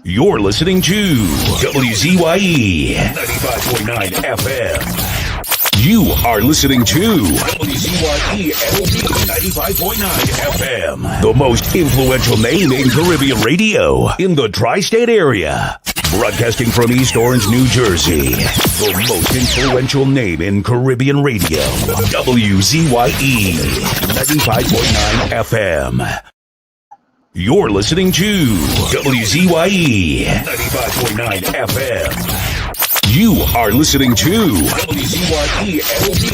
You're listening to WZYE 95.9 FM. You are listening to WZYE LP 95.9 FM, the most influential name in Caribbean radio in the tri-state area. Broadcasting from East Orange, New Jersey, the most influential name in Caribbean radio, WZYE 95.9 FM. You're listening to WZYE 95.9 FM. You are listening to WZYE LP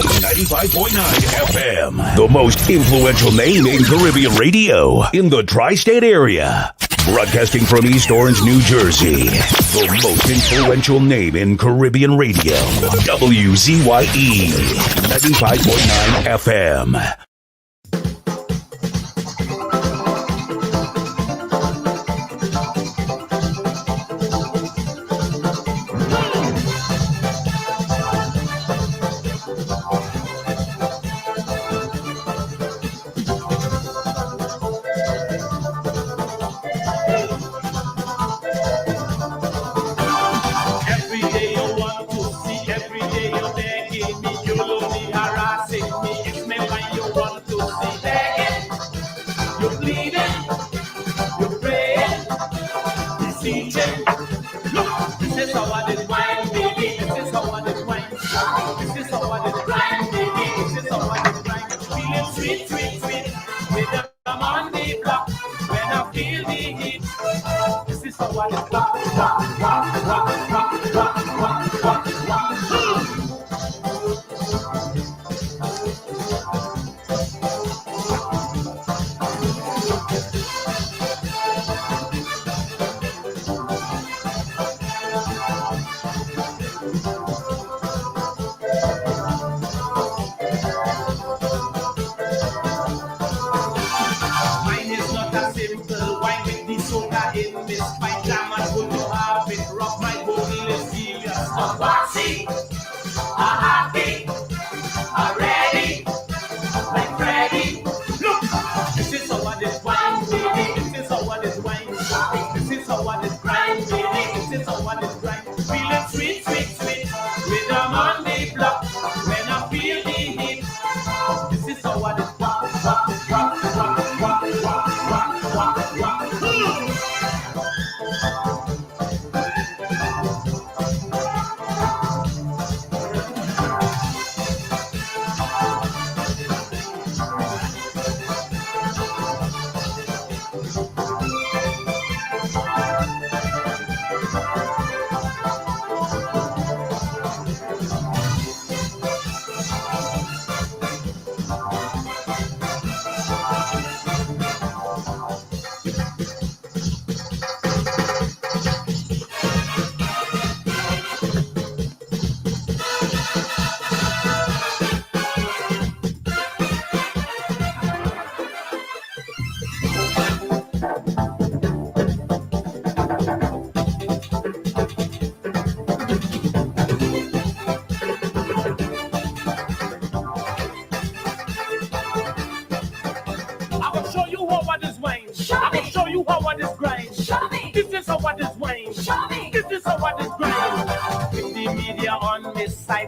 95.9 FM, the most influential name in Caribbean radio in the tri-state area. Broadcasting from East Orange, New Jersey, the most influential name in Caribbean radio, WZYE 95.9 FM.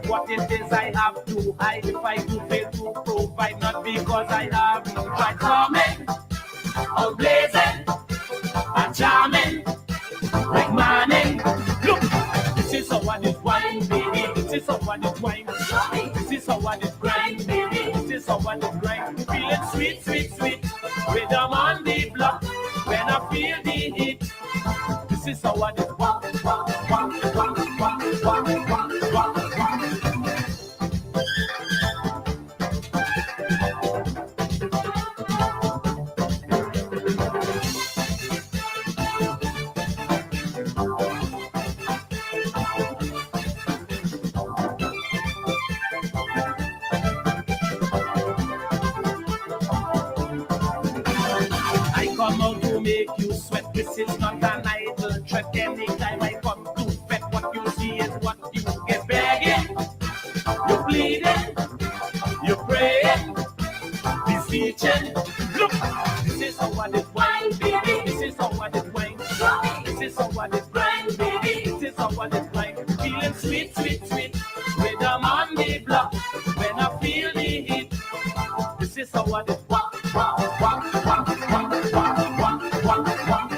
What it is I have to hide if I do fail to provide, not because I have tried coming, all blazing, and charming, like Manning. Look, this is how one is wine, baby. This is how one is wine. This is how one is grind, baby. This is how one is grind. Feeling sweet, sweet, sweet. Rhythm on the block when I feel the heat. This is how one is walk, walk, walk, walk, walk, walk, walk, walk. This is not an idle trick. Anytime I come to fet, what you see is what you get begging. You're bleeding, you're praying, beseeching. Look, this is how one is wine, baby. This is how one is wine. This is how one is sweet, sweet, sweet. Rhythm on the block. When I feel the heat, this is how I do. Walk, walk, walk, walk, walk, walk, walk, walk, walk.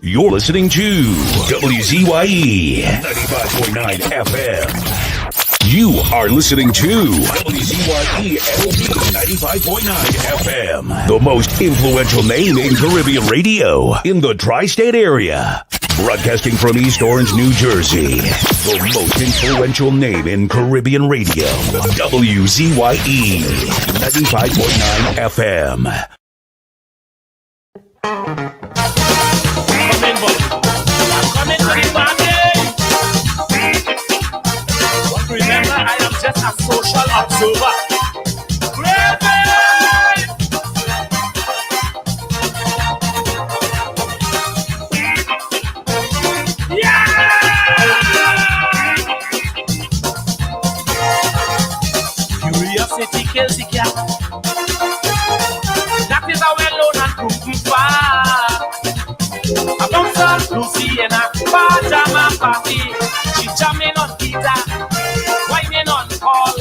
You're listening to WZYE 95.9 FM. You are listening to WZYE LP 95.9 FM. The most influential name in Caribbean radio in the tri-state area. Broadcasting from East Orange, New Jersey. The most influential name in Caribbean radio. WZYE 95.9 FM. Coming to the party. But remember, I am just a social observer. Crazy! Yeah! Curiosity kills the cat. That is a well-known and proven fact. A bouncer, Lucy in a pajama party. She jamming on guitar, whining on call.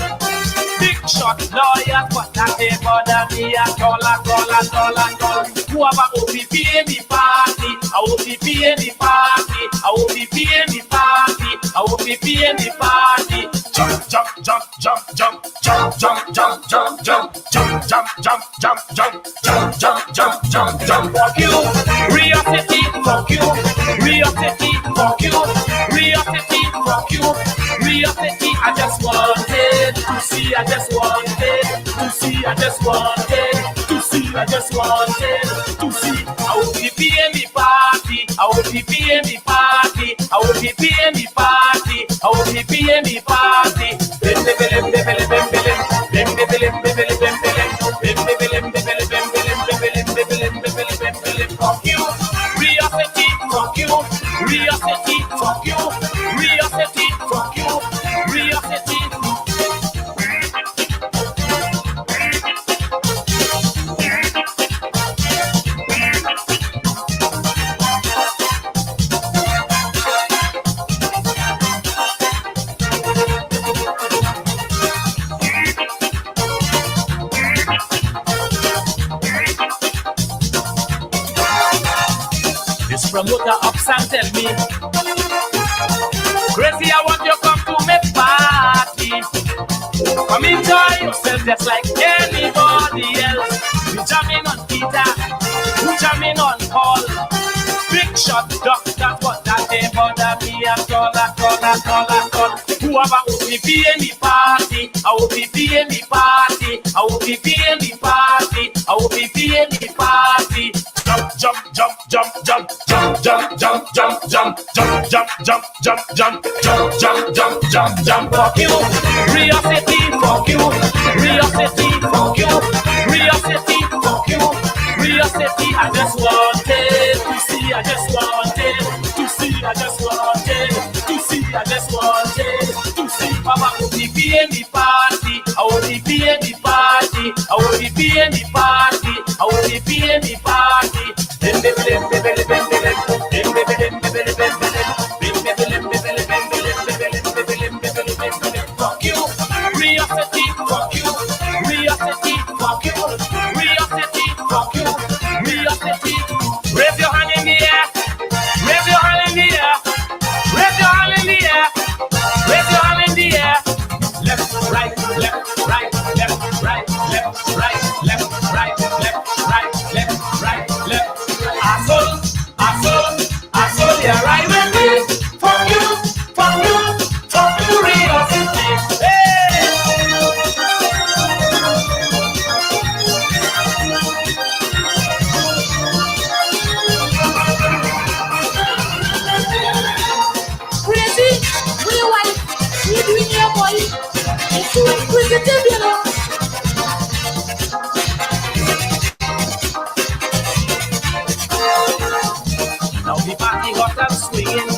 Big shot lawyers, but that ain't bother me at all, at all, at all, at all. Whoever OPP in the party, I OPP in the party, I OPP in the party, I OPP in the party. Jump, jump, jump, jump, jump, jump, jump, jump, jump, jump, jump, jump, jump, jump, jump, jump, jump, jump, jump, jump. Fuck you, Rio City, fuck you, Rio City, fuck you, Rio City, fuck you, Rio City. I just wanted to see, I just wanted to see, I just wanted to see, I just wanted to see. I will be in the party, I will be in the party, I will be in the party, I will be in the party. Fuck you, Rio City, fuck you, Rio City, fuck you, Rio City, fuck you, Rio City. Promoter ups and tell me, crazy, I want you come to my party. Come enjoy yourself just like anybody else. You jamming on guitar, you jamming on hall. Big shot doctor, but that ain't bother me at all, at all, at all, at all. Whoever will be in the party, I will be in the party, I will be in the party, I will be in the party. Jump, jump, jump, jump, jump, jump, jump, jump, jump, jump, jump, jump, jump, jump, jump, jump, jump, jump, jump. Fuck you, Rio City, fuck you, Rio City, fuck you, Rio City, fuck you. Rio City, I just wanted to see, I just wanted to see, I just wanted to see, I just wanted to see Papa OTP in the party, OTP in the party, OTP in the party, OTP in the party. Fuck you, Rio City, fuck you, Rio City, fuck you, Rio City, fuck you, Rio City. Raise your hand in the air, raise your hand in the air, raise your hand in the air, raise your hand in the air. Left, right, left, right, left, right, left, right, left, right, left, right, left, right, left. Asshole, you're right with me. Fuck you, Rio City. Crazy, what you doing here, boy? It's too inquisitive, you know. Now the party got them swinging.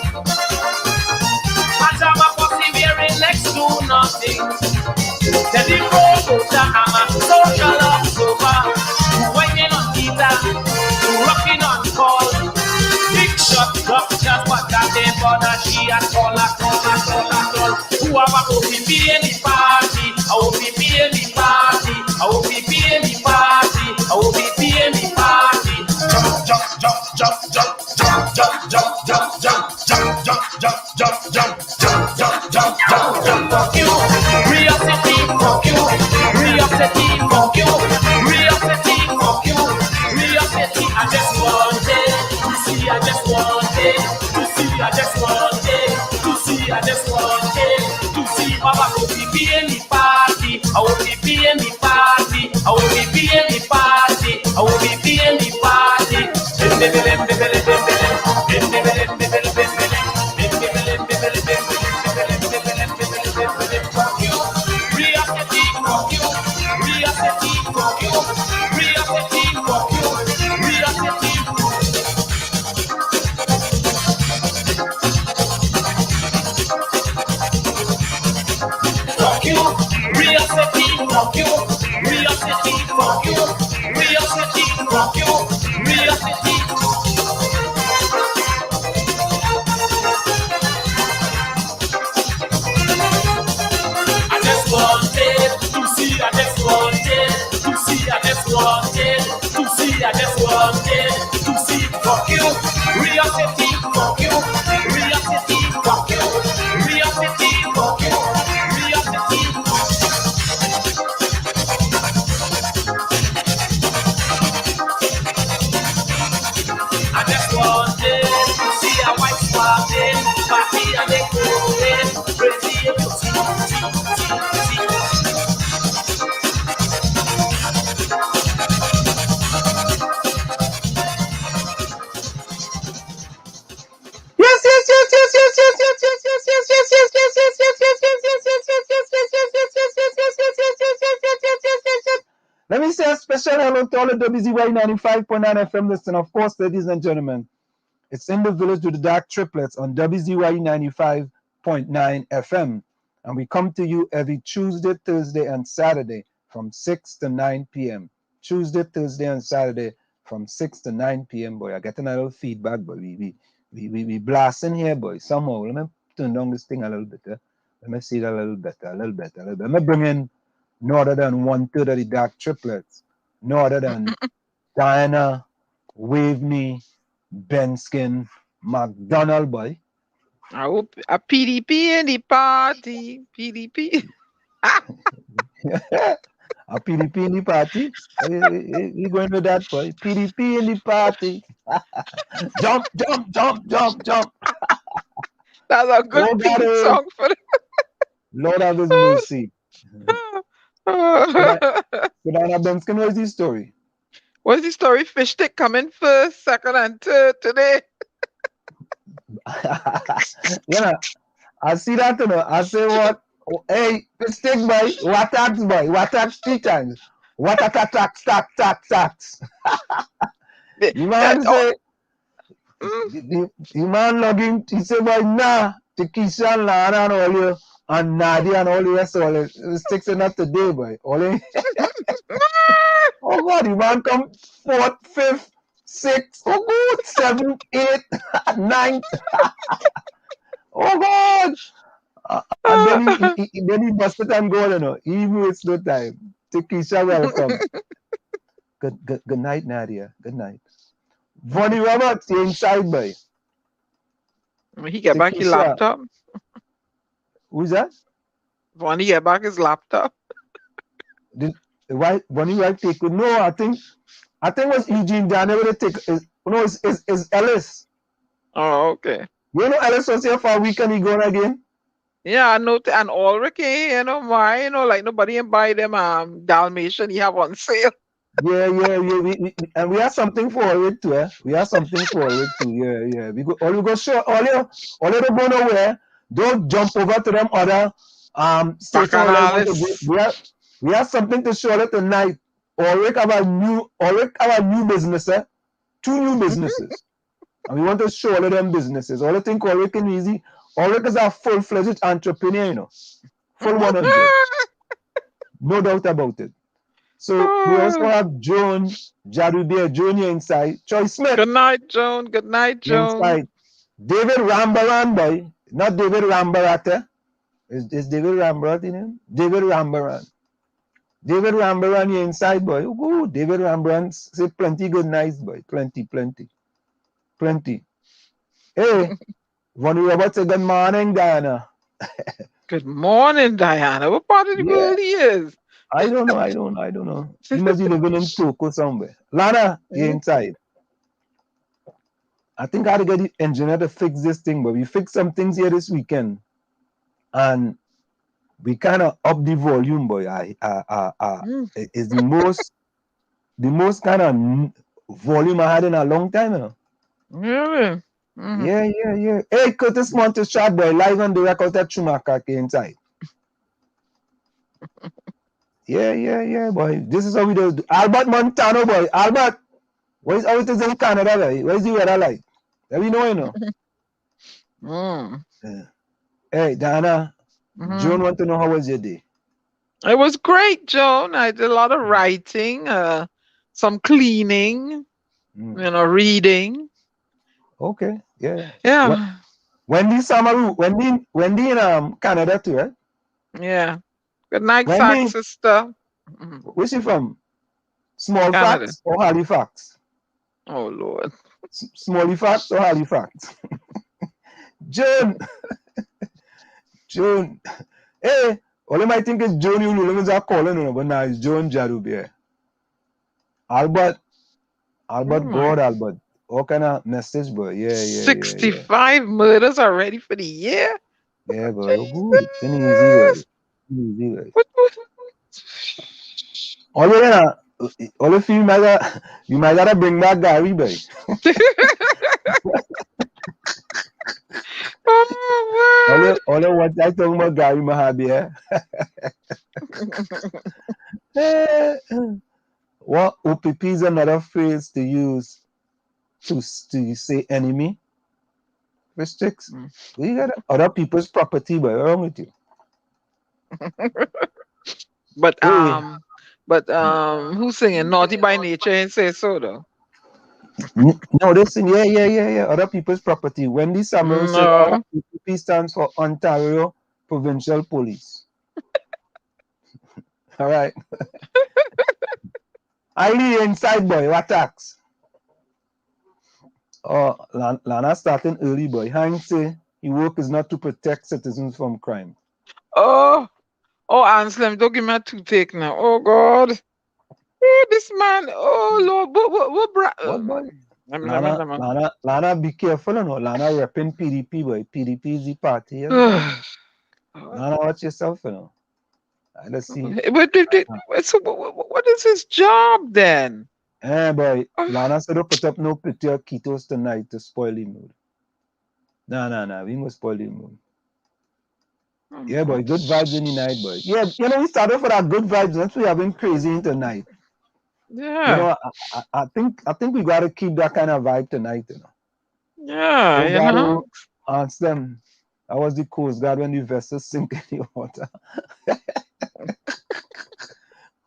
Pajama pussy wearing next to nothing. Then the promoter and a social observer, whining on guitar, rocking on call. Big shot doctors, but that they bother she at all. Who have a OPP in the party? A OPP in the party. A OPP in the party. A OPP in the party. Fuck you, Rio City, fuck you, Rio City, fuck you, Rio City, fuck you, Rio City. I just wanted to see, I just wanted to see, I just wanted to see, I just wanted to see Papa OPP in the party, OPP in the party, OPP in the party, OPP in the party. Fuck you, Rio City, fuck you, Rio City, fuck you, Rio City, fuck you, Rio City. Fuck you, Rio City, fuck you, Rio City, fuck you, Rio City, fuck you, Rio City. I just wanted to see, I just wanted to see, I just wanted to see, I just wanted to see. Fuck you, Rio City, fuck you, Rio City, fuck you, Rio City, fuck you, Rio City. I just wanted to see a white spotted party and they going crazy about see. Let me say a special hello to all the WZYE 95.9 FM listeners. Of course, ladies and gentlemen, it's in the village with the DAG Triplets on WZYE 95.9 FM. And we come to you every Tuesday, Thursday, and Saturday from 6 to 9 p.m. Tuesday, Thursday, and Saturday from 6 to 9 p.m. Boy, I get a little feedback, but we blasting here, boy. Somehow, let me turn down this thing a little bit. Let me see it a little better. Let me bring in no other than 1/3 of the DAG Triplets, no other than Diana, Waveney, Benskin, McDonald, boy. I hope a PDP in the party. PDP. A PDP in the party. We going with that, boy. PDP in the party. Jump. That's a good theme song for the Lord have his mercy. Diana Benskin, what is the story? What's the story? Fish stick coming first, second, and third today. Yeah, I see that, you know. I say what? Hey, fish stick boy, what tax 3 times? What a tax. The man say, the man logging, he say, boy, nah, to Keisha and Lana and all you, and Nadia and all the rest of all it. It's 6 not today, boy. Only. Oh God, the man come 4th, 5th, 6th, oh God, 7th, 8th, 9th. Oh God. And then he busted and go, you know. He waits no time. Keisha, welcome. Good night, Nadia. Good night. Vonnie Roberts, you inside, boy. When he get back his laptop. Who's that? Vonnie get back his laptop. Why Vonnie wife take? No, I think it was Eugene Daniel will take. No, it's Ellis. Oh, okay. You know Ellis was here for a week and he gone again. Yeah, I know. And Ulrich, you know, why, you know, like nobody can buy them Dalmatian he have on sale. Yeah. And we have something for it too. We have something for it too. Yeah. We go show all you don't go nowhere. Don't jump over to them other states. We have something to show you tonight. Ulrich have a new business. 2 new businesses. And we want to show all of them businesses. All the think Ulrich is easy. Ulrich is a full-fledged entrepreneur, you know. Full 100. No doubt about it. So we also have Joan Jarubia Jr. inside. Troy Smith. Good night, Joan. Good night, Joan. Inside. David Rambaran, boy. Not David Rambarata. Is David Rambarat in him? David Rambaran. David Rambaran, you inside, boy. Oh, David Rambaran say plenty good nights, boy. Plenty. Hey, Vonnie Roberts say good morning, Diana. Good morning, Diana. What part of the world he is? I don't know. He must be living in Toko somewhere. Lana, you inside. I think I had to get the engineer to fix this thing, but we fixed some things here this weekend. And we kind of up the volume, boy. It's the most kind of volume I had in a long time, you know. Really? Mm-hmm. Yeah. Hey, Curtis Monteshad, boy, live on the record at Schumacher inside. Yeah, boy. This is how we do. Albert Montano, boy. Albert, where's how it is in Canada, boy? Where's the weather like? Let me know, you know. Yeah. Hey, Diana, Joan want to know how was your day? It was great, Joan. I did a lot of writing, some cleaning, you know, reading. Okay, yeah. Yeah. Wendy Samaru, Wendy in Canada too, right? Yeah. Good night, Wendy, sister. Where's she from? Small Facts or Halifax? Oh Lord. Smallfax or Halifax? Joan. Hey, all you might think is Joan you are calling, but now it's Joan Jarubia. Albert. What kind of message, boy? Yeah. 65 murders already for the year? Yeah, boy. Good. It's easy, boy. All of you might gotta bring back Gary, boy. all of what I talking about Gary Mahabir. What OPP is another phrase to use to say enemy. Restricts. We got other people's property, but what's wrong with you? But who's singing Naughty by Nature and say so though? No, they sing yeah. Other people's property. Wendy Samuel said OPP stands for Ontario Provincial Police. All right. Eileen inside, boy. What tax? Oh, Lana starting early, boy. Hank say his work is not to protect citizens from crime. Oh, Anselm, don't give me a toothache now. Oh God. Oh, this man. Oh Lord. What boy? Lana, be careful, you know. Lana repping PDP, boy. PDP is the party. You know? Lana, watch yourself, you know. Let's see. So what is his job then? Boy, Lana said to put up no picture of Ketos tonight to spoil the mood. No, we must spoil the mood. Yeah, boy, good vibes in the night, boy. Yeah, you know, we started for that good vibes. Once we having crazy tonight. Yeah. You know, I think we gotta keep that kind of vibe tonight, you know. Yeah, you know. Ask them, how was the Coast Guard when the vessel sink in the water?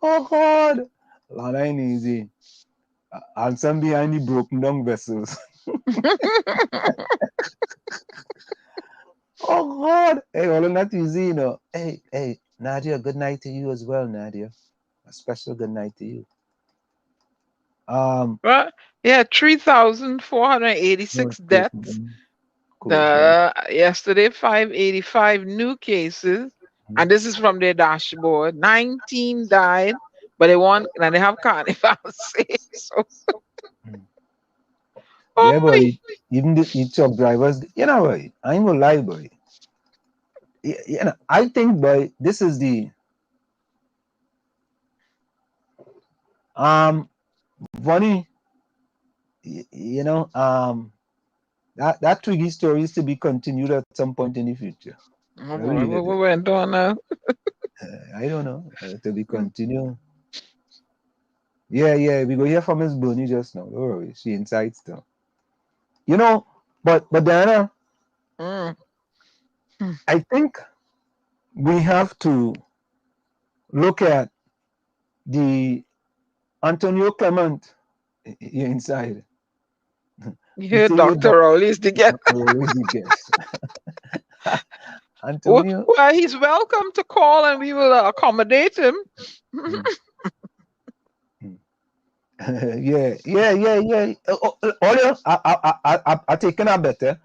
Oh God, Lord, ain't easy. And some behind the broken down vessels. Oh God, hey, all not easy, you know. Hey, Nadia, good night to you as well, Nadia. A special good night to you. Well, yeah, 3,486 deaths. Cool. Yesterday, 585 new cases, and this is from their dashboard. 19 died, but they have Carnival safe. So, Yeah, boy. Even the truck drivers, you know, boy. I ain't gonna lie, boy. You know, I think, boy, this is the funny. You know, that Twiggy story is to be continued at some point in the future. oh boy, we went on now. I don't know. To be continued. Yeah, we go hear from Miss Bonnie just now. Don't worry, she inside still. You know, but Diana, I think we have to look at the Antonio Clement. You're inside. You heard Dr. Rowley's the guest. Rowley's the guest. Antonio. Well, he's welcome to call and we will accommodate him. Yeah. I taken a better.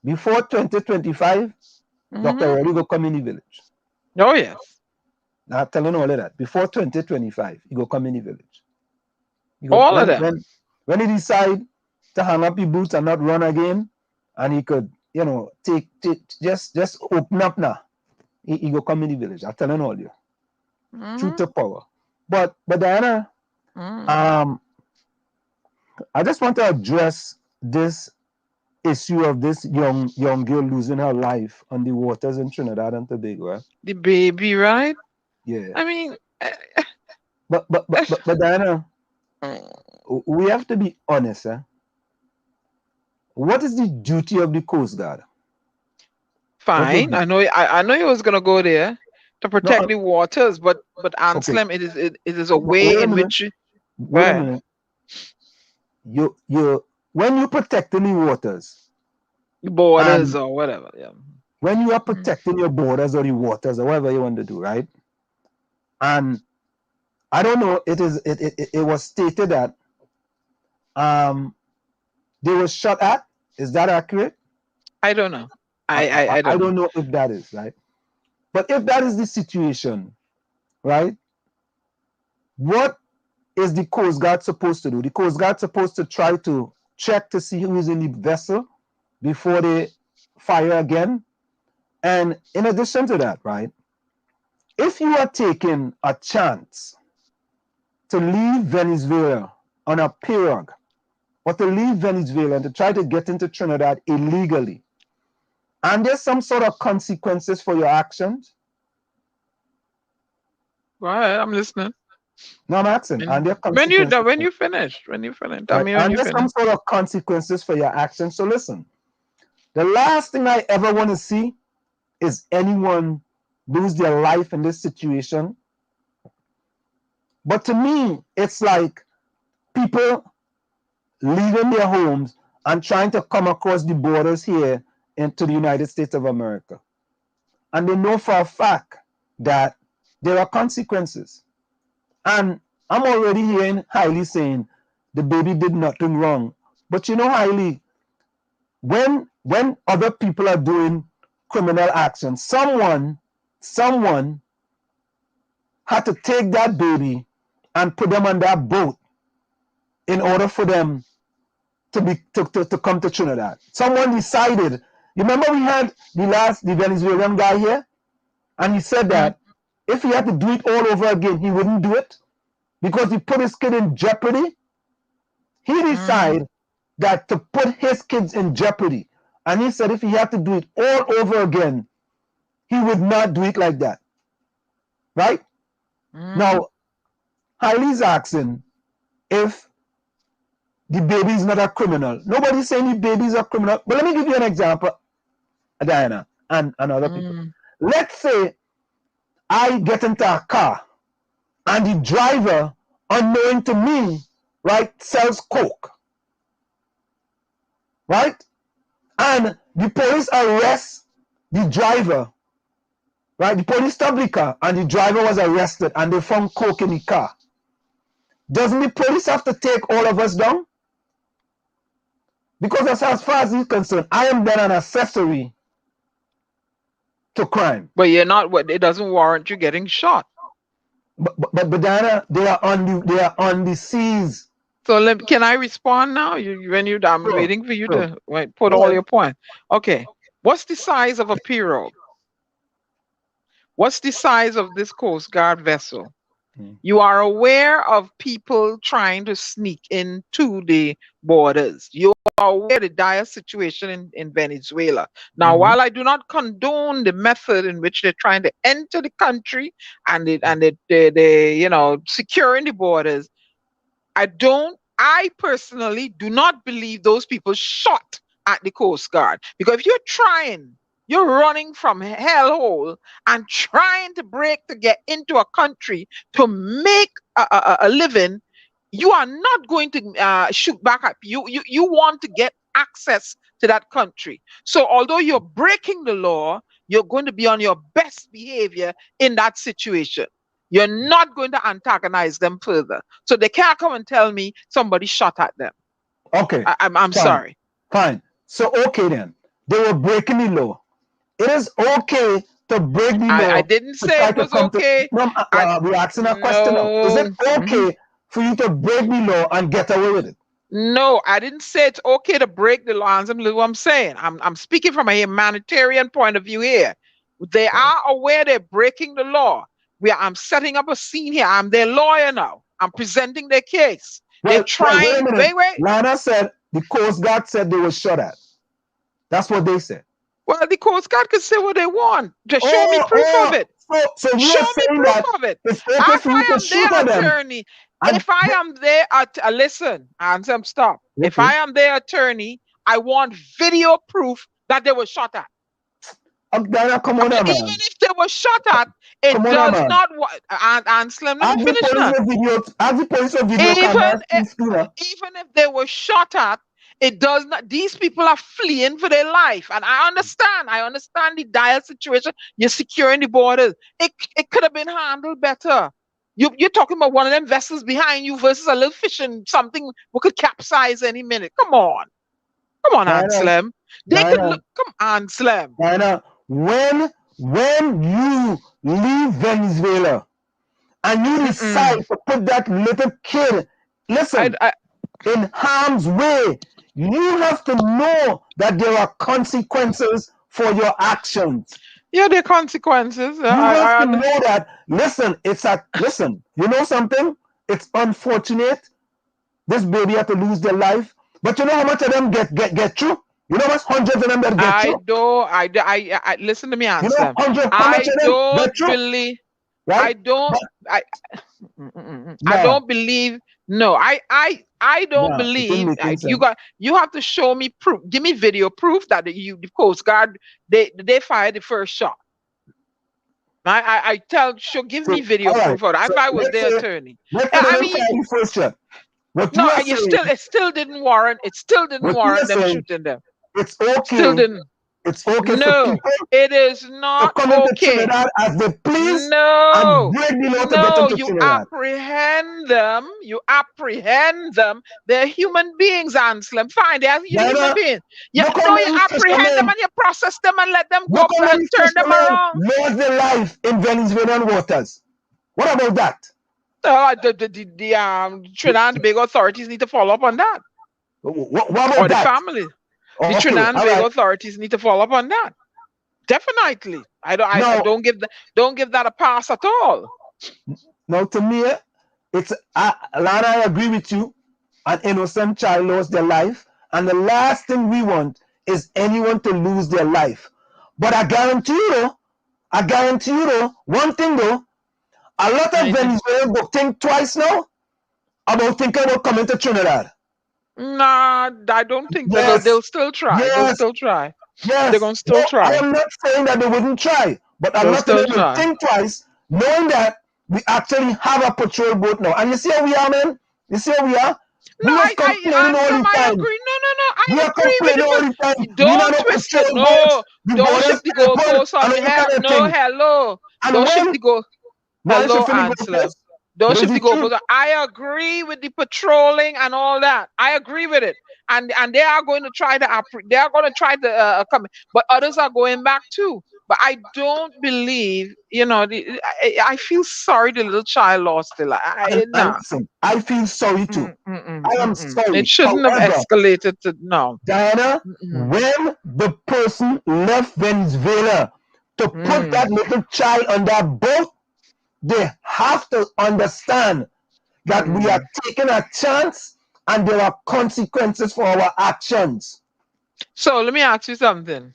Before 2025, Dr. Rowley will come in the village. Oh, yes. I'm telling all of that. Before 2025, he go come in the village. All of them. When he decide to hang up his boots and not run again, and he could, you know, just open up now. He go come in the village. I'm telling all you. Truth to power. But Diana, I just want to address this issue of this young girl losing her life on the waters in Trinidad and Tobago. Right? The baby, right? Yeah. I mean, but Diana, we have to be honest. What is the duty of the Coast Guard? Fine. I know he was gonna go there to protect the waters, but Anselm, it is a way in which wait a minute. You when you're protecting the waters, borders or whatever, yeah. When you are protecting your borders or the waters or whatever you want to do, right? And I don't know, it was stated that they were shot at. Is that accurate? I don't know. I don't know if that is right. But if that is the situation, right? What is the Coast Guard supposed to do? The Coast Guard supposed to try to check to see who is in the vessel before they fire again. And in addition to that, right? If you are taking a chance to leave Venezuela on a pirogue, or to leave Venezuela and to try to get into Trinidad illegally, and there's some sort of consequences for your actions. Go ahead, I'm listening. No, I'm asking. And there when you finish, tell me when you there's some sort of consequences for your actions. So listen, the last thing I ever want to see is anyone lose their life in this situation. But to me, it's like people leaving their homes and trying to come across the borders here into the United States of America. And they know for a fact that there are consequences. And I'm already hearing Hailey saying the baby did nothing wrong. But you know, Hailey, when other people are doing criminal action, someone had to take that baby and put them on that boat in order for them to come to Trinidad. Someone decided. You remember we had the Venezuelan guy here, and he said that if he had to do it all over again, he wouldn't do it because he put his kid in jeopardy. He decided that to put his kids in jeopardy, and he said if he had to do it all over again, he would not do it like that. Right? Now, Heidi's asking if the baby is not a criminal. Nobody's saying the baby is a criminal. But let me give you an example, Diana, and other people. Let's say I get into a car and the driver, unknowing to me, right, sells coke. Right? And the police arrest the driver. Right? The police stopped the car and the driver was arrested and they found coke in the car. Doesn't the police have to take all of us down? Because as far as he's concerned, I am then an accessory to crime. But you're not. It doesn't warrant you getting shot. But Diana, they are on the seas. So can I respond now? I'm waiting for you to put all your points. Okay. What's the size of a pirogue? What's the size of this Coast Guard vessel? You are aware of people trying to sneak into the borders. You are aware of the dire situation in Venezuela. Now, while I do not condone the method in which they're trying to enter the country and they securing the borders, I personally do not believe those people shot at the Coast Guard. Because if you're running from hellhole and trying to get into a country to make a living, you are not going to shoot back at you. You want to get access to that country. So although you're breaking the law, you're going to be on your best behavior in that situation. You're not going to antagonize them further. So they can't come and tell me somebody shot at them. Okay. I'm sorry. Fine. So, okay then. They were breaking the law. It is okay to break the law. I didn't say it was okay. We're asking a question now. Is it okay for you to break the law and get away with it? No, I didn't say it's okay to break the law. What I'm saying. I'm speaking from a humanitarian point of view here. They are aware they're breaking the law. I'm setting up a scene here. I'm their lawyer now. I'm presenting their case. They're trying. Wait. Lana said the Coast Guard said they were shot at. That's what they said. Well, the Coast Guard can say what they want. Just show me proof of it. So show me proof of it. If I am their attorney, if I am their listen, Ansem, stop. Okay. If I am their attorney, I want video proof that they were shot at. Come on, even if they were shot at, it does not. And Slim, let me finish now. Even if they were shot at, it does not. These people are fleeing for their life, and I understand the dire situation. You're securing the borders. It could have been handled better. You're talking about one of them vessels behind you versus a little fishing something we could capsize any minute. Come on, Anselm. They could look. Come on, Anselm. When you leave Venezuela and you decide to put that little kid, in harm's way, you have to know that there are consequences for your actions. Yeah, there are consequences. You have to know that. Listen, you know something? It's unfortunate this baby had to lose their life. But you know how much of them get through? You know what's hundreds of them that get through? I listen to me, Ansem. You know I don't believe. No, I don't believe you have to show me proof. Give me video proof that the Coast Guard they fired the first shot. Give me video proof of that. If I was their attorney. It still didn't warrant them shooting them. It's okay. It's okay. No, it is not okay. As they please. No, you apprehend them. You apprehend them. They're human beings, Anselm. Fine, they're human beings. You apprehend them and you process them and let them go and turn them around. Lost their life in Venezuelan waters. What about that? The Trinidad and Tobago authorities need to follow up on that. What about the family? The Trinidad and Tobago authorities need to follow up on that. Definitely. I don't give that a pass at all. No, to me, Lana, I agree with you. An innocent child lost their life, and the last thing we want is anyone to lose their life. But I guarantee you, I guarantee you though, one thing though, a lot of Venezuelans will think twice now about thinking about coming to Trinidad. Nah, I don't think that Yes. they'll still try. Yes. They'll still try. Yes. They're gonna still try. I am not saying that they wouldn't try, but a They'll lot of them still will try. think twice, knowing that we actually have a patrol boat now. And you see how we are, man? You see how we are? No, We are complaining all the I time. agree. No, We I are agree with complaining all the time. it. Don't twist it. No, don't shift the goalposts on the head. No, hello. Don't shift the goal. Hello, Ansel. Don't shift the goalposts. I agree with the patrolling and all that. I agree with it. And they are going to try to come, but others are going back too. But I don't believe, I feel sorry the little child lost it. Listen, I feel sorry too. I am sorry. It shouldn't have escalated to no. Diana, when the person left Venezuela to put that little child on that boat, they have to understand that we are taking a chance and there are consequences for our actions. So let me ask you something.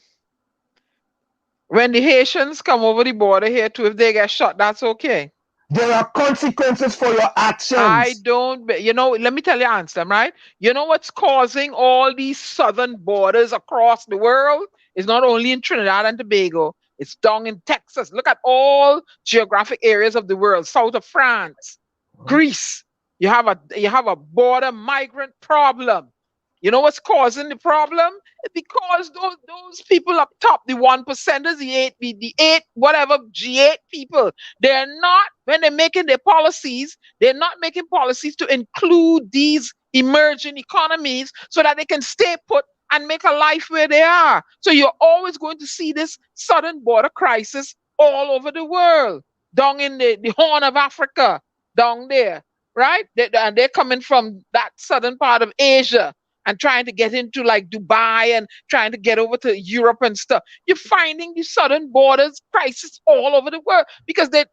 When the Haitians come over the border here too, if they get shot, that's okay. There are consequences for your actions. I don't, let me tell you, Ansel, right? You know what's causing all these southern borders across the world? It's not only in Trinidad and Tobago, it's down in Texas. Look at all geographic areas of the world, south of France, Greece. You have a border migrant problem. You know what's causing the problem? It's because those people up top, the 1%ers, the eight, whatever, G8 people, they're not, when they're making their policies, they're not making policies to include these emerging economies so that they can stay put and make a life where they are. So you're always going to see this southern border crisis all over the world, down in the Horn of Africa, down there, right? And they're coming from that southern part of Asia and trying to get into like Dubai and trying to get over to Europe and stuff. You're finding the southern borders crisis all over the world because the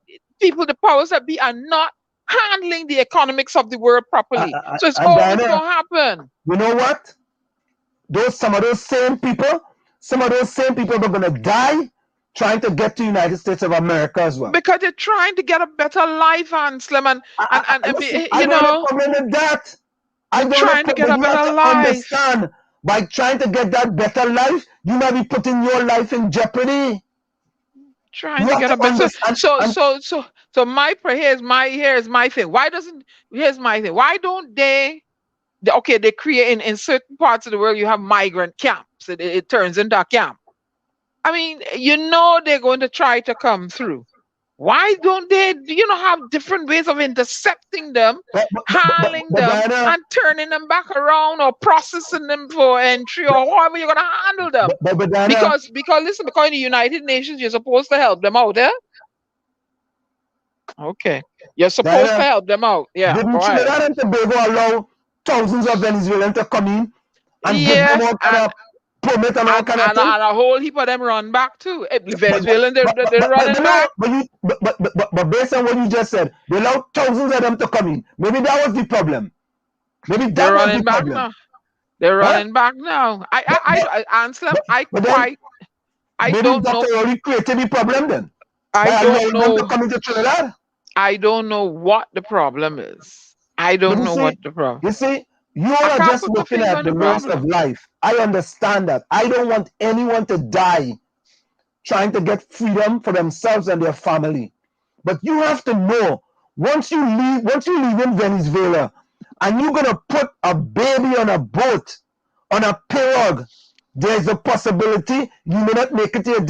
powers that be are not handling the economics of the world properly. So it's always going to happen. You know what? Some of those same people are going to die trying to get to the United States of America as well. Because they're trying to get a better life, Ansel, and I don't recommend that. I don't trying to get a better life. Understand, by trying to get that better life, you might be putting your life in jeopardy. Trying to get a better. So here's my thing. Here's my thing. Why don't they create in certain parts of the world you have migrant camps. It turns into a camp. I mean, they're going to try to come through. Why don't they, have different ways of intercepting them, handling them, and turning them back around or processing them for entry or however you're going to handle them? Because in the United Nations, you're supposed to help them out, eh? Okay. You're supposed to help them out. Yeah. Didn't Trinidad and Tobago allow thousands of Venezuelans to come in and give them all kind of permit and all kind of thing? And a whole heap of them run back too. Venezuelans, they're running back. But based on what you just said, they allowed thousands of them to come in. Maybe that was the problem. Maybe that was the problem. Now. They're running back now. I answer. I don't know. Maybe that already created the problem then. I don't know. To come into Trinidad? I don't know what the problem is. I don't know what the problem. You see, you are just looking at the rest of life. I understand that. I don't want anyone to die trying to get freedom for themselves and their family. But you have to know, once you leave in Venezuela, and you're gonna put a baby on a boat, on a pirogue, there's a possibility you may not make it to your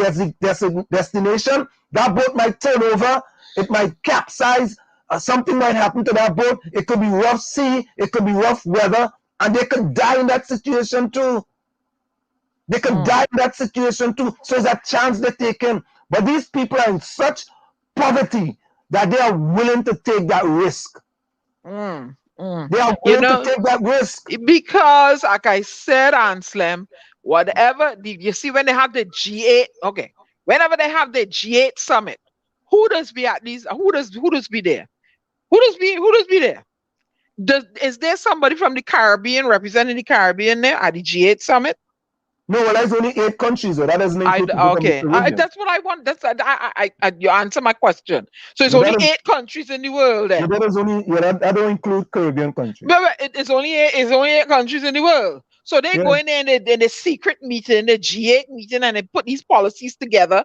destination. That boat might turn over, it might capsize, something might happen to that boat. It could be rough sea, it could be rough weather, and they could die in that situation too. They could die in that situation too. So it's a chance they're taking. But these people are in such poverty that they are willing to take that risk. They are willing to take that risk. Because, like I said, Anselm, whatever, you see when they have the G8, okay, whenever they have the G8 summit, who does be at these, who does be there? Who does be there? Is there somebody from the Caribbean representing the Caribbean there at the G8 summit? No, well, there's only 8 countries, so that doesn't include people from the Okay, Caribbean. that's what I want. That's you answer my question. So it's No, only that is- 8 countries in the world Yeah, then. that is only that don't include Caribbean countries. But it's only 8 countries in the world. So they Yeah. go in there in the secret meeting, the G8 meeting, and they put these policies together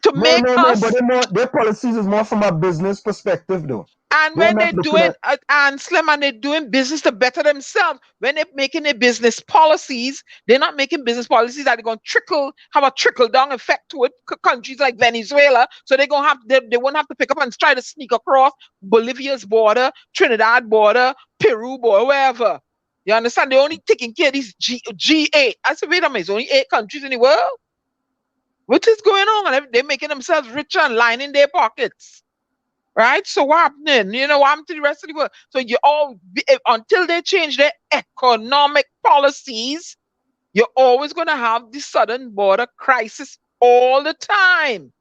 to make us. But their policies is more from a business perspective, though. And They're when they're not looking doing at- and Slim and they're doing business to better themselves, when they're making their business policies, they're not making business policies that are going to have a trickle down effect to it. Countries like Venezuela, so they're gonna they won't have to pick up and try to sneak across Bolivia's border, Trinidad border, Peru border, wherever. You understand? They're only taking care of these G8. I said, wait a minute, it's only 8 countries in the world. What is going on? They're making themselves richer and lining their pockets. Right? So what happening? You know what happened to the rest of the world? So until they change their economic policies, you're always going to have the southern border crisis all the time.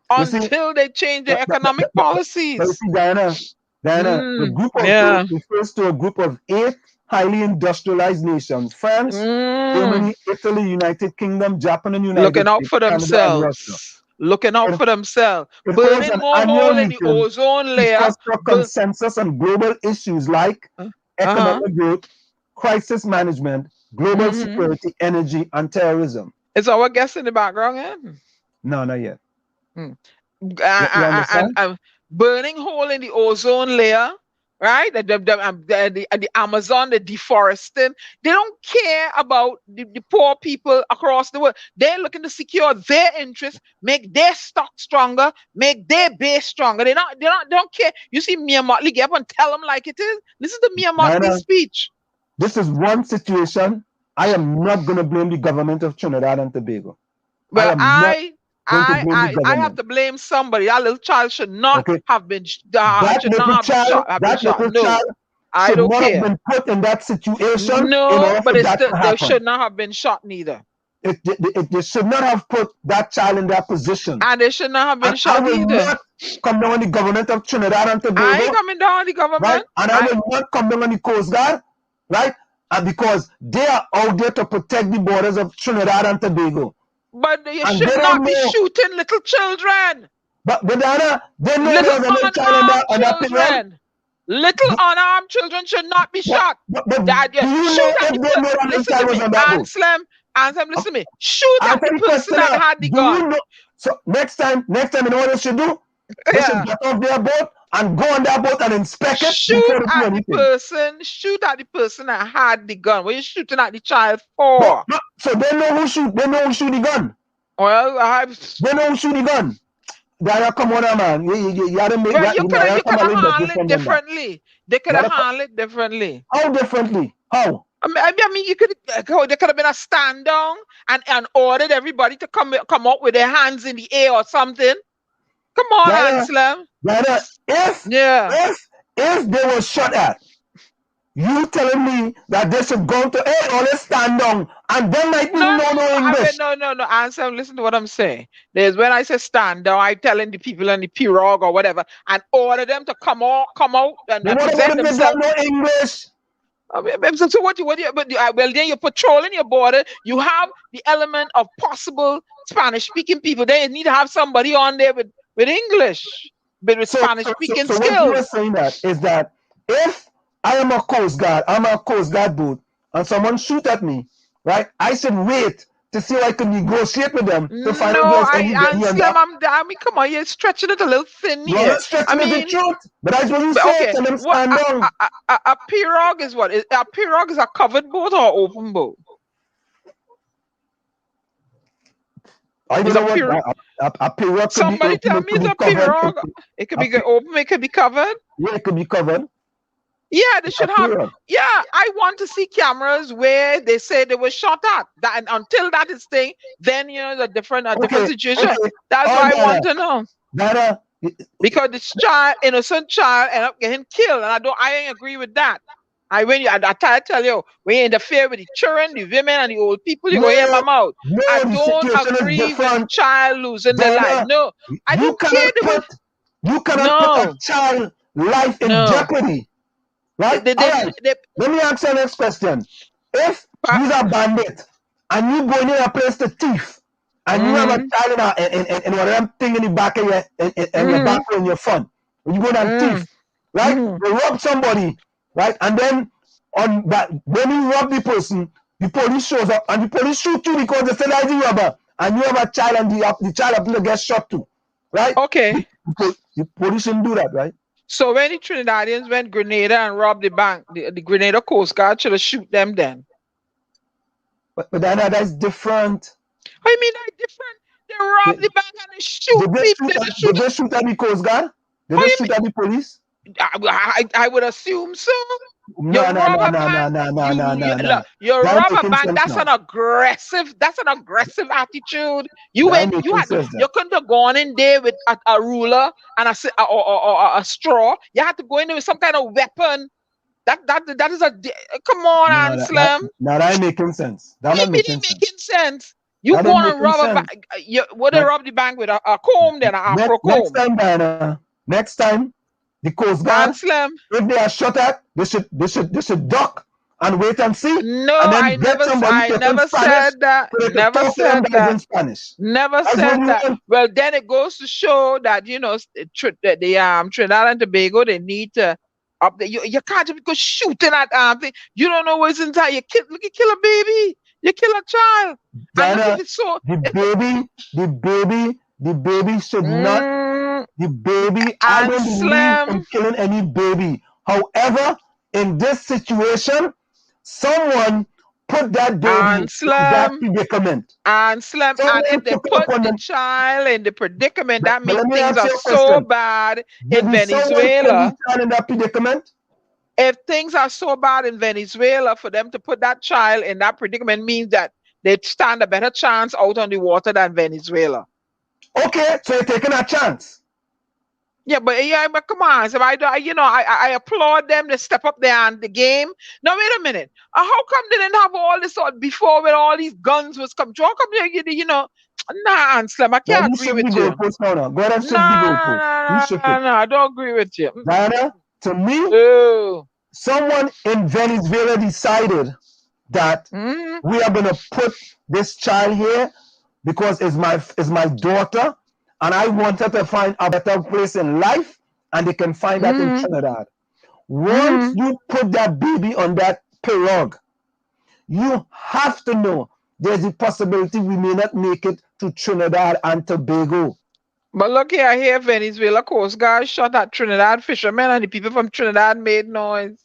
Until they change their economic policies. But you see, Diana, the group of eight refers to a group of 8 highly industrialized nations: France, Germany, Italy, United Kingdom, Japan, and United Looking out States, for Canada, and themselves. Russia. Looking out for themselves. It holds Burning an more annual hole in the meeting ozone layer. discuss for consensus on global issues like economic growth, crisis management, global security, energy, and terrorism. Is our guest in the background yet? No, not yet. Burning hole in the ozone layer, right? The Amazon, the deforesting. They don't care about the poor people across the world. They're looking to secure their interests, make their stock stronger, make their base stronger. They don't care. You see Mia Motley get up and tell them like it is. Listen to Mia Motley's speech. This is one situation. I am not going to blame the government of Trinidad and Tobago. Well, I have to blame somebody. That little child should not have been that little child I don't care. Have been put in that situation. No, but they should not have been shot neither. They should not have put that child in that position. And they should not have been shot either. I will either. not come down on the government of Trinidad and Tobago. I ain't coming down on the government. Right? And I will not come down on the Coast Guard. Right? And because they are out there to protect the borders of Trinidad and Tobago. But you should not be shooting little children. But Diana, they know little unarmed children. Little unarmed children should not be shot. Dad, you shoot at the listen to me. Anselm, listen to me. Shoot at the person that had the gun. So next time, you know what they should do? They should get off their boat and go on that boat and inspect it. Shoot at the person that had the gun. What are you shooting at the child for? No, so they know who shoot the gun. Well, they know who shoot the gun. Come on, man. You had to make that. You could have handled it differently. They could have handled it differently. How differently? How? I mean, there could have been a stand down and ordered everybody to come out with their hands in the air or something. Come on, Anselm. If they were shot at, you telling me that they should go to let's stand down and then might know no English. No, Anselm, listen to what I'm saying. There's when I say stand down, I'm telling the people on the pirogue or whatever and order them to come out and present themselves. No English. So what well then you're patrolling your border. You have the element of possible Spanish speaking people. They need to have somebody on there with English, with Spanish speaking skills. So what you're saying is that if I am a Coast Guard, I'm a Coast Guard boat, and someone shoot at me, right? I should wait to see if I can negotiate with them to find out I mean, come on, you're stretching it a little thin here. Not stretching the truth, but I just say tell them stand down. A pirogue is what? A pirogue is a covered boat or open boat? I don't know a pirogue. Somebody tell me it's a pirogue. It could be open, it could be covered. Yeah, it could be covered. Yeah, they should have. Yeah, I want to see cameras where they say they were shot at. And until that is thing, then a different situation. Okay. That's what I want to know. Because this innocent child, end up getting killed, and I ain't agree with that. I tell you, when you interfere with the children, the women, and the old people, you go hear my mouth. I don't agree with a child losing their life. No, I don't care. You cannot put a child life in jeopardy. Right? Let me ask you the next question. If these are bandits and you go in a place to thief, and you have a child in whatever thing in the back of your in your back or in your front, when you go down thief, right? You rob somebody, right? And then on that, when you rob the person, the police shows up and the police shoot you because they say that's the robber, and you have a child and the child happen to get shot too, right? Okay. The police shouldn't do that, right? So when the Trinidadians went Grenada and robbed the bank, the Grenada Coast Guard should have shoot them then. But that's different. I mean, that's different. They rob the bank and they shoot people. Did they shoot at the Coast Guard? Did they shoot at the police? I would assume so. No. You rob a bank. That's an aggressive attitude. You couldn't have gone in there with a ruler and a straw. You had to go in there with some kind of weapon. That is come on, Anselm. Now that ain't making sense. That ain't making sense. You want to rob a bank? Would they rob the bank with a comb then, an afro comb? Next time, Diana. Next time, the Coast Guard, if they are shot at, they should duck and wait and see. No, and then I never said that. Never said that. In Spanish. Never said that. Well, then it goes to show that the Trinidad and Tobago, they need to up there. You can't just go shooting at thing. You don't know what's inside. You kill a baby. You kill a child. Diana, the baby should not. The baby, I don't believe in killing any baby. However, in this situation, someone put that baby in that predicament. And if they put the child in the predicament, that means things are so bad in Venezuela. In that predicament? If things are so bad in Venezuela, for them to put that child in that predicament means that they stand a better chance out on the water than Venezuela. Okay, so you're taking a chance. Yeah, but come on. So I applaud them to step up there and the game. Now wait a minute. How come they didn't have all this before when all these guns was come? How come nah, Anselm, I can't agree with you. Go ahead and No, I don't agree with you. Diana, to me, someone in Venezuela decided that we are gonna put this child here because it's my daughter. And I wanted to find a better place in life, and they can find that in Trinidad. Once you put that baby on that pirogue, you have to know there's a possibility we may not make it to Trinidad and Tobago. But look here, Venezuela Coast Guard shot at Trinidad fishermen, and the people from Trinidad made noise.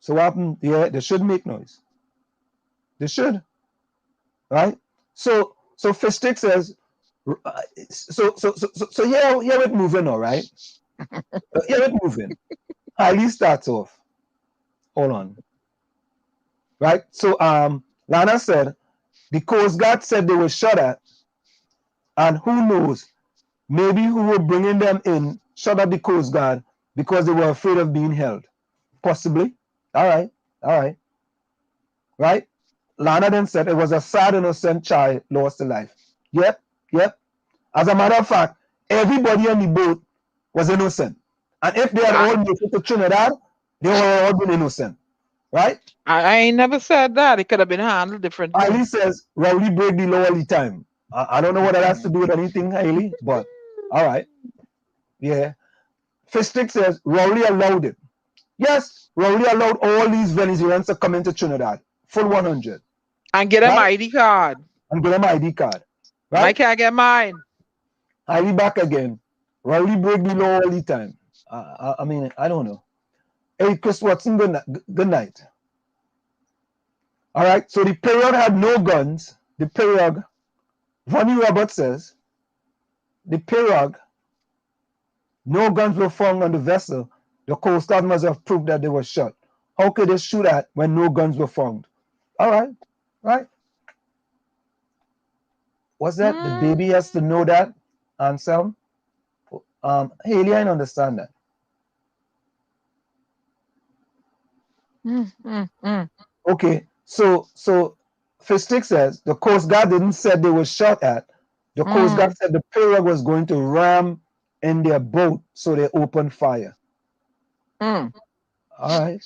So what happened? Yeah, they should make noise. They should. Right? So Fistic says, so here we're moving, all right? Here we're moving. Highly starts off. Hold on. Right? So Lana said, the Coast Guard said they were shot at, and who knows, maybe who were bringing them in shot at the Coast Guard because they were afraid of being held. Possibly. All right. Right? Lana then said it was a sad, innocent child lost to life. Yep. As a matter of fact, everybody on the boat was innocent. And if they had all made it to Trinidad, they were all been innocent. Right? I ain't never said that. It could have been handled differently. Hailey says, Rowley break the law all the time. I don't know what that has to do with anything, Hailey, but all right. Yeah. Fistic says, Rowley allowed it. Yes, Rowley allowed all these Venezuelans to come into Trinidad. Full 100. And get them ID card. Right? I can't get mine. Highly back again. Rowley break the law all the time. I mean, I don't know. Hey, Chris Watson, good night. All right, so the pirogue had no guns. The pirogue, Ronnie Roberts says, the pirogue, no guns were found on the vessel. The Coast Guard must have proved that they were shot. How could they shoot at when no guns were found? All right. Right? What's that? The baby has to know that, Anselm? Hailey, I don't understand that. Okay, so Fistic says the Coast Guard didn't say they were shot at. The Coast Guard said the pirogue was going to ram in their boat, so they opened fire. All right.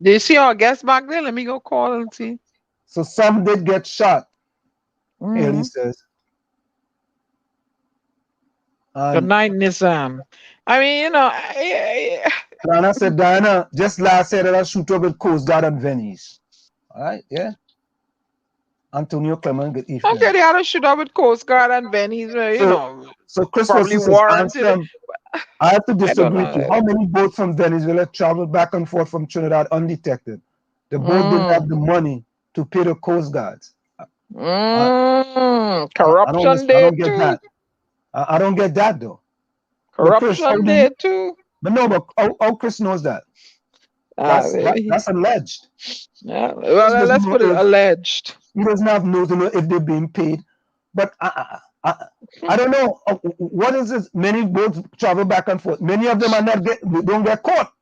Do you see our guest back there? Let me go call and see. So some did get shot. Here he Mhm. says. Good And night, Nizam. I mean, you know, Diana said, Diana, just last year that I shoot up with Coast Guard and Venice. All right, yeah. Antonio Clement, good evening. okay, they had to shoot up with Coast Guard and Venice, you know, So Chris probably Russell says, warranted it. Ansem, I have to I don't disagree with you. know. How many boats from Venezuela traveled back and forth from Trinidad undetected? The boat didn't have the money to pay the Coast Guards. I Corruption there don't get too. that. I don't get that though. But Chris, how Corruption do there you? too. But no, but how Chris knows that? That's alleged. Yeah. Chris Well, doesn't let's know put it if alleged. he doesn't have no to know if they're being paid. But I don't know what is this. Many boats travel back and forth. Many of them don't get caught.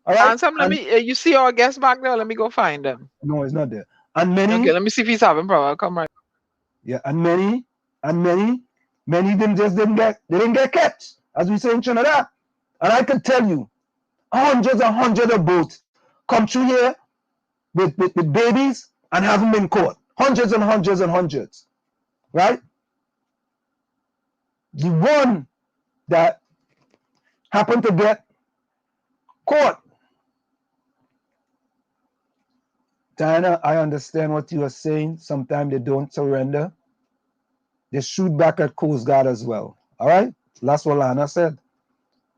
All right. Ansem, let me. You see our guest back there? Let me go find them. No, it's not there. And many. Okay, let me see if he's having problem. I'll come right. Yeah, and many didn't get catch, as we say in Trinidad. And I can tell you, hundreds and hundreds of boats come through here with babies and haven't been caught. Hundreds and hundreds and hundreds. Right? The one that happened to get caught. Diana, I understand what you are saying. Sometimes they don't surrender. They shoot back at Coast Guard as well. All right? That's what Lana said.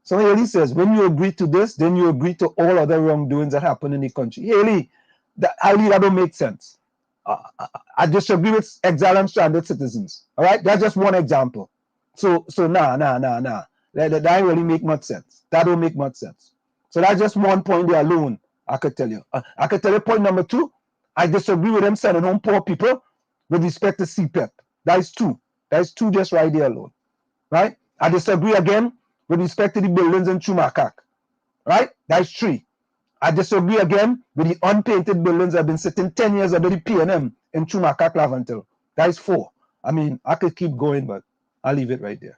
So Haley says, when you agree to this, then you agree to all other wrongdoings that happen in the country. Haley, that don't make sense. I disagree with exile and stranded citizens. All right? That's just one example. So nah. That don't really make much sense. That don't make much sense. So that's just one point there alone, I could tell you. I could tell you point number 2. I disagree with them sending home poor people with respect to CPEP. That is 2. That is 2 just right there alone. Right? I disagree again with respect to the buildings in Chumakak. Right? That's 3. I disagree again with the unpainted buildings that have been sitting 10 years under the PNM in Chumakak, Lavantil. That is 4. I mean, I could keep going, but I'll leave it right there.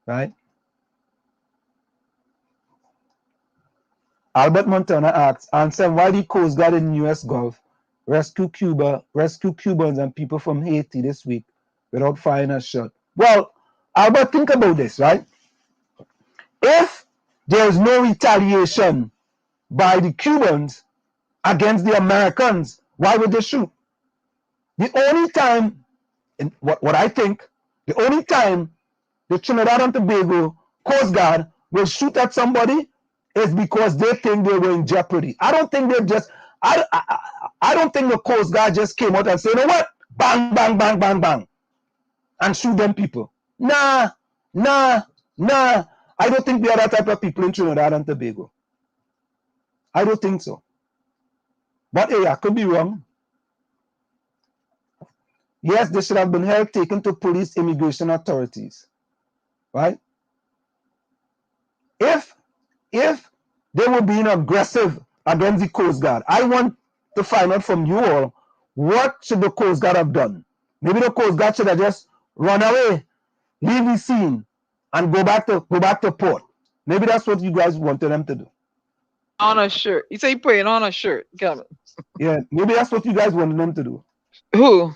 Right? Albert Montana asks, Ansem, why the Coast Guard in the U.S. Gulf rescue Cubans and people from Haiti this week without firing a shot? Well, Albert, think about this, right? If there is no retaliation by the Cubans against the Americans, why would they shoot? The only time, what I think, the only time the Trinidad and Tobago Coast Guard will shoot at somebody is because they think they were in jeopardy. I don't think they just, I don't think the Coast Guard just came out and said, you know what? Bang, bang, bang, bang, bang. And shoot them people. Nah. I don't think we are that type of people in Trinidad and Tobago. I don't think so. But hey, I could be wrong. Yes, they should have been held, taken to police immigration authorities. Right? If they were being aggressive against the Coast Guard, I want to find out from you all, what should the Coast Guard have done? Maybe the Coast Guard should have just run away, leave the scene, and go back to port. Maybe that's what you guys wanted them to do. On a shirt. You say putting on a shirt. Come on. Yeah, maybe that's what you guys wanted them to do. Who?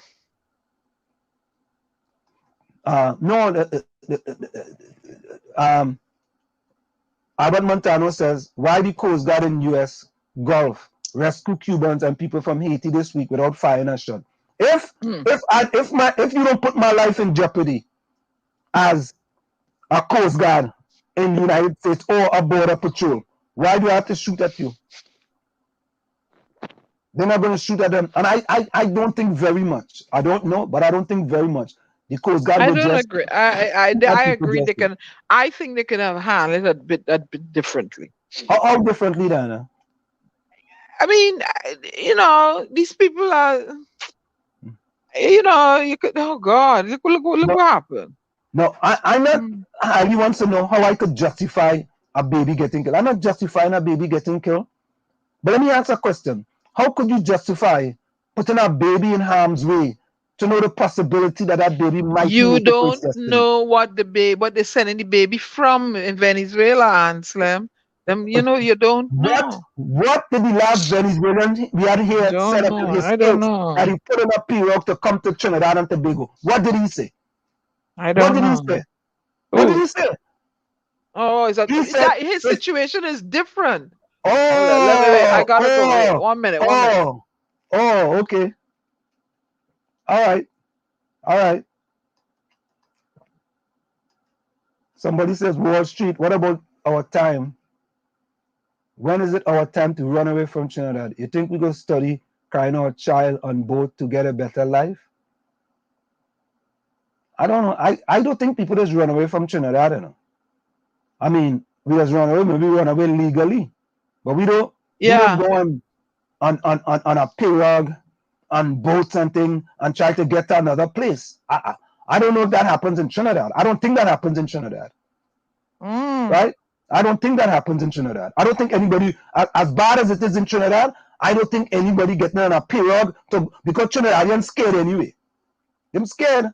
Albert Montano says, why the Coast Guard in U.S. Gulf rescue Cubans and people from Haiti this week without firing a shot? If you don't put my life in jeopardy as a Coast Guard in the United States or a border patrol, why do I have to shoot at you? They're not going to shoot at them. And I don't think very much. I don't know, but I don't think very much. The Coast Guard I will don't just agree. I agree. They can. I think they can have handled it a bit differently. How differently, Dana? I mean, you know, these people are. You know, you could. Oh God! Look what happened. No, I'm not. Ali wants to know how I could justify a baby getting killed. I'm not justifying a baby getting killed. But let me ask a question. How could you justify putting a baby in harm's way to know the possibility that baby might You don't know what they're sending the baby from in Venezuela, Anselm. Them, you don't know. What did the last Venezuelan we had here set Don't up in know. his I don't skills that know. he put on a pirogue to come to Trinidad and Tobago? What did he say? I What don't did he know. say? What did Oh, he say? oh, is that He said, his situation is different? oh, Let me wait. I gotta go. Wait, oh, 1 minute. 1 minute. okay. All right. All right. Somebody says Wall Street. What about our time? When is it our time to run away from Trinidad? You think we go study crying our child on boat to get a better life? I don't know. I don't think people just run away from Trinidad, you know. I mean, we just run away, maybe run away legally. But we don't Yeah. go on a pirogue, on boats and thing, and try to get to another place. I don't know if that happens in Trinidad. I don't think that happens in Trinidad. Right? I don't think that happens in Trinidad. I don't think anybody, as bad as it is in Trinidad, I don't think anybody getting on a pirogue because Trinidadians scared anyway. Them scared.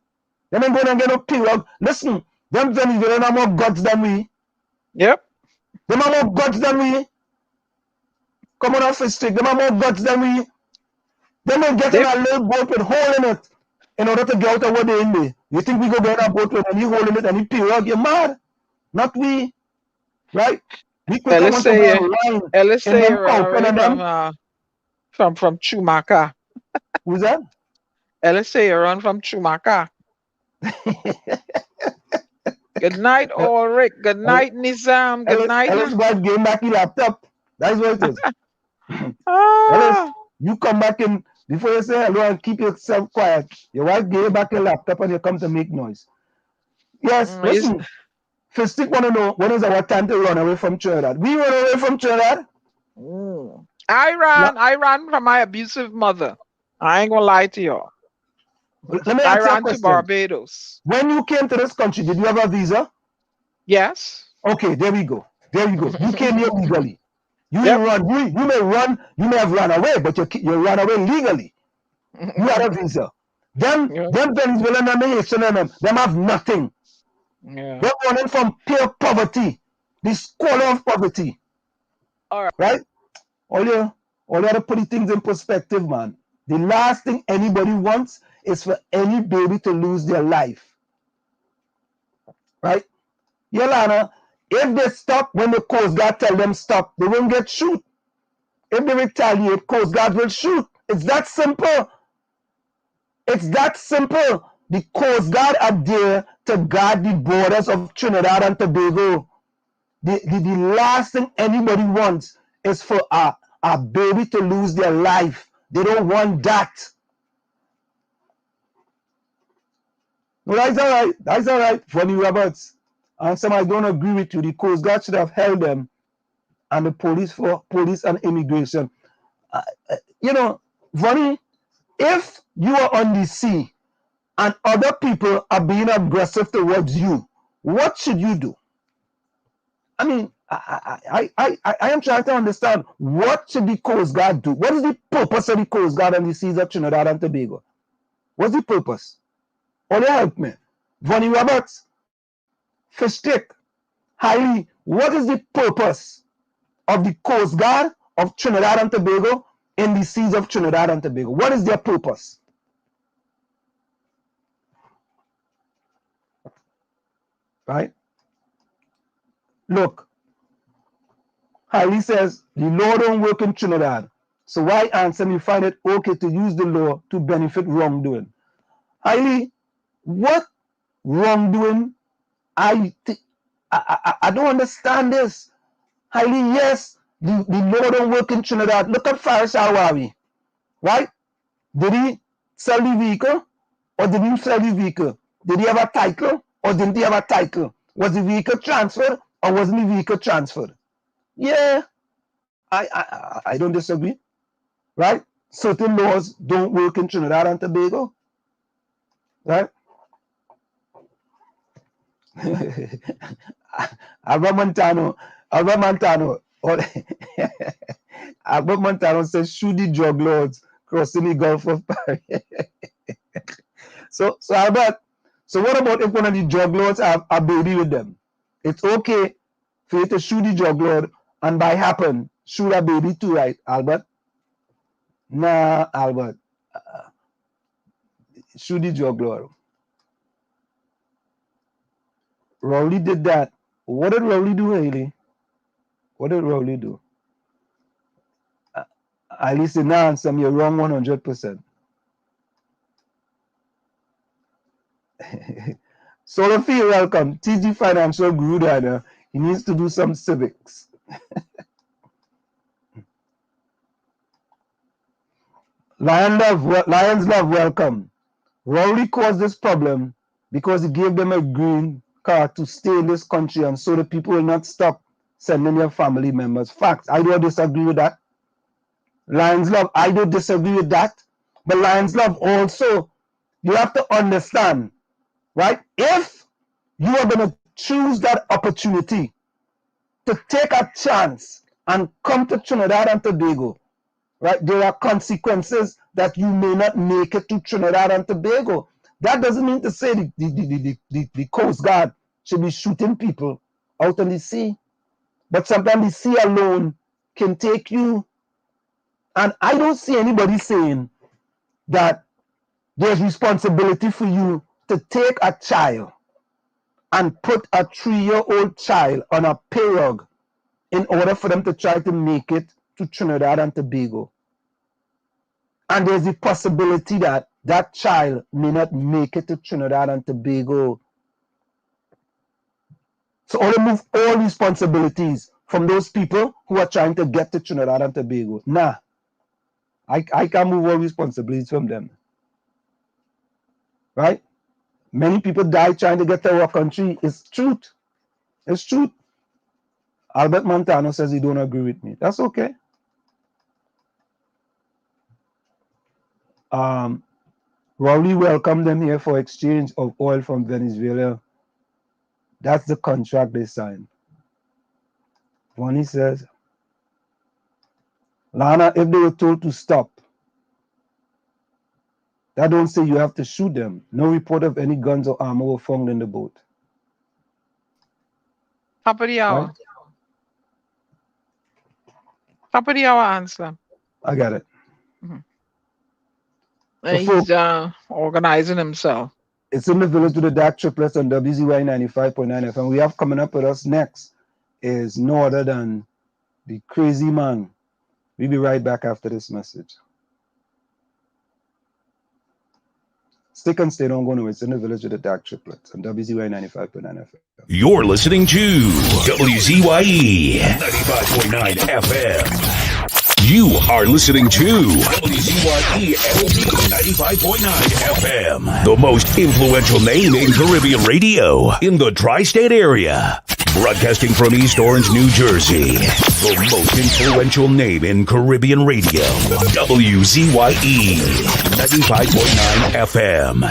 Them ain't going to get no pirogue. Listen, them Venezuelans are more guts than we. Yep. Them are more guts than we. Come on, off stick. Them are more guts than we. Them ain't getting a little boat with hole in it in order to get out of what they're in there. You think we go get a boat with any hole in it, any pirogue? You're mad. Not we. Right? We quick want to go online. Let's say you run away them. from Chumaka. Who's that? Let's say you run from Chumaka. Good night, Ulrich. Good night, Nizam. Good night. Ellis wife gave back your laptop. That's what it is. Ellis, you come back in before you say hello and keep yourself quiet. Your wife gave back your laptop and you come to make noise. Yes, listen. Fistic want to know when is our time to run away from Trinidad. We run away from Trinidad. I ran from my abusive mother. I ain't gonna lie to y'all. Let me ask you a question. To Barbados. When you came to this country, did you have a visa? Yes. Okay, there we go. There you go. You came here legally. You didn't run. You may run. You may have run away, but you ran away legally. You had a visa. Them Venezuelan and Haitian and them have nothing. Yeah. They're running from pure poverty, the squalor of poverty. All right? All you have to put things in perspective, man. The last thing anybody wants is for any baby to lose their life. Right? Yolanda, if they stop when the Coast Guard tell them stop, they won't get shoot. If they retaliate, Coast Guard will shoot. It's that simple. It's that simple. The Coast Guard are there to guard the borders of Trinidad and Tobago. The last thing anybody wants is for a baby to lose their life. They don't want that. No, that's all right. That's all right, Funny Roberts. And some I don't agree with you. The Coast Guard should have held them, and the police and immigration. Funny, if you are on the sea and other people are being aggressive towards you, what should you do? I mean, I am trying to understand, what should the Coast Guard do? What is the purpose of the Coast Guard on the seas of Trinidad and Tobago? What's the purpose? Or help me. Vonnie Roberts, Fishtick, Hailey, what is the purpose of the Coast Guard of Trinidad and Tobago in the seas of Trinidad and Tobago? What is their purpose? Right? Look, Hailey says, the law don't work in Trinidad. So why answer you find it okay to use the law to benefit wrongdoing? Hailey, what wrongdoing? I don't understand this. Hailey, yes, the law don't work in Trinidad. Look at Faris Alwawi, right? Did he sell the vehicle or didn't he sell the vehicle? Did he have a title or didn't he have a title? Was the vehicle transferred or wasn't the vehicle transferred? Yeah, I don't disagree, right? Certain laws don't work in Trinidad and Tobago, right? Albert Montano says, shoot the drug lords crossing the Gulf of Paris. So Albert, so what about if one of the drug lords have a baby with them? It's okay for you to shoot the drug lord and by happen, shoot a baby too, right, Albert? Nah, Albert. Shoot the juggler. Rowley did that. What did Rowley do, Haley? What did Rowley do? At least in answer, you're wrong 100%. Solar Field, welcome. TG Financial Guru Diner. He needs to do some civics. Lions Love, welcome. Rowley caused this problem because he gave them a green card to stay in this country, and so the people will not stop sending their family members. Facts. I don't disagree with that. Lions Love, I don't disagree with that. But Lions Love also, you have to understand, right? If you are going to choose that opportunity to take a chance and come to Trinidad and Tobago, right, there are consequences that you may not make it to Trinidad and Tobago. That doesn't mean to say the Coast Guard should be shooting people out on the sea. But sometimes the sea alone can take you. And I don't see anybody saying that there's responsibility for you to take a child and put a 3-year-old child on a pirogue in order for them to try to make it to Trinidad and Tobago. And there's the possibility that that child may not make it to Trinidad and Tobago. So I remove all responsibilities from those people who are trying to get to Trinidad and Tobago. Nah, I can't move all responsibilities from them. Right? Many people die trying to get to our country. It's truth. It's truth. Albert Montano says he don't agree with me. That's okay. Rowley welcomed them here for exchange of oil from Venezuela. That's the contract they signed. Bonnie says, Lana, if they were told to stop, that don't say you have to shoot them. No report of any guns or armor were found in the boat. Top of the hour. Right? Top of the hour answer. I got it. He's organizing himself. It's in the village with the DAG Triplets on WZYE 95.9 FM. We have coming up with us next is no other than the Crazy Man. We'll be right back after this message. Stick and stay, don't go nowhere. It's in the village with the DAG Triplets on WZYE 95.9 FM. You're listening to WZYE 95.9 FM. You are listening to WZYE 95.9 FM, the most influential name in Caribbean radio in the tri-state area. Broadcasting from East Orange, New Jersey, the most influential name in Caribbean radio. WZYE 95.9 FM.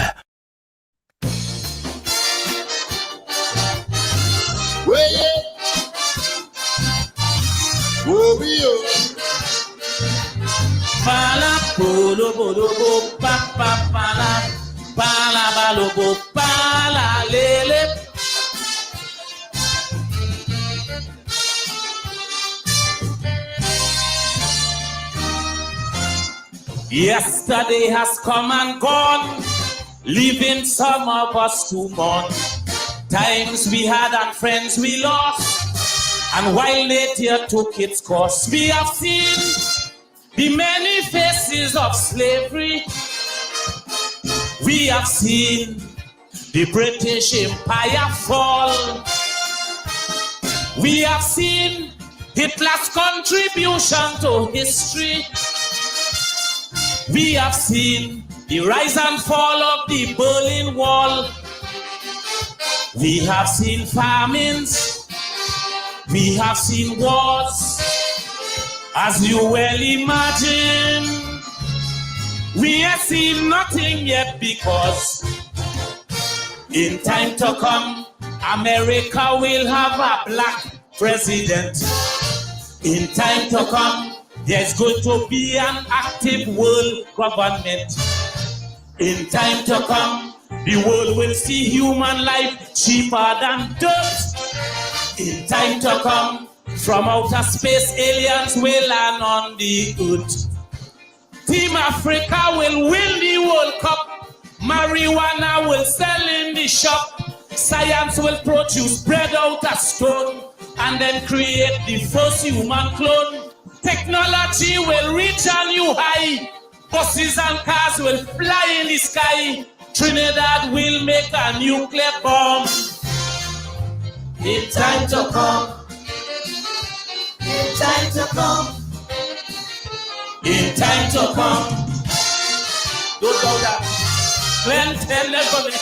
Pala polo polo po pa pa pala pala balo po pala lele. Yesterday has come and gone, leaving some of us to mourn. Times we had and friends we lost, and while nature took its course, we have seen the many faces of slavery. We have seen the British Empire fall. We have seen Hitler's contribution to history. We have seen the rise and fall of the Berlin Wall. We have seen famines. We have seen wars. As you well imagine, we have seen nothing yet, because in time to come, America will have a black president. In time to come, there's going to be an active world government. In time to come, the world will see human life cheaper than dirt. In time to come, From outer space, aliens will land on the earth. Team Africa will win the World Cup. Marijuana will sell in the shop. Science will produce bread out of stone and then create the first human clone. Technology will reach a new high. Buses and cars will fly in the sky. Trinidad will make a nuclear bomb. In time to come. In time to come. In time to come. Don't doubt that. Tell everybody.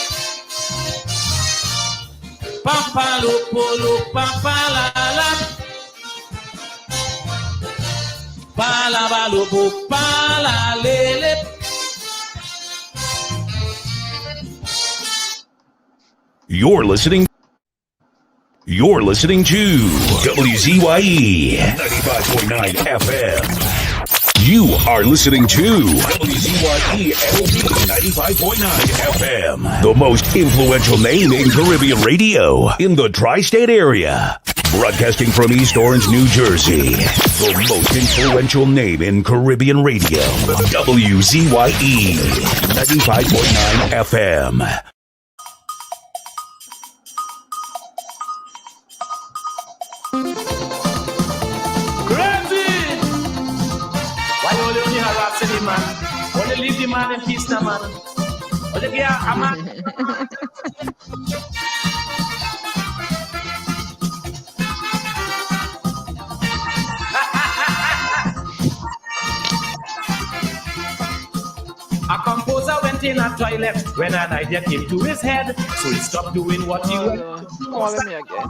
Pampa lo polo, pampa la la. Pala balo po, pala lele. You're listening to WZYE 95.9 FM. You are listening to WZYE 95.9 FM, the most influential name in Caribbean radio in the tri-state area. Broadcasting from East Orange, New Jersey, the most influential name in Caribbean radio, WZYE 95.9 FM. Man, only leave the man in peace, now, man. Only get a man. A composer went in a toilet when an idea came to his head, so he stopped doing what he wanted. Calling me again.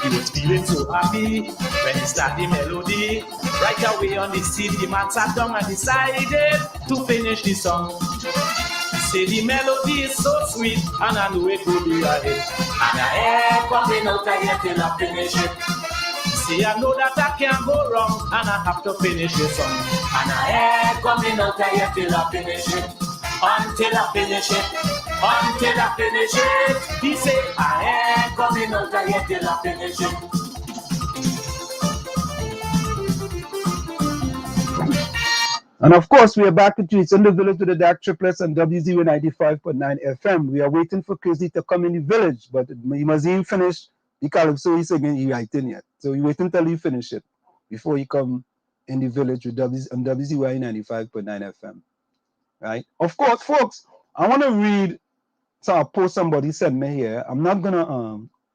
He was feeling so happy when he started the melody. Right away on the seat, the man sat down and decided to finish the song. He said the melody is so sweet, and I know it will be a hit. And I ain't coming out of here till I finish it. See, I know that I can't go wrong, and I have to finish the song. And I ain't coming out of here till I finish it. Until I finish it. Until I finish it. He said, I ain't coming out of here till I finish it. And of course, we are back with you. It's in the village with the DAG Triplets and WZYE 95.9 FM. We are waiting for Crazy to come in the village, but he must even finish the Calypso he's again he writing yet. So we wait until he finish it before he come in the village with WZYE 95.9 FM. Right? Of course, folks, I want to read some post somebody sent me here. I'm not gonna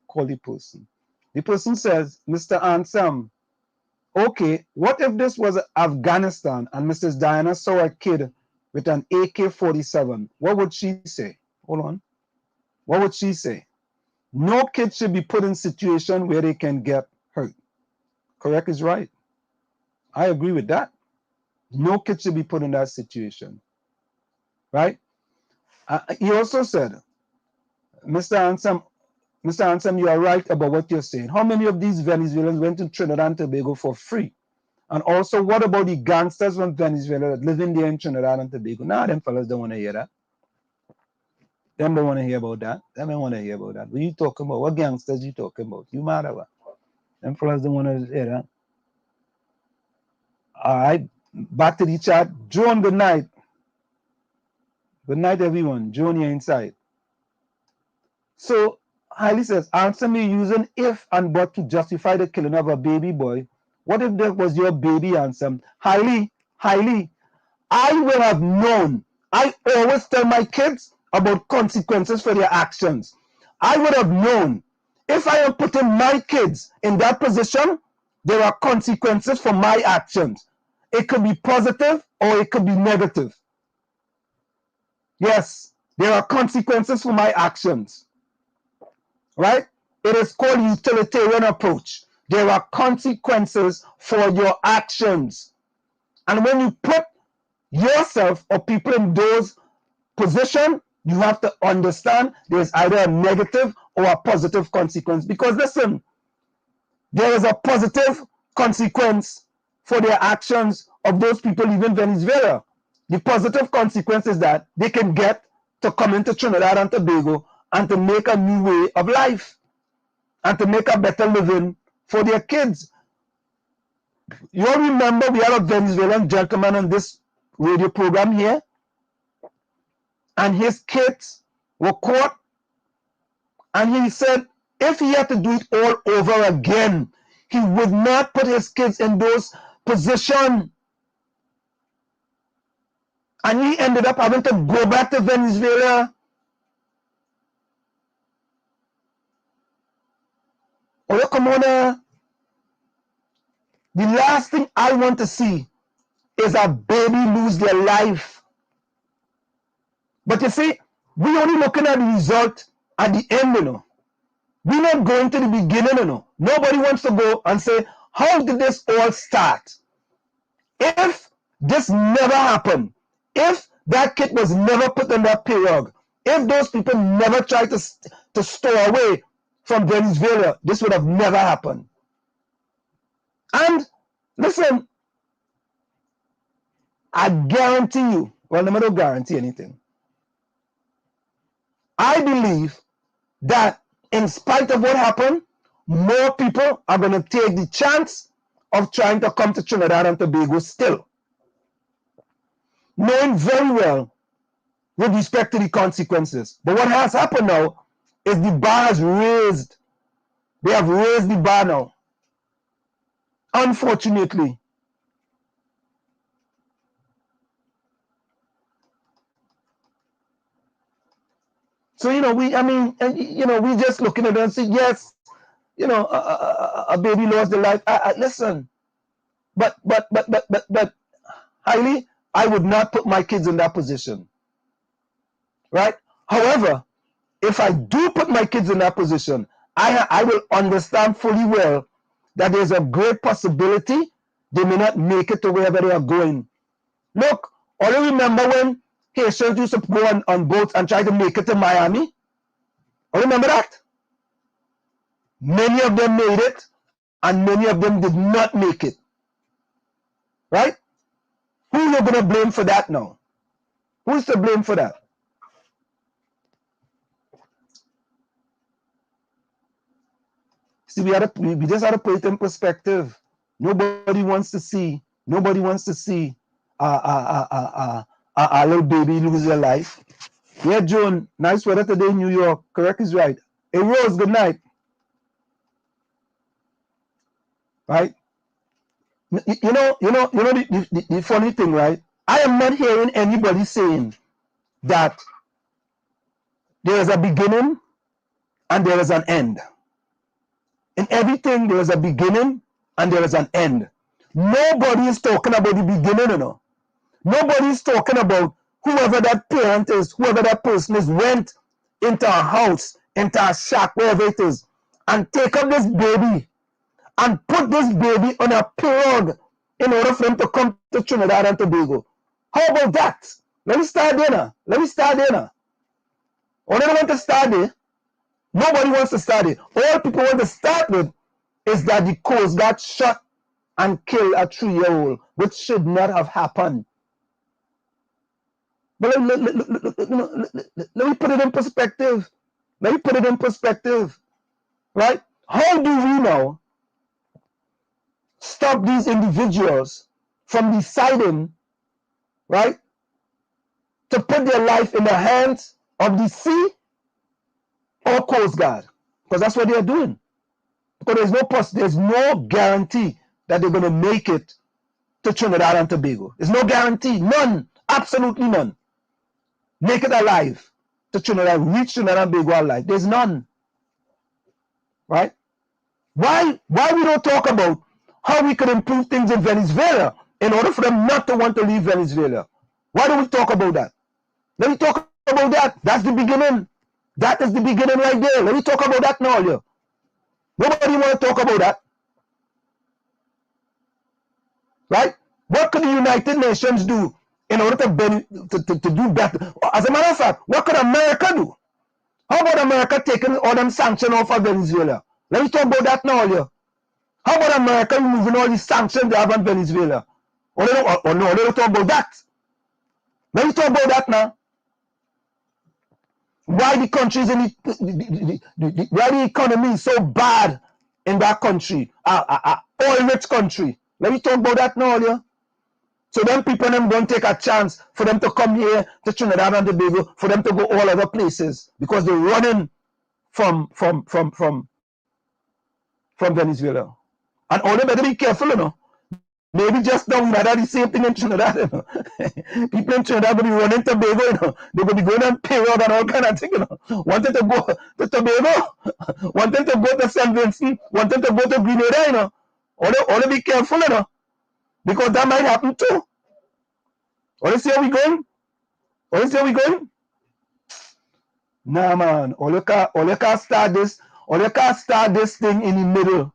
call the person. The person says, Mr. Ansam, okay, what if this was Afghanistan and Mrs. Diana saw a kid with an AK-47? What would she say? Hold on. What would she say? No kid should be put in a situation where they can get hurt. Correct is right. I agree with that. No kid should be put in that situation. Right? He also said, Mr. Ansam, you are right about what you're saying. How many of these Venezuelans went to Trinidad and Tobago for free? And also, what about the gangsters from Venezuela that live in there in Trinidad and Tobago? Nah, them fellas don't want to hear that. Them don't want to hear about that. Them don't want to hear about that. What you talking about? What gangsters you talking about? You mad about? Them fellas don't want to hear that. All right, back to the chat. Joan, good night. Good night, everyone. Joan, you're inside. So, Hailey says, answer me using if and but to justify the killing of a baby boy. What if that was your baby, Ansem? Hailey, I will have known. I always tell my kids about consequences for their actions. I would have known if I am putting my kids in that position, there are consequences for my actions. It could be positive or it could be negative. Yes, there are consequences for my actions. Right? It is called utilitarian approach. There are consequences for your actions. And when you put yourself or people in those positions, you have to understand there's either a negative or a positive consequence. Because listen, there is a positive consequence for their actions of those people leaving Venezuela. The positive consequence is that they can get to come into Trinidad and Tobago and to make a new way of life and to make a better living for their kids. You all remember we had a Venezuelan gentleman on this radio program here, and his kids were caught, and he said if he had to do it all over again, he would not put his kids in those positions. And he ended up having to go back to Venezuela. Oh, come on now. The last thing I want to see is a baby lose their life. But you see, we only looking at the result at the end, you know. We're not going to the beginning, you know. Nobody wants to go and say, how did this all start? If this never happened, if that kid was never put in that pirogue, if those people never tried to store away from Venezuela, this would have never happened. And listen, I guarantee you, well, no, I don't guarantee anything. I believe that in spite of what happened, more people are going to take the chance of trying to come to Trinidad and Tobago still, knowing very well with respect to the consequences. But what has happened now is the bar has raised. They have raised the bar now. Unfortunately. So, you know, we just looking at it and say, yes, you know, a baby lost their life. Listen, but, highly, I would not put my kids in that position. Right? However, if I do put my kids in that position, I will understand fully well that there's a great possibility they may not make it to wherever they are going. Look, all you remember when Haitians used to go on boats and try to make it to Miami? All remember that? Many of them made it, and many of them did not make it. Right? Who are you going to blame for that now? Who's to blame for that? See, we just had to put it in perspective. Nobody wants to see a little baby lose their life. Yeah, Joan, nice weather today in New York. Correct is right. Hey, Rose, good night. Right? You know the funny thing, right? I am not hearing anybody saying that there is a beginning and there is an end. In everything, there is a beginning and there is an end. Nobody is talking about the beginning, you know. Nobody is talking about whoever that parent is, whoever that person is, went into a house, into a shack, wherever it is, and take up this baby and put this baby on a pirogue in order for him to come to Trinidad and Tobago. How about that? Let me start there now. Or they don't want to start there. Nobody wants to start it. All people want to start with is that the Coast Guard shot and killed a 3-year-old, which should not have happened. But let me put it in perspective. Right? How do we now stop these individuals from deciding, right, to put their life in the hands of the sea or Coast Guard? Because that's what they're doing. Because there's no guarantee that they're going to make it to Trinidad and Tobago. There's no guarantee. None. Absolutely none. Make it alive to Trinidad, reach Trinidad and Tobago alive. There's none. Right? Why we don't talk about how we could improve things in Venezuela in order for them not to want to leave Venezuela? Why don't we talk about that? Let me talk about that. That's the beginning. That is the beginning right there. Let me talk about that now. Yeah. Nobody want to talk about that. Right? What could the United Nations do in order to do better? As a matter of fact, what could America do? How about America taking all them sanctions off of Venezuela? Let me talk about that now. Yeah. How about America removing all these sanctions they have on Venezuela? No, they don't talk about that. Let me talk about that now. Why the countries in why the economy is so bad in that country, oil rich country. Let me talk about that now, yeah. So them people them don't take a chance for them to come here to Trinidad and Tobago, for them to go all other places because they're running from Venezuela. And all they better be careful, you know. Maybe just now we might have the same thing in Trinidad, you know. People in Trinidad will be running Tobago, you know. They will be going on period and all kind of thing, you know. Wanting to go to Tobago, wanting to go to St. Vincent, wanting to go to Grenada, you know. All they be careful, you know. Because that might happen too. All you see how we going? All you see how we going? Nah, man. All you can't start this thing in the middle.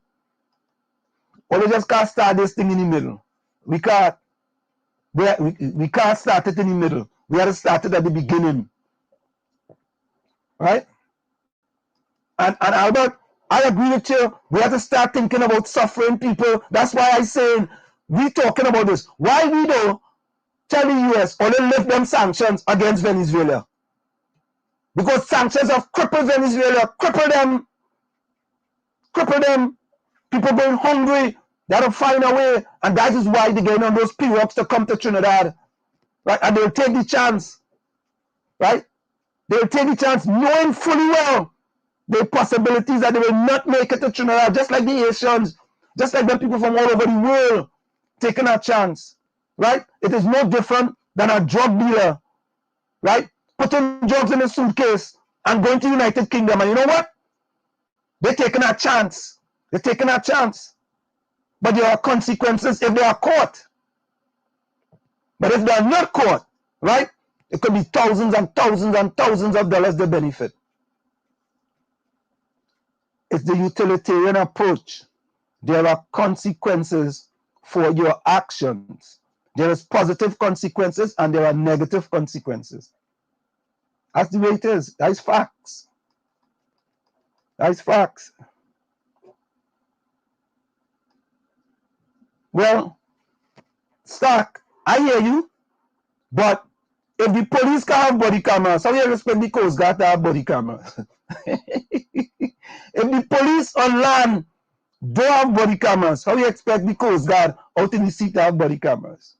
All you just can't start this thing in the middle. We can't start it in the middle. We have to start it at the beginning. Right? And Albert, I agree with you. We have to start thinking about suffering people. That's why I'm saying we talking about this. Why we don't tell the US or they lift them sanctions against Venezuela? Because sanctions have crippled Venezuela, crippled them. People going hungry. They have to find a way. And that is why they're getting on those pirogues to come to Trinidad. Right? And they'll take the chance. Right? They'll take the chance knowing fully well the possibilities that they will not make it to Trinidad, just like the Haitians, just like the people from all over the world taking a chance. Right? It is no different than a drug dealer. Right? Putting drugs in a suitcase and going to United Kingdom. And you know what? They're taking a chance. They're taking a chance. But there are consequences if they are caught. But if they are not caught, right, it could be thousands and thousands and thousands of dollars they benefit. It's the utilitarian approach. There are consequences for your actions. There is positive consequences and there are negative consequences. That's the way it is. That's facts. That's facts. Well, Stark, I hear you, but if the police can have body cameras, how do you expect the Coast Guard to have body cameras? If the police on land don't have body cameras, how do you expect the Coast Guard out in the sea to have body cameras?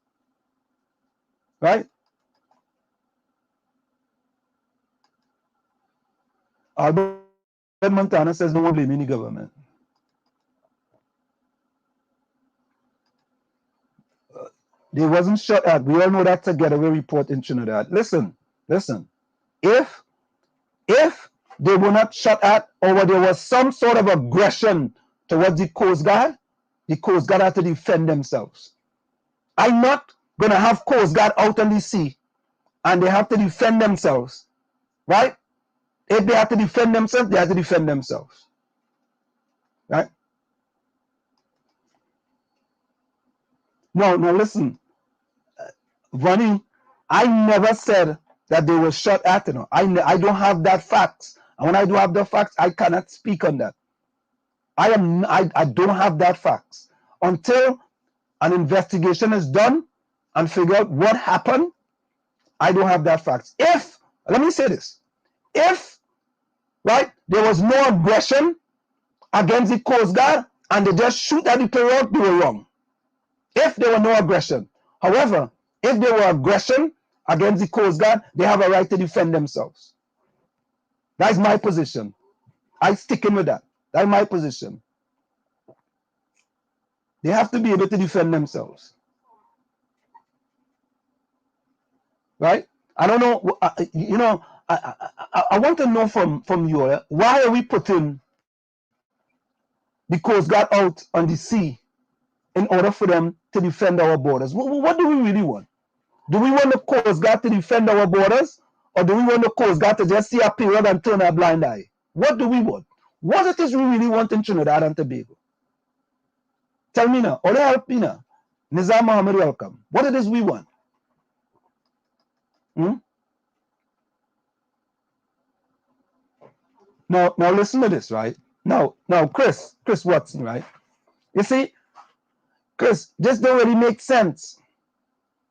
Right? Albert Montana says no one blaming the government. They wasn't shot at. We all know that's a getaway report in Trinidad. Listen. If they were not shot at or there was some sort of aggression towards the Coast Guard had to defend themselves. I'm not going to have Coast Guard out on the sea and they have to defend themselves. Right? If they have to defend themselves, they have to defend themselves. Right? No, listen. Ronnie, I never said that they were shot at. You know, I don't have that facts, and when I do have the facts, I cannot speak on that. I don't have that facts until an investigation is done and figure out what happened. I don't have that facts. Let me say this, if right there was no aggression against the Coast Guard and they just shoot at the period, they were wrong. If there were no aggression, however. If there were aggression against the Coast Guard, they have a right to defend themselves. That's my position. I stick in with that. That's my position. They have to be able to defend themselves. Right? I don't know, I want to know from you, why are we putting the Coast Guard out on the sea in order for them to defend our borders? What do we really want? Do we want the Coast Guard to defend our borders? Or do we want the Coast Guard to just see a period and turn a blind eye? What do we want? What it is we really want in Trinidad and Tobago? Tell me now. Ole help me now. Nizam Mohammed, welcome. What it is we want? Now listen to this, right? Now, Chris Watson, right? You see, Chris, this don't really make sense.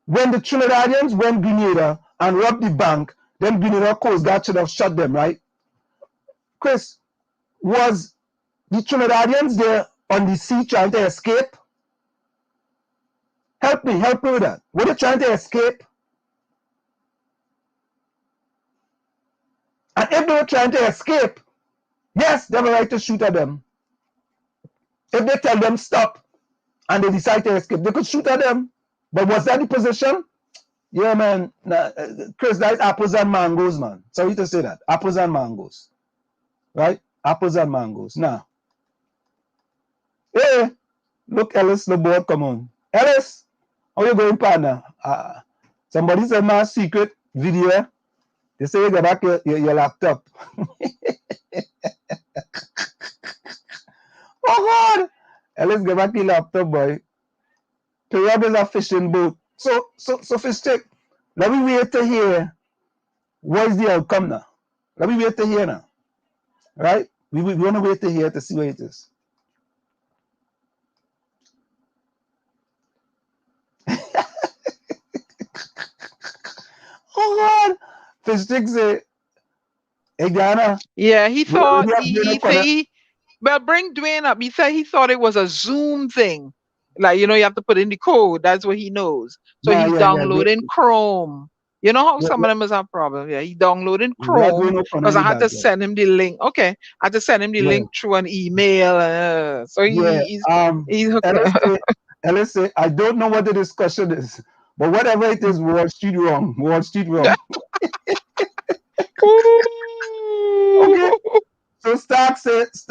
When the Trinidadians went Grenada and robbed the bank, then Grenada Coast Guard should have shot them, right? Chris, was the Trinidadians there on the sea trying to escape? Help me with that. Were they trying to escape? And if they were trying to escape, yes, they have a right to shoot at them. If they tell them stop and they decide to escape, they could shoot at them. But was that the position? Yeah, man. Nah, Chris, that's apples and mangoes, man. Sorry to say that. Apples and mangoes. Right? Apples and mangoes. Now. Hey, look, Ellis, the board, come on. Ellis, how you going, partner? Somebody sent my secret video. They say you go back your laptop. Oh, God. Ellis, go back your laptop, boy. Period is a fishing boat. So fish stick. Let me wait to hear what is the outcome now. Let me wait to hear now. Right? We want to wait to hear to see what it is. Oh, God. Fish stick say, hey, Ghana. Yeah, he thought well, bring Dwayne up. He said he thought it was a Zoom thing. Like, you have to put in the code. That's what he knows. So he's downloading Chrome. You know how some of them is a problem? Yeah, he downloading Chrome because I had to send him the link. Okay, I had to send him the link through an email. So he's hooked up. LSA, I don't know what the discussion is, but whatever it is, Wall Street wrong. Wall Street wrong. Okay. So Stark says,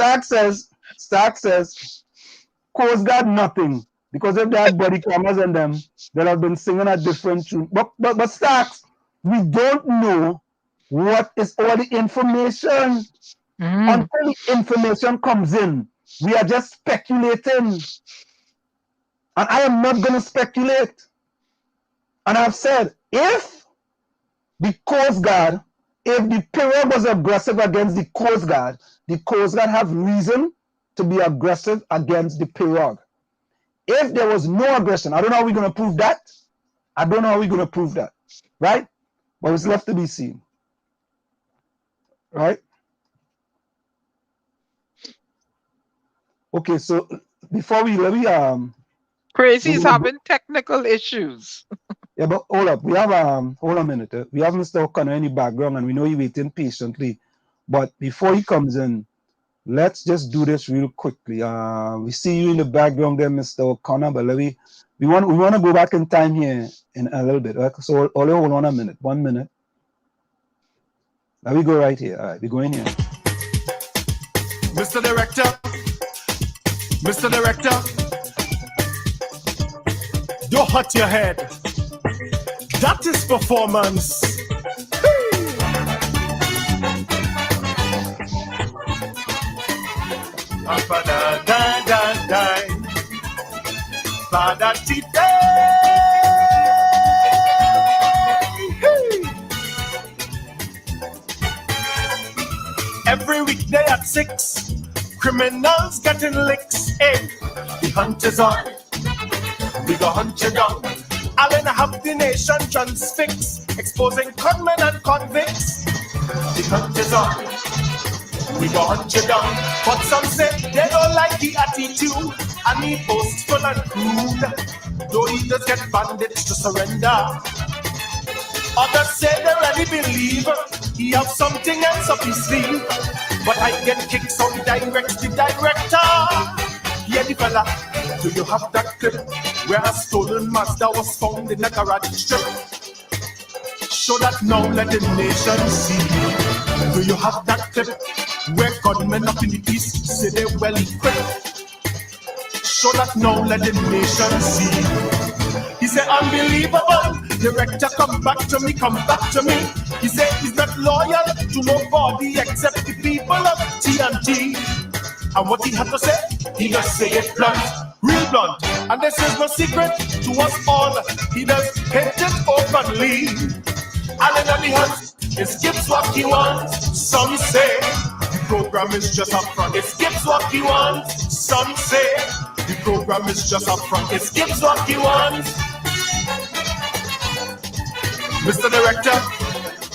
Coast Guard nothing. Because if they had body cameras on them, they'll have been singing a different tune. But Starks, we don't know what is all the information. Until the information comes in, we are just speculating. And I am not going to speculate. And I've said, if the Coast Guard, if the pirogue was aggressive against the Coast Guard have reason to be aggressive against the pirogue. If there was no aggression, I don't know how we're going to prove that. Right? But it's left to be seen. Right? Okay, so before let me Crazy is having technical issues. Yeah, but hold up. We have hold on a minute. We have Mr. O'Connor in the background, and we know you're waiting patiently. But before he comes in, let's just do this real quickly. We see you in the background there, Mr. O'Connor, but we want to go back in time here in a little bit. Right? So only hold on a minute, 1 minute. Now we go right here. All right, we go in here. Mr. Director, don't hurt your head. That is performance. Every weekday at 6, criminals getting licks. Hey, the hunt is on. We go hunt you down. I'll have the nation transfixed, exposing conmen and convicts. The hunt is on. We go hunt you down. But some say they don't like the attitude, and he boastful and crude. Though he does get bandits to surrender. Others say they really believe he have something else up his sleeve. But I get kicks on the director. Yeah, the fella, do you have that clip where a stolen Mazda was found in a garage strip? Show that now, let the nation see. Do you have that clip where gunmen up in the east say they well equipped? Show that now, let the nation see. He said, unbelievable. Director, come back to me. He said he's not loyal to nobody except the people of TNT. And what he had to say, he just say it blunt, real blunt. And this is no secret to us all. He does hate it openly. And in the hands, it skips what he wants. Some say the program is just up front. It skips what he wants. Some say the program is just up front. It skips what he wants. Mr. Director,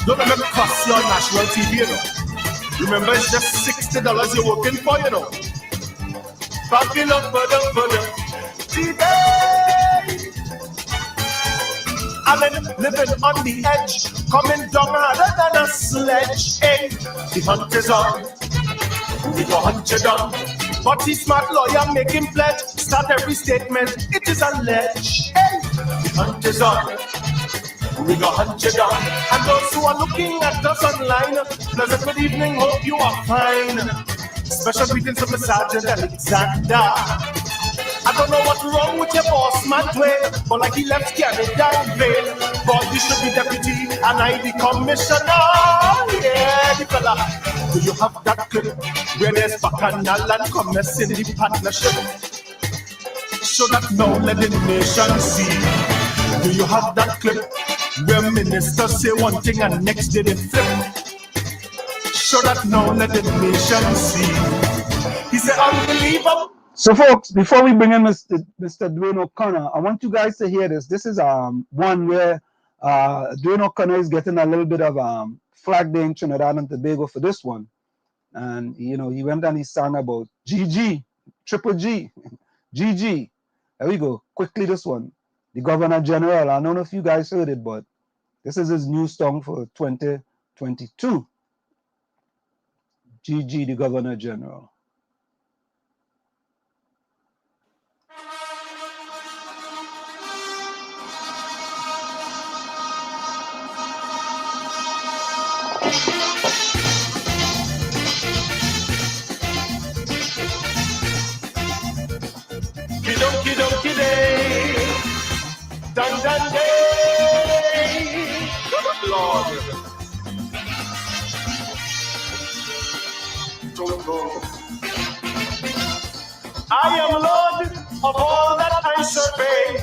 don't let me cost your national TV, you know. Remember, it's just $60 you're working for, you know. backing up for the today. I've been living on the edge, coming down harder than a sledge. Hey, the hunt is on, we go hunt you down. But the smart lawyer make him pledge, start every statement, it is alleged. Hey, the hunt is on, we go hunt you down. And those who are looking at us online, pleasant good evening, hope you are fine. Special greetings from the Sergeant Alexander. I don't know what's wrong with your boss, man, Dwayne, but like he left Canada in vain. But you should be deputy, and I the commissioner. Yeah, the fella. Do you have that clip where there's bacchanal and commerce in the partnership? So that now let the nation see. Do you have that clip where ministers say one thing and next day they flip? So that now let the nation see. He said, unbelievable. So, folks, before we bring in Mr. Dwayne O'Connor, I want you guys to hear this. This is one where Dwayne O'Connor is getting a little bit of flag there in Trinidad and Tobago for this one. And, you know, he went and he sang about GG, Triple G, GG. There we go. Quickly, this one. The Governor General. I don't know if you guys heard it, but this is his new song for 2022. GG, the Governor General. Kidoki doki day, dun dun day, Lord. Don't go. I am Lord of all that I survey,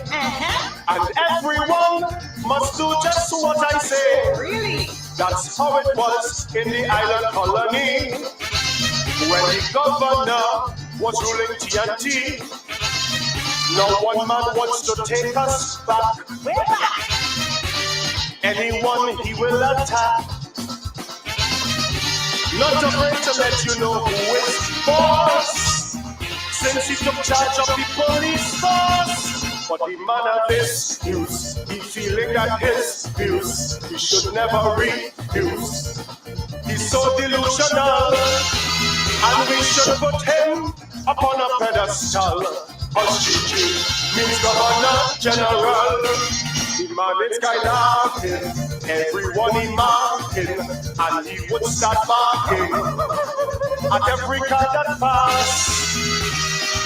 and everyone must do just what I say. Really? That's how it was in the island colony when the governor was ruling TNT. No one man wants to take us back. We're back. Anyone he will attack. Not afraid to let you know who is boss, since he took charge of the police force. But the man of his views, he feeling that his views he should never refuse. He's so delusional, and we should put him upon a pedestal. GG means Governor General. The man is skylocking, everyone he marking, and he would start barking at every car that pass.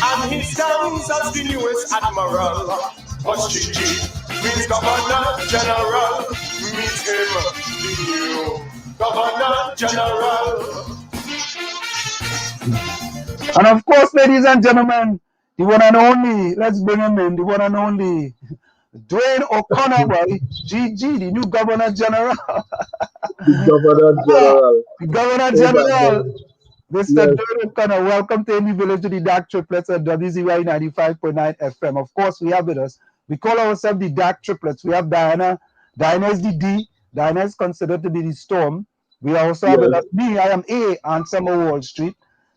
And he stands as the newest admiral. GG means Governor General. Meet him, the new Governor General. And of course, ladies and gentlemen, the one and only, let's bring him in, the one and only Dwayne O'Connor, right? GG, the new Governor General. Governor General. The Governor General, Mr. Dwayne O'Connor. Welcome to Any Village to the DAG Triplets at WZYE 95.9 FM. Of course, we have with us, we call ourselves the DAG Triplets. We have Diana. Diana is the D. Diana is considered to be the Storm. We also have with us, me, I am A on Summer Wall Street.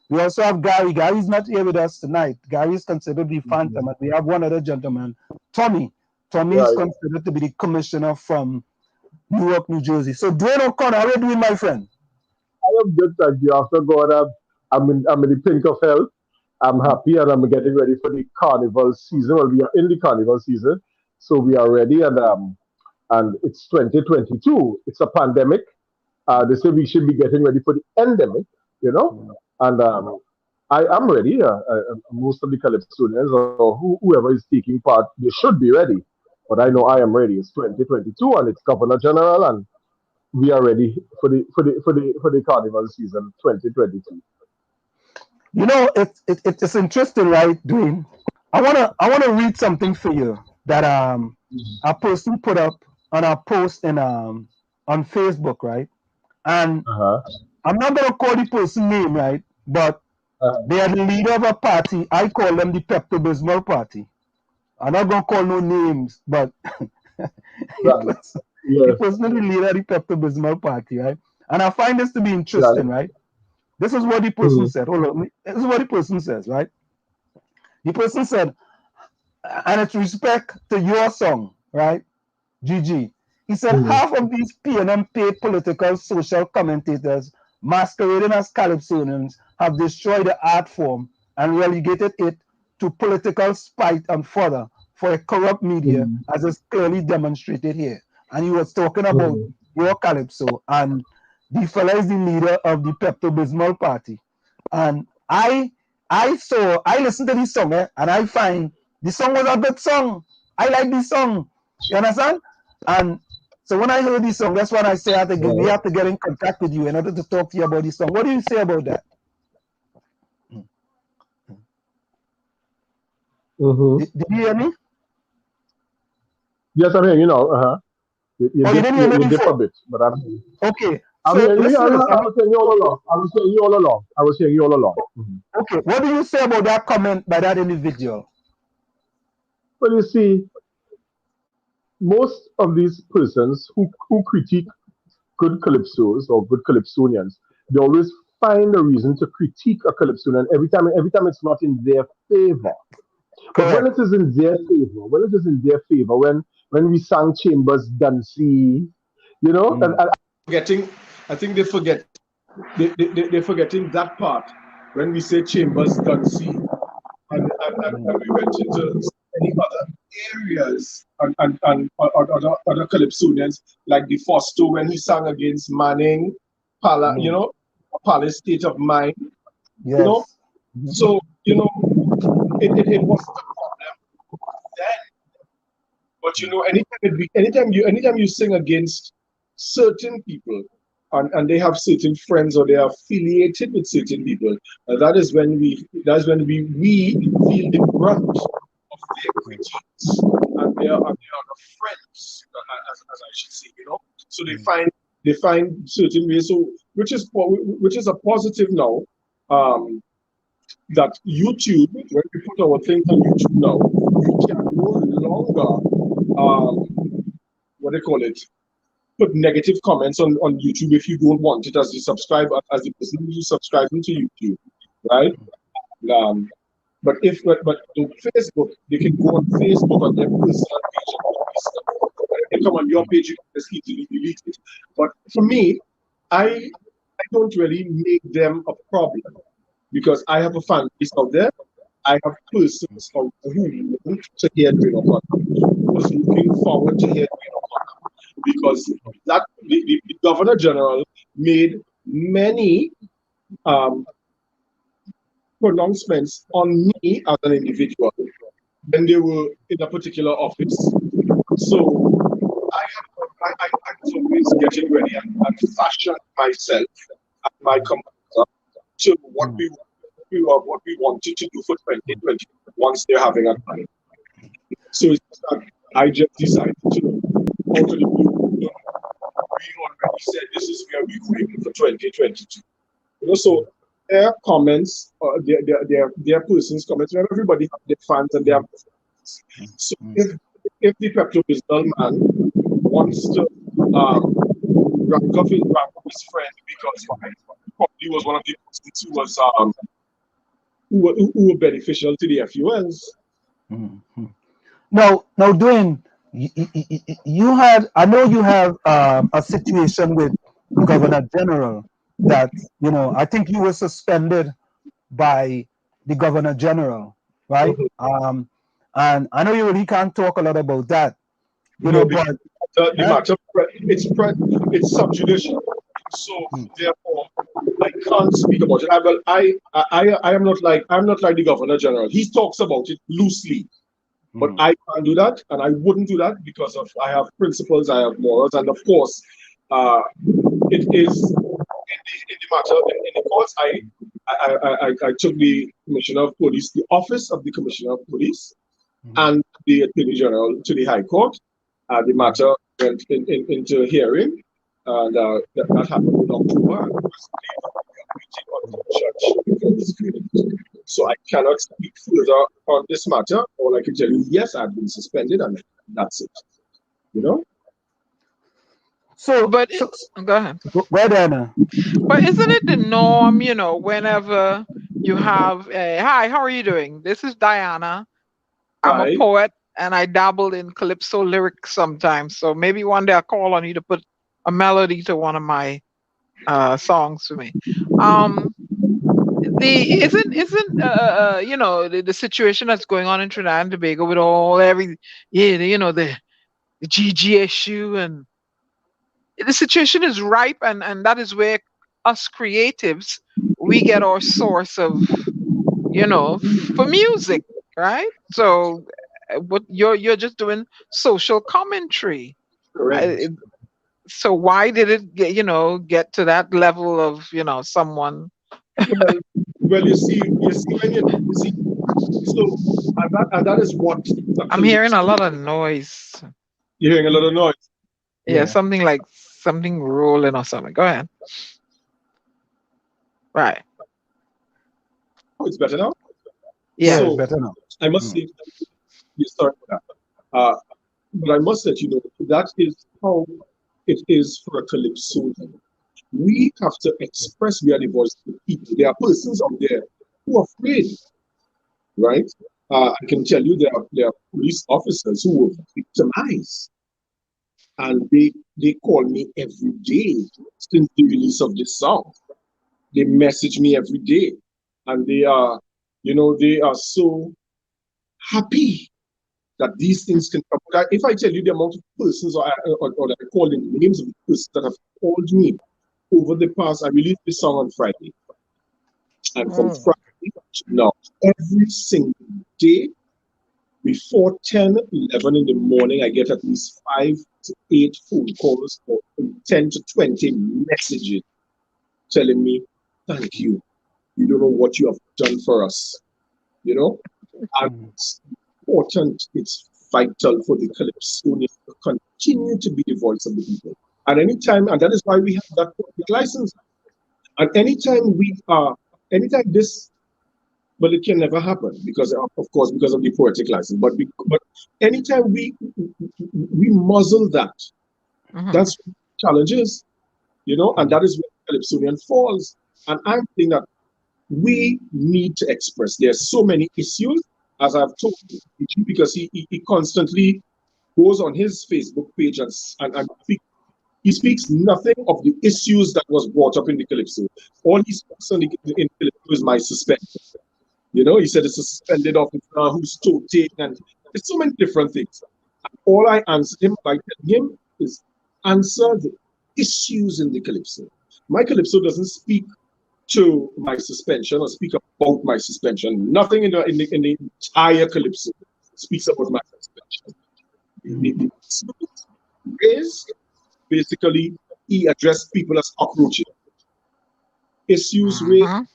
We also have Gary. Gary's not here with us tonight. Gary is considered the Phantom. And we have one other gentleman, Tommy. Tommy is considered to be the commissioner from Newark, New Jersey. So, Dwayne O'Connor, how are you doing, my friend? I am good, thank you. After God, I'm in the pink of health. I'm happy and I'm getting ready for the Carnival season. Well, we are in the Carnival season, so we are ready. And it's 2022. It's a pandemic. They say we should be getting ready for the endemic, you know. And I am ready. Most of the Calypsonians or whoever is taking part, they should be ready. But I know I am ready. It's 2022 and it's Governor General, and we are ready for the Carnival season 2022. You know, it's interesting, right, Dwayne? I wanna read something for you that a person put up on a post in on Facebook, right? And I'm not gonna call the person name, right? But they are the leader of a party. I call them the Pepto-Bismol party. I'm not gonna call no names, but the person is the leader of the Pepto-Bismol party, right? And I find this to be interesting, right? This is what the person said. Hold on. This is what the person says, right? The person said, and it's respect to your song, right, GG. He said half of these PNM paid political social commentators masquerading as Calypsonians have destroyed the art form and relegated it to political spite and fodder for a corrupt media, as is clearly demonstrated here. And he was talking about your Calypso, and the fella is the leader of the Pepto-Bismol party. And I listened to this song, and I find the song was a good song. I like this song. You understand? And so when I heard this song, that's when I say we have to get in contact with you in order to talk to you about this song. What do you say about that? Did you hear me? Yes, I'm hearing you now. You didn't hear me dip before? a bit, but I'm hearing you. Okay. I'm So hearing you. I listeners, was hearing you all along. I was hearing you all along. Okay. What do you say about that comment by that individual? Well, you see, most of these persons who critique good calypsos or good calypsonians, they always find a reason to critique a calypsonian every time it's not in their favor. But when it is in their favor, when we sang Chambers Dancy, you know, and I think they forget they're forgetting that part when we say Chambers Dancy, and we went into any other areas and other calypsonians like the Fosto when he sang against Manning, you know, Palace State of Mind, yes. You know, so you know it was the problem then. But you know, anytime you sing against certain people, and they have certain friends or they are affiliated with certain people, that is when we feel the brunt of their critiques and their friends, as I should say, you know. So they find certain ways. So which is a positive now. That YouTube, when we put our things on YouTube now, we can no longer what they call it, put negative comments on YouTube if you don't want it as a subscriber, as the person who's subscribing to YouTube, right? But on Facebook, they can go on Facebook on their personal page. They come on your page, you can just easily delete it. But for me, I don't really make them a problem because I have a fan base out there. I have persons out there who want to hear Dwayne O'Connor, who's looking forward to hear Dwayne O'Connor, because that the Governor General made many pronouncements on me as an individual when they were in a particular office. So I was always getting ready and fashion myself and my commander to what we wanted to do for 2020 once they're having a time. So I just decided to out of the blue. We already said this is where we're going for 2022. You know, so their comments, their person's comments, where everybody have their fans and their fans. So if the Pepto-Bismol man wants to rank up his friend because probably was one of the persons who was who were beneficial to the FUNs. Now, Dwayne, you had, I know you have a situation with Governor General that, you know, I think you were suspended by the Governor General, right? And I know you really can't talk a lot about that, you know, but the matter, it's sub judice, so therefore I can't speak about it. I am not like the Governor General. He talks about it loosely. But I can't do that, and I wouldn't do that because I have principles, I have morals, and of course, it is in the matter in the courts. I took the Commissioner of Police, the office of the Commissioner of Police, and the Attorney General to the High Court. The matter went into hearing, and that happened in October. And so I cannot speak further on this matter. All I can tell you, yes, I've been suspended, and that's it. You know. So, But so go ahead. go ahead, Anna. But isn't it the norm, whenever you have hi, how are you doing? This is Diana. I'm a Hi. poet and I dabbled in calypso lyrics sometimes. So maybe one day I'll call on you to put a melody to one of my songs for me. Um the isn't the situation that's going on in Trinidad and Tobago with the GG issue, and the situation is ripe, and that is where us creatives, we get our source of, for music, right? So what you're just doing social commentary. Correct. I, so why did it get to that level of someone? Well, you see, you see. So, and that is what a I'm hearing a calypso. lot of noise. You're hearing a lot of noise. Yeah, Yeah. something like something rolling or something. Go ahead. Right. Oh, it's better now. Yeah, Yeah. it's So better now. I must say, yeah, sorry for that. But I must let you know that is how it is for a calypsonian. We have to express we are the voice of the people. There are persons out there who are afraid, right? I can tell you there are police officers who were victimized, and they call me every day since the release of this song. They message me every day, and they are so happy that these things can come. If I tell you the amount of persons or that I call the names of the persons that have called me over the past, I released this song on Friday. And from Mm. Friday to now, every single day, before 10, 11 in the morning, I get at least 5 to 8 phone calls or 10 to 20 messages telling me, thank you. You don't know what you have done for us. You know? And it's important, it's vital for the Calypsonians to continue to be the voice of the people. And anytime, and that is why we have that poetic license. And anytime this, well, it can never happen because, of course, because of the poetic license. But anytime we muzzle that, Mhm. that's what the challenge is, and that is where Calypsonian falls. And I'm saying that we need to express. There's so many issues, as I've told you, because he constantly goes on his Facebook page and he speaks nothing of the issues that was brought up in the Calypso. All he speaks in Calypso is my suspension. He said it's a suspended officer who's toting, and there's so many different things. And all I answered him by telling him is answer the issues in the Calypso. My Calypso doesn't speak to my suspension or speak about my suspension. Nothing in the entire Calypso speaks about my suspension. The is basically he addressed people as cockroaches. Issues raised, Mhm.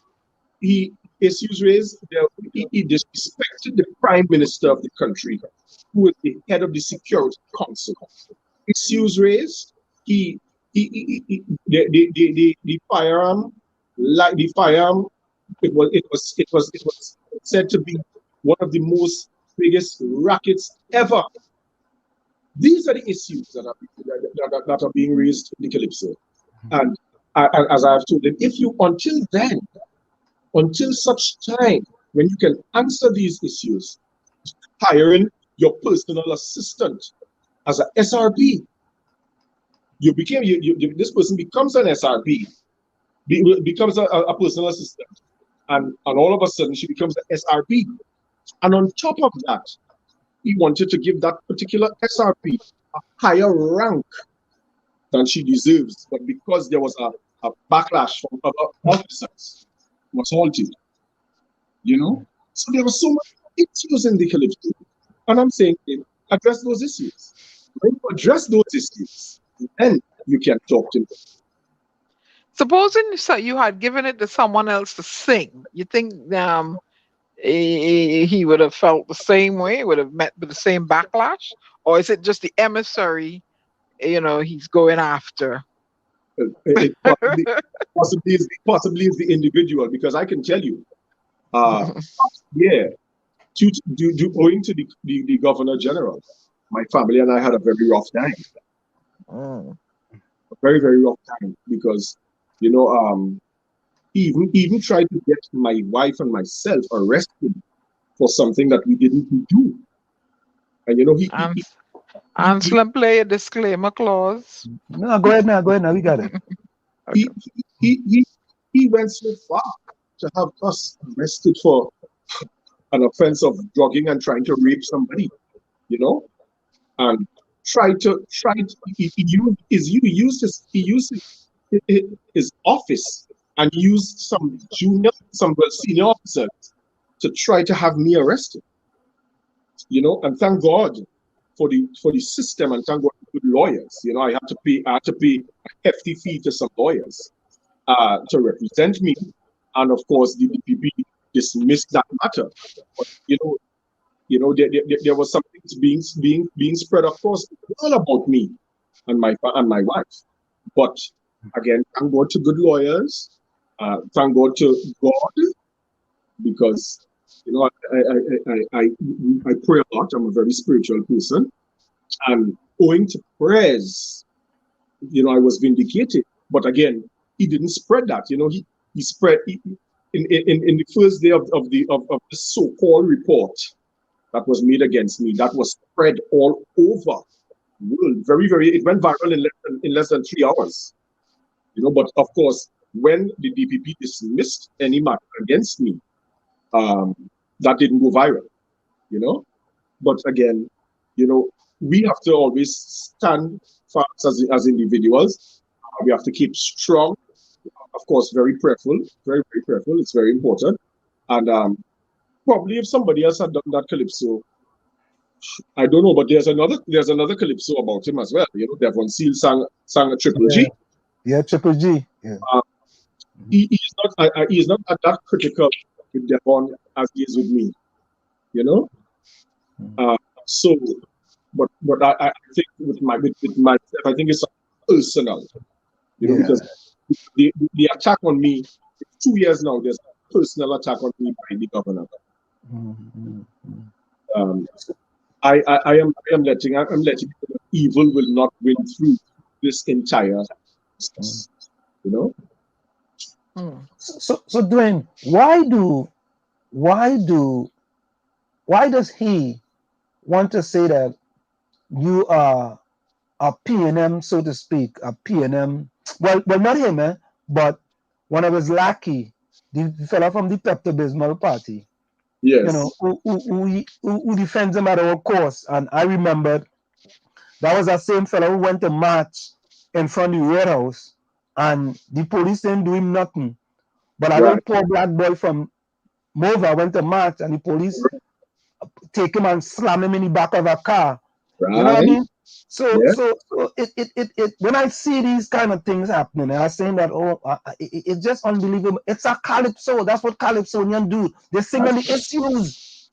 he issues raised. He disrespected the prime minister of the country, who is the head of the Security Council. Issues raised. The firearm, like the firearm, it was said to be one of the most biggest rackets ever. These are the issues that are being raised in the Calypso. And as I've told them, if you until such time when you can answer these issues, hiring your personal assistant as a SRP, this person becomes an SRP, becomes a personal assistant, and all of a sudden she becomes an SRP. And on top of that, he wanted to give that particular SRP a higher rank than she deserves, but because there was a backlash from other officers, was halted. So there were so many issues in the Calypso, and I'm saying, address those issues. When you address those issues, then you can talk to me. Supposing you had given it to someone else to sing, you think he would have felt the same way, would have met with the same backlash, or is it just the emissary, he's going after? It possibly is the individual, because I can tell you, yeah, owing to the governor general, my family and I had a very rough time. Mm. very, very rough time because, you know, he even tried to get my wife and myself arrested for something that we didn't do. And, you know, Anselm, play a disclaimer clause. No, go ahead now. We got it. he went so far to have us arrested for an offense of drugging and trying to rape somebody, you know, and he used his office and used some senior officers to try to have me arrested, you know, and thank God for the system and thank God for good lawyers. You know, I had to pay a hefty fee to some lawyers to represent me, and of course the DPP dismissed that matter. But, you know, there was some things being spread across all about me and my wife. But again, thank God to good lawyers. Thank God to God, because you know I pray a lot. I'm a very spiritual person, and owing to prayers, you know, I was vindicated. But again, he didn't spread that. You know, he spread in the first day of the so-called report that was made against me. That was spread all over the world. Very, very. It went viral in less than 3 hours. You know, but of course, when the DPP dismissed any matter against me, that didn't go viral. You know, but again, you know, we have to always stand fast as individuals. We have to keep strong. Of course, very prayerful, very, very prayerful. It's very important. And probably if somebody else had done that Calypso, I don't know, but there's another Calypso about him as well. You know, Devon Seal sang a Triple G. Yeah, Triple G. Yeah. He is not that critical with Devon as he is with me. You know, so, but I think with myself, I think it's personal. You know, because the attack on me, 2 years now, there's a personal attack on me by the governor. I am letting evil will not win through this entire process, you know. So Dwayne, why does he want to say that you are a PNM, so to speak, a PNM? Well, not him, but one of his lackey, the fella from the Pepto-Bismol party. Yes. You know, who defends him at all costs. And I remembered that was that same fellow who went to march in front of the Red House, and the police didn't do him nothing. But a little poor black boy from Mova went to march, and the police take him and slam him in the back of a car. You know what I mean? So it when I see these kind of things happening, and I'm saying that it's just unbelievable. It's a calypso. That's what Calypsonians do. They sing on the issues.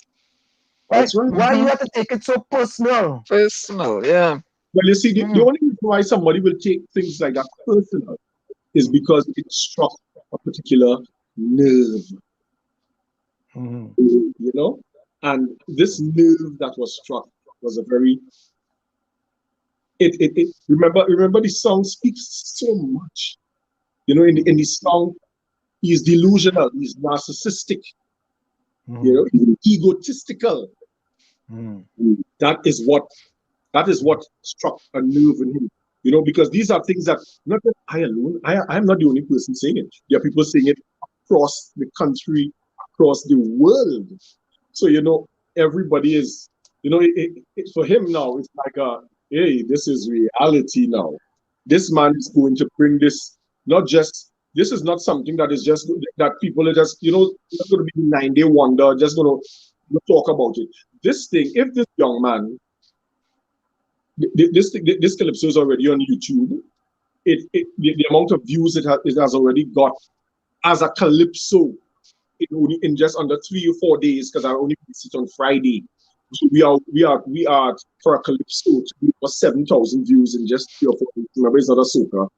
Right? Why you have to take it so personal? Personal, yeah. Well, you see, the only reason why somebody will take things like that personal is because it struck a particular nerve. You know, and this nerve that was struck was a very. Remember the song speaks so much. You know, in the song, he's delusional, he's narcissistic, you know, he's egotistical. That is what struck a nerve in him. You know, because these are things that not just I alone. I'm not the only person saying it. There are people saying it across the country, across the world. So you know, everybody is. You know, for him now, it's like hey, this is reality now. This man is going to bring this. Not just this is not something that is just that people are just, you know, not going to be 9-day wonder, just going to talk about it. This thing, if this young man, this Calypso is already on YouTube, the amount of views it has already got as a Calypso in just under 3 or 4 days, because I only released it on Friday. So we are for a Calypso to be over 7,000 views in just 3 or 4 days. Remember, it's not a soca,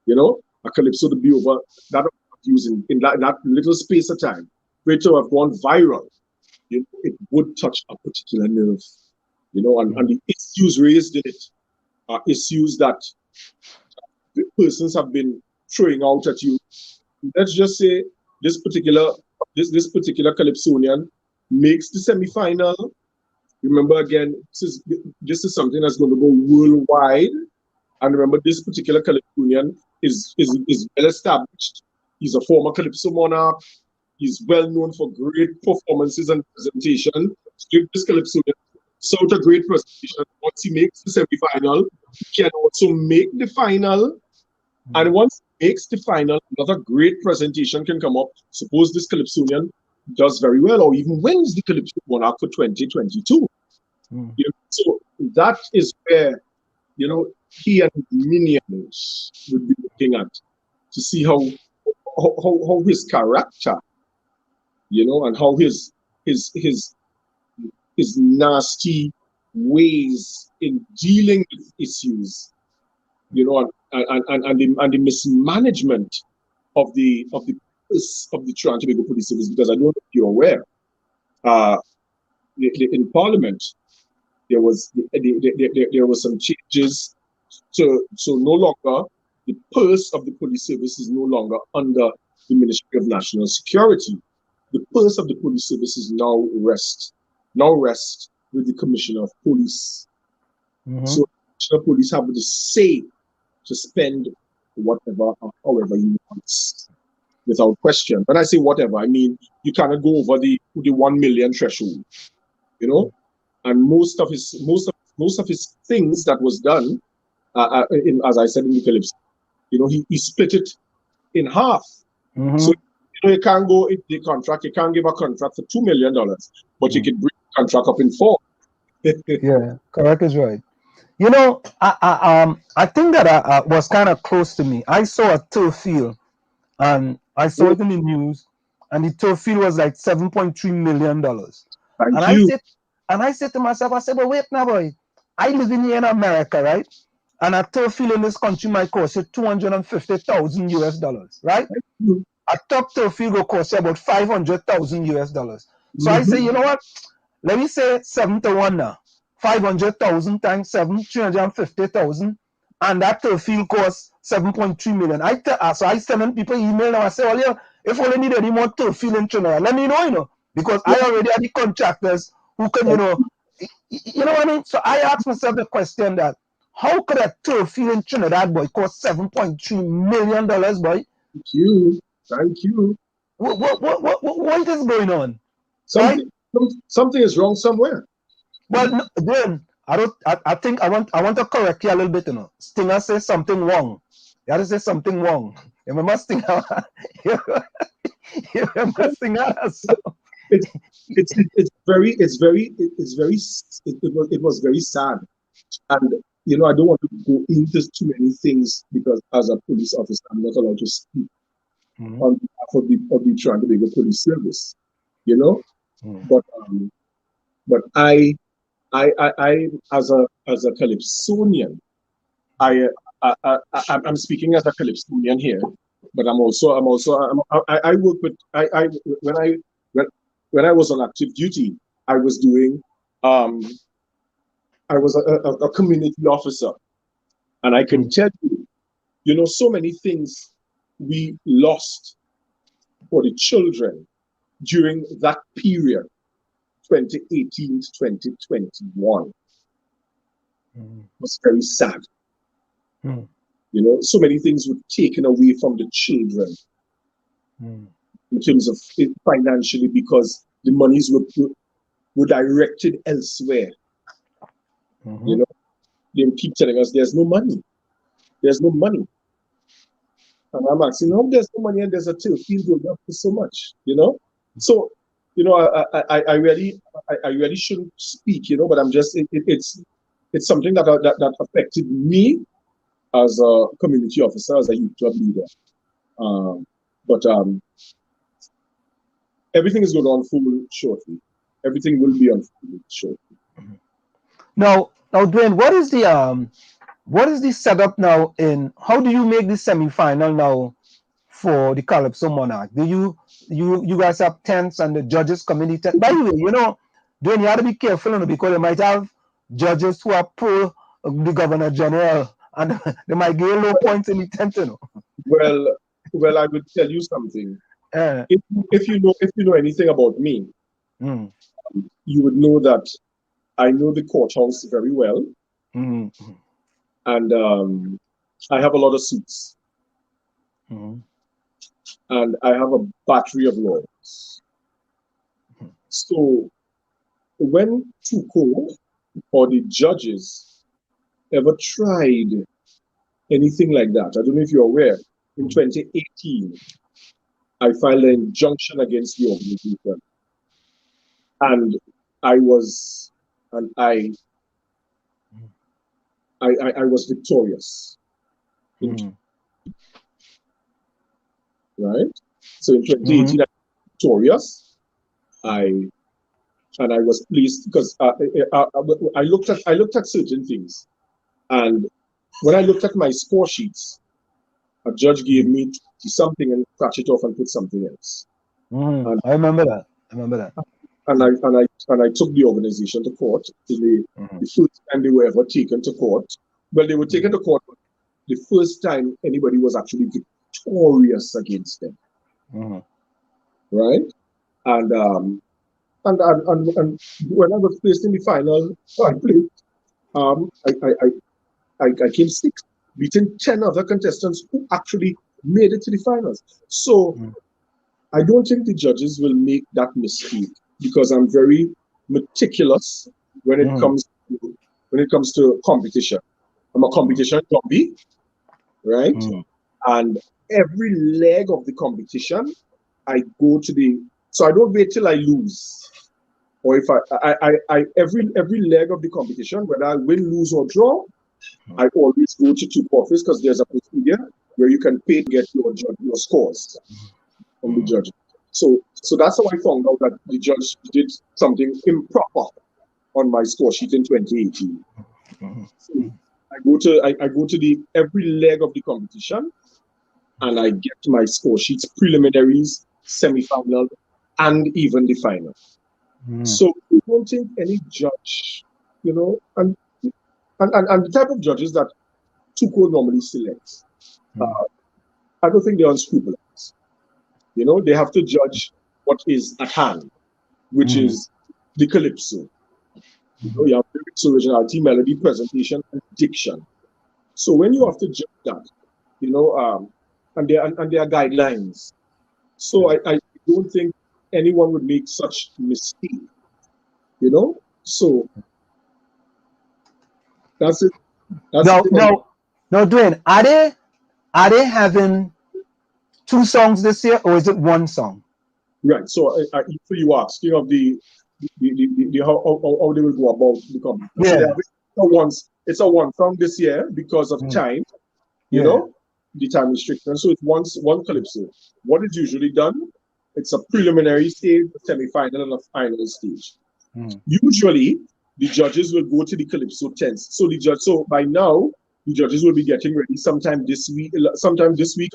you know. A Calypso to be over that views in that little space of time, for it to have gone viral, you know, it would touch a particular nerve, you know, and the issues raised in it are issues that persons have been throwing out at you. Let's just say this particular Calypsonian makes the semi-final. Remember again, this is something that's going to go worldwide. And remember, this particular Calypsonian is well established. He's a former Calypso monarch. He's well known for great performances and presentation. Give this Calypsonian such a great presentation. Once he makes the semi-final, he can also make the final. And once he makes the final, another great presentation can come up. Suppose this Calypsonian does very well or even wins the Calypso monarch for 2022. So that is where, he and his minions would be looking at to see how his character, and how his nasty ways in dealing with issues, and the mismanagement of the Trinidad and Tobago Police Service, because I don't know if you're aware, in Parliament there was some changes so no longer the purse of the police service is no longer under the Ministry of National Security. The purse of the police service is now rest with the Commissioner of Police. So the Commissioner of Police have the say to spend whatever or however he wants, without question. When I say whatever, I mean you cannot go over the 1 million threshold, And most of his things that was done, as I said in the Calypso, he split it in half. So you can't go the contract. You can't give a contract for $2 million, but you can bring the contract up in 4. Yeah, correct is right. I think that was kind of close to me. I saw a turf field, and I saw it in the news, and the turf field was like $7.3 million. I said to myself, but wait now, boy. I live here in America, right? And a turf field in this country might cost you $250,000 US, right? A top turf field will cost you about $500,000 US. So I say, you know what? Let me say 7 to 1 now. 500,000 times 7, 350,000, and that turf field costs 7.3 million. So I send people email now. I say, well, yeah, if only need any more turf field in Trinidad, let me know, because I already have the contractors who can, you know what I mean? So I asked myself the question that, how could a turf field in Trinidad, boy, cost $7.3 million, boy? Thank you. What is going on? Something is wrong somewhere. Well, then I think I want to correct you a little bit. Stinger says something wrong. You have to say something wrong. You remember Stinger? You remember Stinger? It was very sad, and I don't want to go into too many things because as a police officer, I'm not allowed to speak on behalf of the Trinidad and Tobago Police Service, but I as a Calypsonian, I'm speaking as a Calypsonian here, but I work with when I was on active duty, I was doing I was a community officer, and I can tell you, so many things we lost for the children during that period, 2018 to 2021, was very sad. So many things were taken away from the children in terms of financially, because the monies were directed elsewhere. They keep telling us there's no money. There's no money. And I'm asking, no, there's no money, and there's a turf field going up for so much, So, I really shouldn't speak, but I'm just, it's something that affected me as a community officer, as a youth club leader. But everything is going to unfold shortly. Everything will be unfolded shortly. Now, Dwayne, what is the setup now in? How do you make the semi-final now for the Calypso Monarch? Do you guys have tents and the judges committee tent? By the way, Dwayne, you have to be careful, because you might have judges who are pro the Governor General and they might give you low points in the tent, you know. Well, I would tell you something. Uh, If you know anything about me, mm, you would know that I know the courthouse very well, mm, and I have a lot of suits, mm, and I have a battery of lawyers. So when Tuco or the judges ever tried anything like that, I don't know if you're aware, in 2018, I filed an injunction against the organization. And I was victorious. mm, Right? So in 2018 I was victorious. I was pleased because I looked at certain things, and when I looked at my score sheets, a judge gave me 20 something and scratch it off and put something else. And I remember that. And I took the organization to court. The first time they were ever taken to court. Well, they were taken to court, but the first time anybody was actually victorious against them. Right? And when I was placed in the final, I played. I came sixth, beating 10 other contestants who actually made it to the finals. So I don't think the judges will make that mistake, because I'm very meticulous when it comes to competition. I'm a competition zombie, right? And every leg of the competition, I go to the, so I don't wait till I lose. Or if I every leg of the competition, whether I win, lose, or draw, I always go to Tuco office, because there's a procedure where you can pay to get your scores from the judge. So that's how I found out that the judge did something improper on my score sheet in 2018. So I go to the every leg of the competition, and I get my score sheets, preliminaries, semi-final, and even the final. So I don't think any judge, and the type of judges that Tuco normally selects, I don't think they're unscrupulous. They have to judge what is at hand, which is the Calypso. You have lyrics, originality, melody, presentation, and diction. So when you have to judge that, and there are guidelines. So I don't think anyone would make such mistake. So that's it. No, Dwayne, are they having 2 songs this year, or is it 1 song? Right. So you asking of the how they will go about the competition. Yeah. So it's a one song this year because of time, the time restriction. So it's one Calypso. What is usually done? It's a preliminary stage, a semi-final, and a final stage. Usually, the judges will go to the Calypso tents. So by now, the judges will be getting ready sometime this week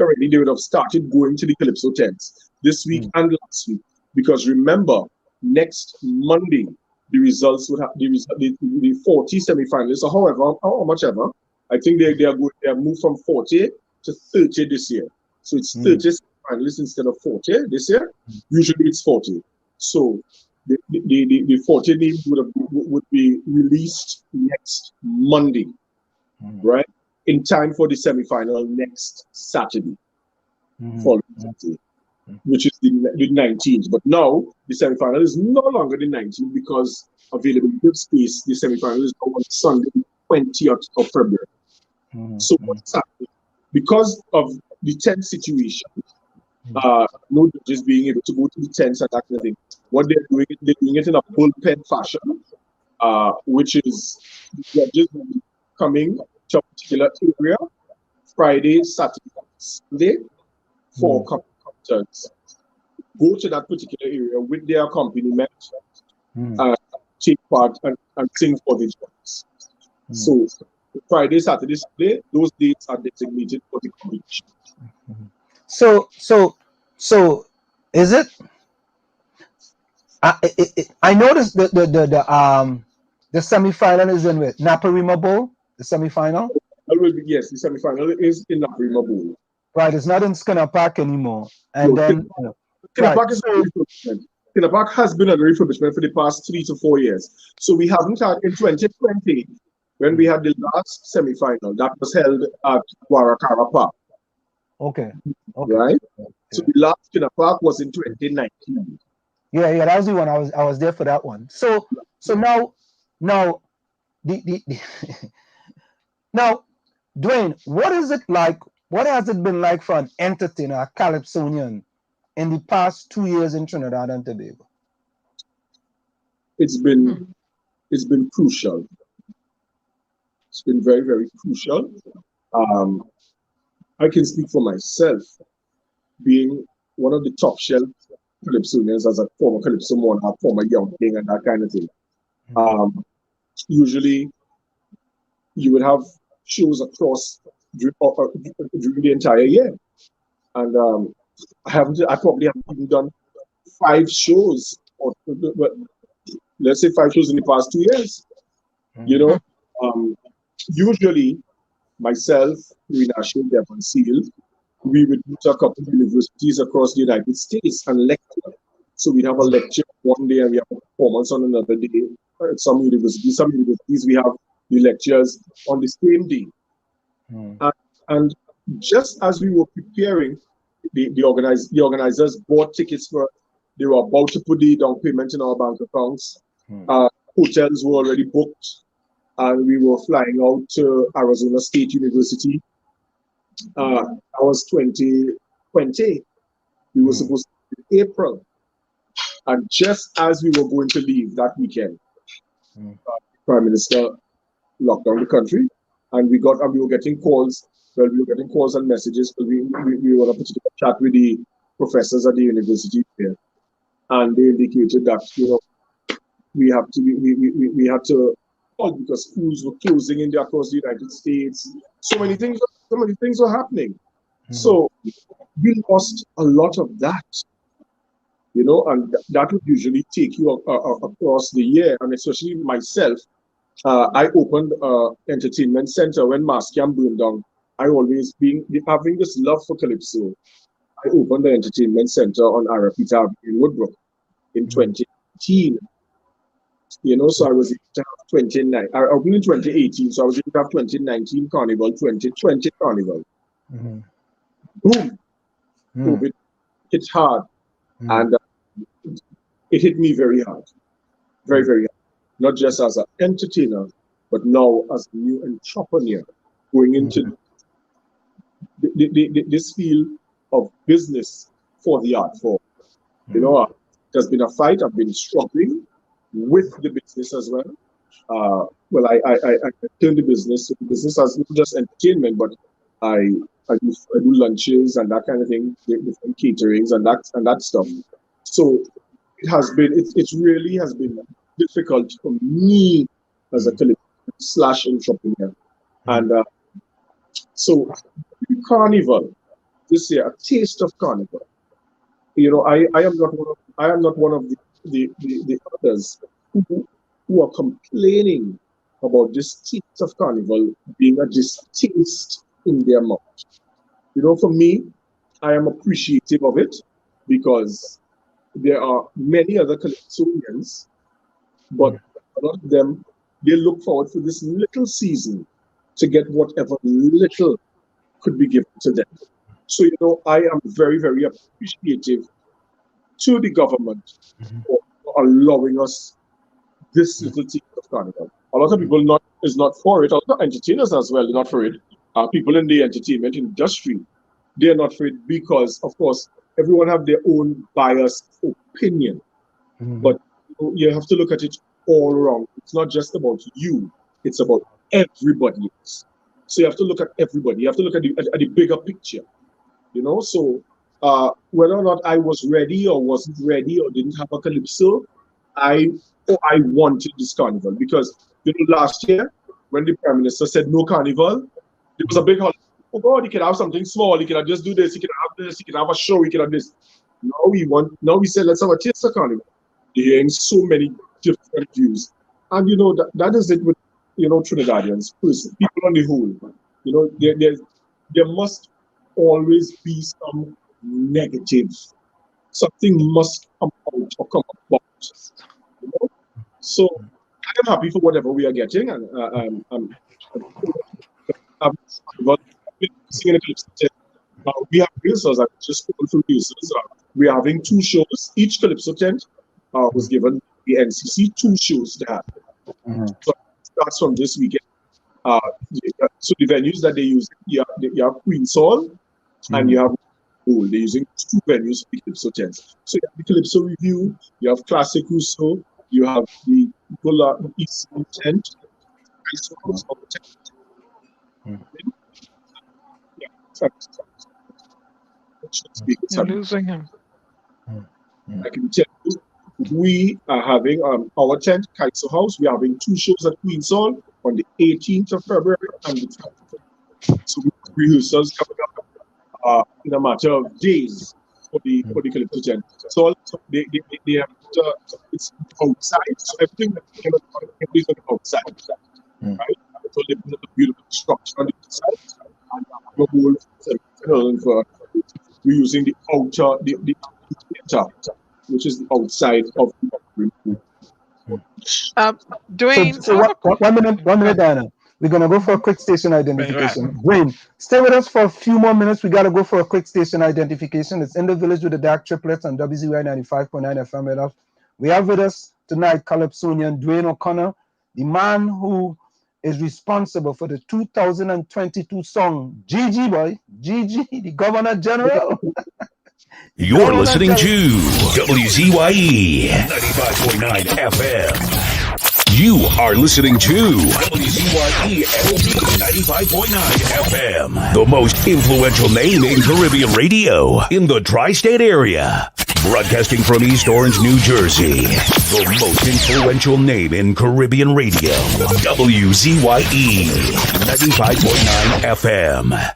already. They would have started going to the Calypso tents this week and last week. Because remember, next Monday, the results would have the 40 semi-finalists, or how much ever. I think they are moved from 40 to 30 this year. So it's 30 finalists instead of 40 this year. Usually it's 40. So the 40 names would be released next Monday, right? In time for the semi-final next Saturday, following Saturday, which is the 19th. But now the semi-final is no longer the 19th because availability of space. The semi-final is now on Sunday, 20th of February. So what's happening? Because of the tent situation, no judges being able to go to the tents and that kind of thing. What they're doing it in a bullpen fashion, which is the judges will be coming to a particular area Friday, Saturday, Sunday for concerts. Go to that particular area with their accompaniment, take part and sing for the judges. So Friday, Saturday, Sunday, those dates are designated for the competition. So is it? I noticed the semi-final is in with Naparima Bowl, the semi-final. will be, yes, the semi-final is in the Prima Bowl. Right, it's not in Skinner Park anymore. And No, then, Skinner right, Park is so, Skinner Park has been under refurbishment for the past 3 to 4 years. So we haven't had in 2020 when we had the last semi-final that was held at Warakara Park, okay, right? So the last Skinner Park was in 2019. Yeah, that was the one. I was there for that one. So now the now, Dwayne, what is it like? What has it been like for an entertainer, a Calypsonian, in the past 2 years in Trinidad and Tobago? It's been crucial. It's been very, very crucial. I can speak for myself, being one of the top shelf Calypsonians as a former Calypso monarch, former young king, and that kind of thing. Usually, you would have shows across during the entire year, and I probably haven't even done 5 shows, or let's say 5 shows in the past 2 years. You know, usually myself, Renashe, Devon Seal, we would meet a couple of universities across the United States and lecture. So we'd have a lecture one day and we have a performance on another day. At some universities we have the lectures on the same day. And just as we were preparing, the organizers bought tickets for, they were about to put the down payment in our bank accounts. Hotels were already booked, and we were flying out to Arizona State University. That was 2020. We were supposed to be in April. And just as we were going to leave that weekend, the Prime Minister locked down the country, and we were getting calls. Well, we were getting calls and messages. We were on a particular chat with the professors at the university here, and they indicated that we had to because schools were closing across the United States. So many things were happening. So we lost a lot of that, and that would usually take you across the year. And especially myself, I opened an entertainment center when Mascam burned down. I always having this love for Calypso. I opened the entertainment center on Arapita Avenue in Woodbrook in 2018. So I was able to have 29. I opened in 2018, so I was able to have 2019 Carnival, 2020 Carnival. Boom! COVID hit hard, and it hit me very hard, very, very hard. Not just as an entertainer, but now as a new entrepreneur going into this field of business for the art form. There's been a fight. I've been struggling with the business as well. Well, I turned the business as not just entertainment, but I do lunches and that kind of thing, different caterings and that stuff. So it really has been difficult for me as a /entrepreneur. And so Carnival this year, a taste of Carnival. I am not one of the others who are complaining about this taste of Carnival being a distaste in their mouth. For me, I am appreciative of it because there are many other Calypsonians, but a lot of them, they look forward to this little season to get whatever little could be given to them. So, I am very, very appreciative to the government for allowing us this little taste of Carnival. A lot of people is not for it. A lot of entertainers as well are not for it. People in the entertainment industry, they're not for it because, of course, everyone have their own biased opinion. But you have to look at it all around. It's not just about you. It's about everybody else. So you have to look at everybody. You have to look at the bigger picture. So whether or not I was ready or wasn't ready or didn't have a Calypso, I wanted this Carnival because last year when the Prime Minister said no Carnival, there was a big holiday. Oh God, he can have something small. He can just do this. He can have this. He can have a show. He can have this. Now we said let's have a taste of Carnival. You're hearing so many different views, and that is it with Trinidadians, people on the whole. You know, there must always be some negative. Something must come out or come about. You know? So I am happy for whatever we are getting, and I'm singing a Calypso tent. We have rehearsals. I just spoken to rehearsals. We are having 2 shows. Each Calypso tent was given the NCC 2 shows to have. So it starts from this weekend. So the venues that they use, you have Queen's Hall and you have Gold. They're using 2 venues for the Calypso tents. So you have the Calypso Review, you have Classic Rousseau, you have the East tent, You're losing him. I can tell you, we are having our tent, Calypso House. We are having 2 shows at Queen's Hall on the 18th of February and the 20th. So we have rehearsals coming up in a matter of days for the Calypso tent. So they have it's outside. So everything that is on the outside, right? So they put a beautiful structure on the inside, and we're using the outer, the which is the outside of the room. Dwayne, So one minute, Diana. We're gonna go for a quick station identification. Dwayne, stay with us for a few more minutes. We gotta go for a quick station identification. It's In the Village with the DAG Triplets on WZYE 95.9 FM with us. We have with us tonight Calypsonian Dwayne O'Connor, the man who is responsible for the 2022 song GG Boy, GG, the Governor General. You're listening to WZYE 95.9 FM. You are listening to WZYE 95.9 FM, the most influential name in Caribbean radio in the tri-state area. Broadcasting from East Orange, New Jersey, the most influential name in Caribbean radio, WZYE 95.9 FM.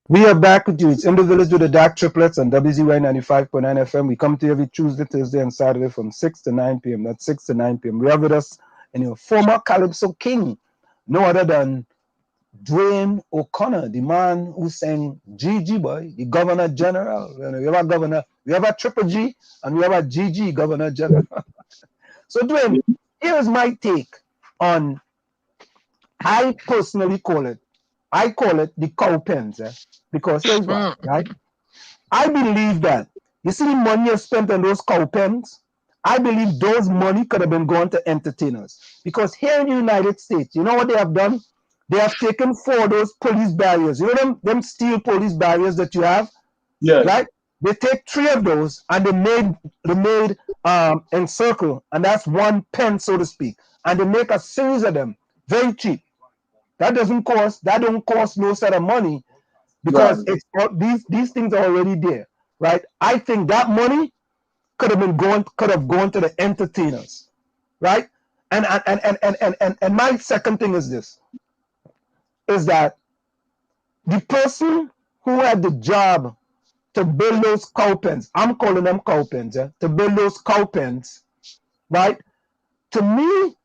We are back with you. It's In the Village with the DAG Triplets on WZYE 95.9 FM. We come to you every Tuesday, Thursday, and Saturday from 6 to 9 p.m. That's 6 to 9 p.m. We have with us a former Calypso king, no other than Dwayne O'Connor, the man who sang GG Boy, the Governor General. We have a governor, we have a Triple G, and we have a GG Governor General. So Dwayne, here's my take on, I personally call it the cow pens, because here's why, right? I believe that, you see the money you spent on those cow pens, I believe those money could have been going to entertainers. Because here in the United States, you know what they have done? They have taken 4 of those police barriers. You know them steel police barriers that you have? Yeah. Right? They take 3 of those and they made encircle, and that's 1 pen, so to speak. And they make a series of them, very cheap. That don't cost no set of money, because it's these things are already there, right? I think that money could have gone to the entertainers, right? And my second thing is this, is that the person who had the job to build those cow pens, I'm calling them cow pens, to build those cow pens, right? To me,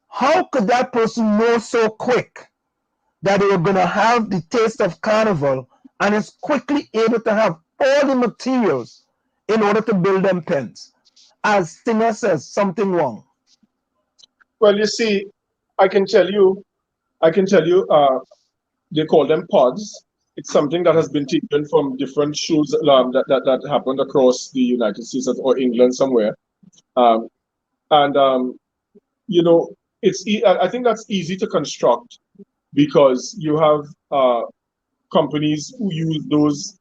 how could that person know so quick that they were going to have the taste of Carnival, and is quickly able to have all the materials in order to build them pens? As Stinger says, something wrong. Well, you see, I can tell you, they call them pods. It's something that has been taken from different shows that happened across the United States or England somewhere. You know, I think that's easy to construct, because you have companies who use those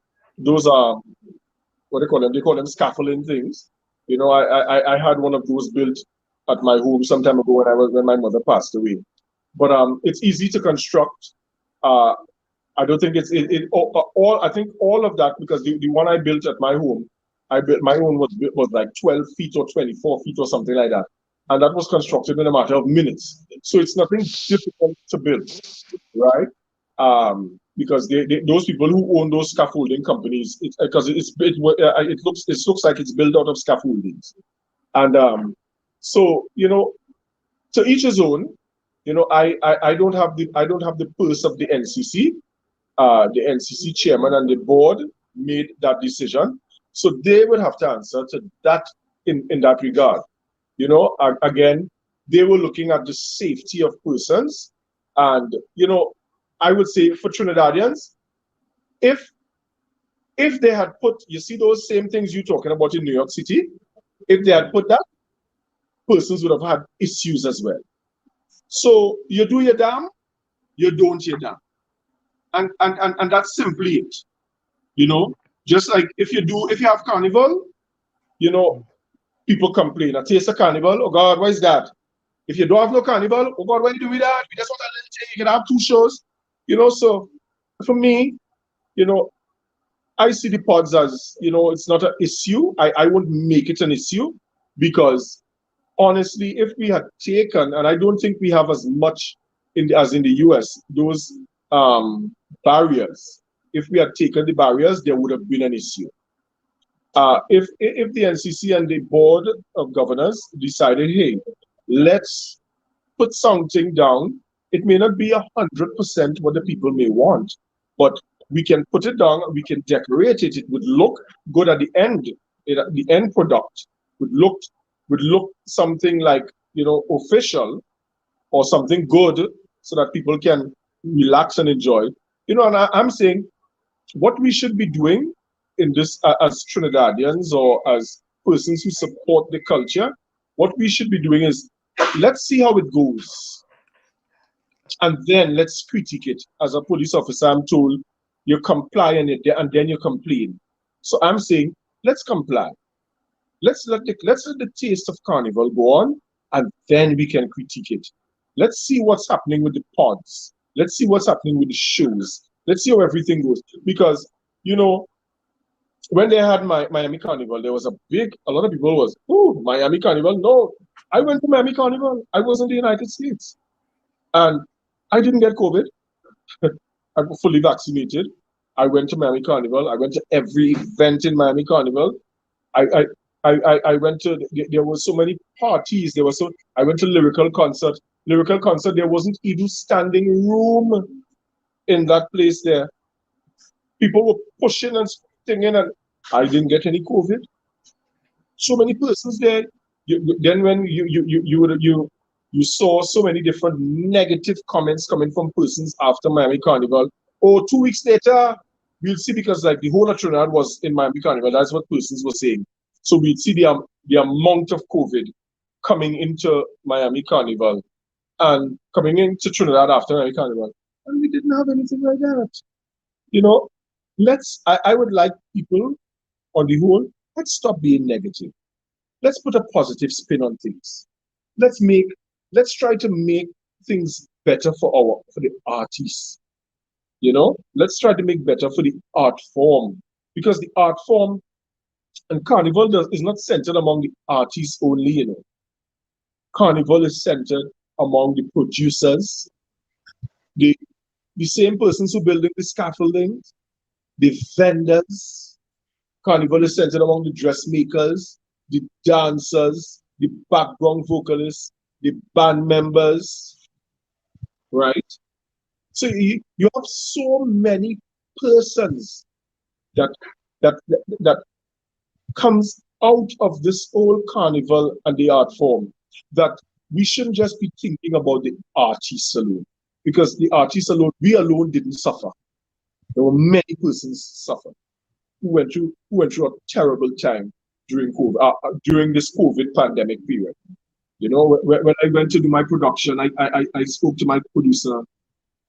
what do they call them? They call them scaffolding things. You know, I had one of those built at my home some time ago when my mother passed away. But it's easy to construct. I don't think I think all of that, because the one I built at my home, my own was like 12 feet or 24 feet or something like that. And that was constructed in a matter of minutes. So it's nothing difficult to build, right? Because those people who own those scaffolding companies, it looks like it's built out of scaffoldings. And so, you know, to each his own. You know, I don't have the pulse of the NCC. The NCC chairman and the board made that decision, so they would have to answer to that in that regard. You know, again, they were looking at the safety of persons, and you know, I would say for Trinidadians, if they had put, you see those same things you're talking about in New York City, if they had put that, persons would have had issues as well. So you do your damn, you don't your damn. And that's simply it. You know, just like if you have carnival, you know, people complain. I taste a carnival, oh God, what is that? If you don't have no carnival, oh God, what do you do with that? We just want a little thing, you can have 2 shows. You know, so for me, you know, I see the pods as, you know, it's not an issue. I won't make it an issue because honestly, if we had taken, and I don't think we have as much as in the US, those barriers. If we had taken the barriers, there would have been an issue. If the NCC and the board of governors decided, hey, let's put something down, it may not be 100% what the people may want, but we can put it down, we can decorate it, it would look good at the end. The end product would look something like, you know, official or something good so that people can relax and enjoy. You know, and I'm saying what we should be doing in this as Trinidadians or as persons who support the culture, what we should be doing is let's see how it goes. And then let's critique it. As a police officer, I'm told you comply and then you complain. So I'm saying let's comply. Let's let the taste of Carnival go on, and then we can critique it. Let's see what's happening with the pods. Let's see what's happening with the shows. Let's see how everything goes. Because, you know, when they had Miami Carnival, there was a lot of people was, oh, Miami Carnival. No, I went to Miami Carnival. I was in the United States. And I didn't get COVID. I'm fully vaccinated. I went to Miami Carnival. I went to every event in Miami Carnival. I went to, there were so many parties. I went to lyrical concert. There wasn't even standing room in that place there. People were pushing and singing, and I didn't get any COVID. So many persons there. Then when you saw so many different negative comments coming from persons after Miami Carnival. Oh, 2 weeks later, we'll see, because like the whole of Trinidad was in Miami Carnival. That's what persons were saying. So we'd see the amount of COVID coming into Miami Carnival and coming into Trinidad after Miami Carnival. And we didn't have anything like that. You know, I would like people, on the whole, let's stop being negative. Let's put a positive spin on things. Let's try to make things better for the artists. You know, let's try to make better for the art form, because the art form and Carnival is not centered among the artists only, you know. Carnival is centered among the producers, the same persons who building the scaffolding, the vendors. Carnival is centered among the dressmakers, the dancers, the background vocalists, the band members, right? So you have so many persons that comes out of this whole Carnival and the art form, that we shouldn't just be thinking about the artists alone, because the artists alone, we alone didn't suffer. There were many persons suffered who went through a terrible time during COVID, during this COVID pandemic period. You know, when I went to do my production, I spoke to my producer,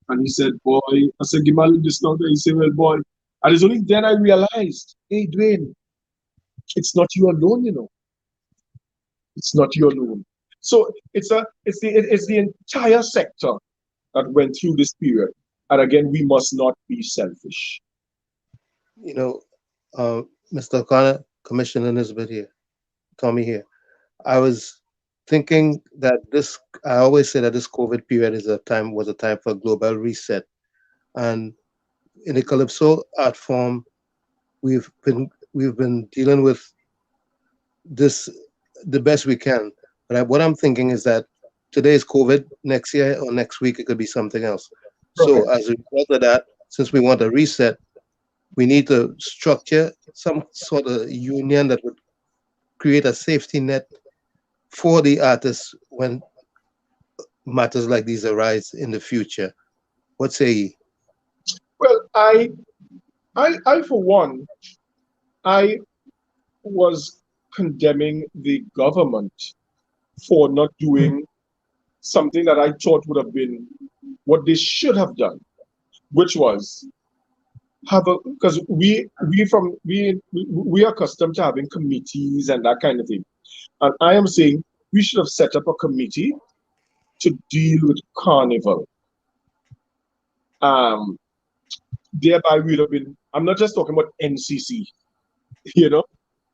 and he said, boy, I said, give me this now. He said, well, boy, and it's only then I realized, hey, Dwayne, it's not you alone, you know. It's not you alone. So it's the entire sector that went through this period. And again, we must not be selfish. You know, Mr. O'Connor, Commissioner Elizabeth here, Tommy here. I was thinking that I always say that this COVID period was a time for global reset. And in the Calypso art form, we've been dealing with this the best we can. But what I'm thinking is that today is COVID. Next year or next week, it could be something else. So as a result of that, since we want a reset, we need to structure some sort of union that would create a safety net for the artists when matters like these arise in the future. What say ye? Well, I for one, I was condemning the government for not doing something that I thought would have been what they should have done, which was have a, because we are accustomed to having committees and that kind of thing, and I am saying we should have set up a committee to deal with Carnival. Thereby we would have been, I'm not just talking about NCC, you know,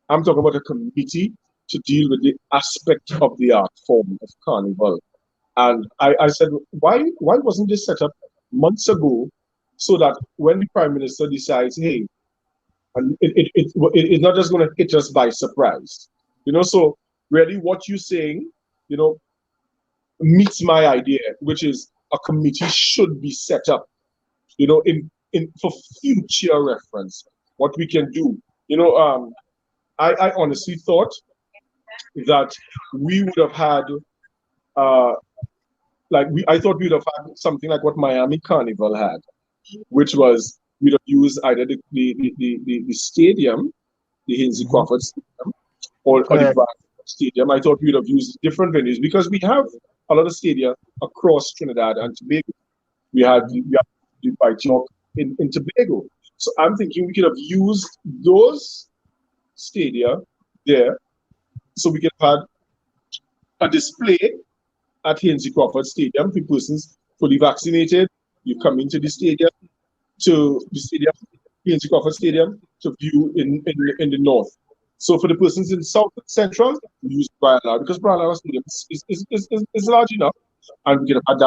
I'm talking about a committee to deal with the aspect of the art form of Carnival. And I said, why wasn't this set up months ago, so that when the Prime Minister decides, hey, and it's not just going to hit us by surprise, you know? So really what you're saying, you know, meets my idea, which is a committee should be set up, you know, in for future reference, what we can do. You know, I honestly thought that we would have had, I thought we'd have had something like what Miami Carnival had, which was we'd have used either the stadium, the Hinsey Crawford Stadium, or the Brand Stadium. I thought we'd have used different venues because we have a lot of stadia across Trinidad and Tobago. We had the White Chalk in Tobago. So I'm thinking we could have used those stadia there, so we could have had a display at Hinsey Crawford Stadium for persons fully vaccinated. You come into the stadium, Hinsey Crawford Stadium, to view in the north. So for the persons in South and Central, we use Brian Lara because Brian Lara Stadium is large enough, and we can have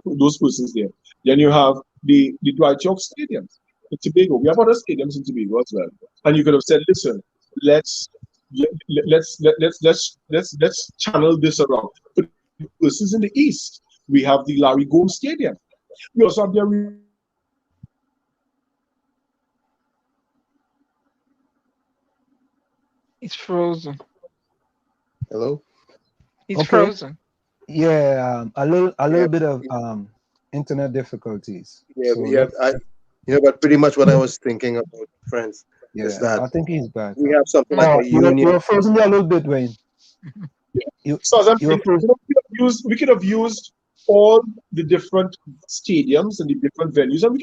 those persons there. Then you have the Dwight York Stadium in Tobago. We have other stadiums in Tobago as well, and you could have said, listen, let's channel this around. For the persons in the east, we have the Larry Gomes Stadium. We also have the It's frozen. Hello? He's frozen. Yeah, a little bit of internet difficulties. Yeah, So but pretty much what I was thinking about, friends, is that I think he's back. we have something like a union. You're frozen there a little bit, Wayne. So as I'm saying, we could have used all the different stadiums and the different venues, and we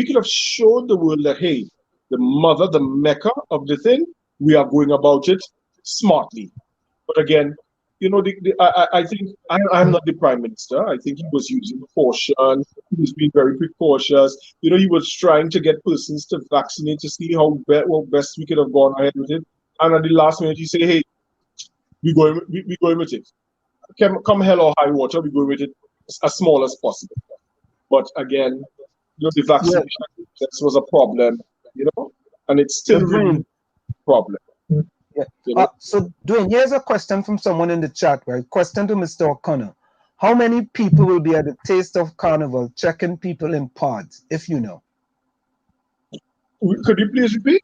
could have showed the world that, hey, the mecca of the thing, we are going about it smartly. But again, you know, I think I'm not the Prime Minister. I think he was using caution. He was being very precautious. You know, he was trying to get persons to vaccinate to see how best we could have gone ahead with it. And at the last minute, he said, hey, we're going with it. Come hell or high water, we're going with it as small as possible. But again, you know, the vaccination was a problem, you know, and it's still really a problem. Yeah. You know? So, Dwayne, here's a question from someone in the chat, right? Question to Mr. O'Connor. How many people will be at the Taste of Carnival checking people in pods, if you know? Could you please repeat?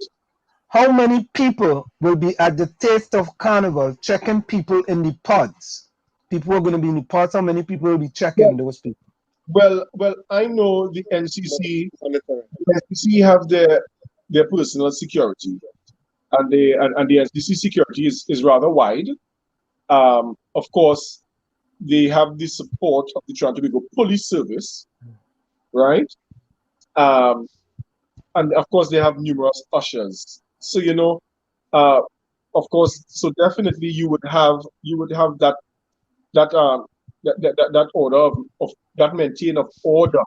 How many people will be at the Taste of Carnival checking people in the pods? People are going to be in the pods. How many people will be checking those people? Well, I know the NCC have their personal security, and the NCC security is rather wide. Of course, they have the support of the Toronto Police Service, right? And of course, they have numerous ushers. So you know, of course, so definitely you would have that order of that maintain of order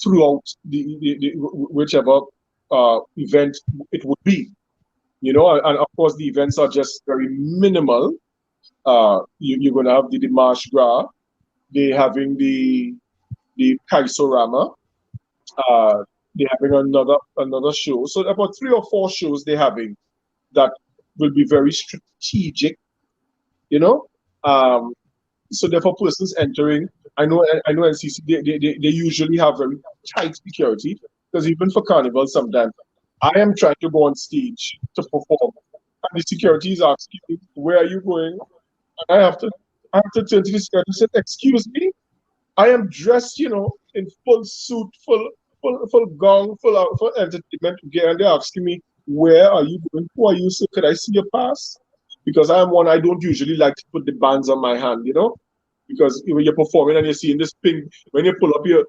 throughout the whichever event it would be, you know, and of course the events are just very minimal. You're going to have the Marche Gras, they're having the Kaisorama, they're having another show. So about 3 or 4 shows they're having that will be very strategic, you know. So therefore, persons entering, I know NCC, they usually have very tight security, because even for Carnival sometimes, I am trying to go on stage to perform, and the security is asking me, where are you going? And I have to turn to the security and say, excuse me, I am dressed, in full suit, full gown, full entertainment gear, and they're asking me, where are you going? Who are you? So could I see your pass? Because I'm one, I don't usually like to put the bands on my hand, because when you're performing and you're seeing this pink, when you pull up your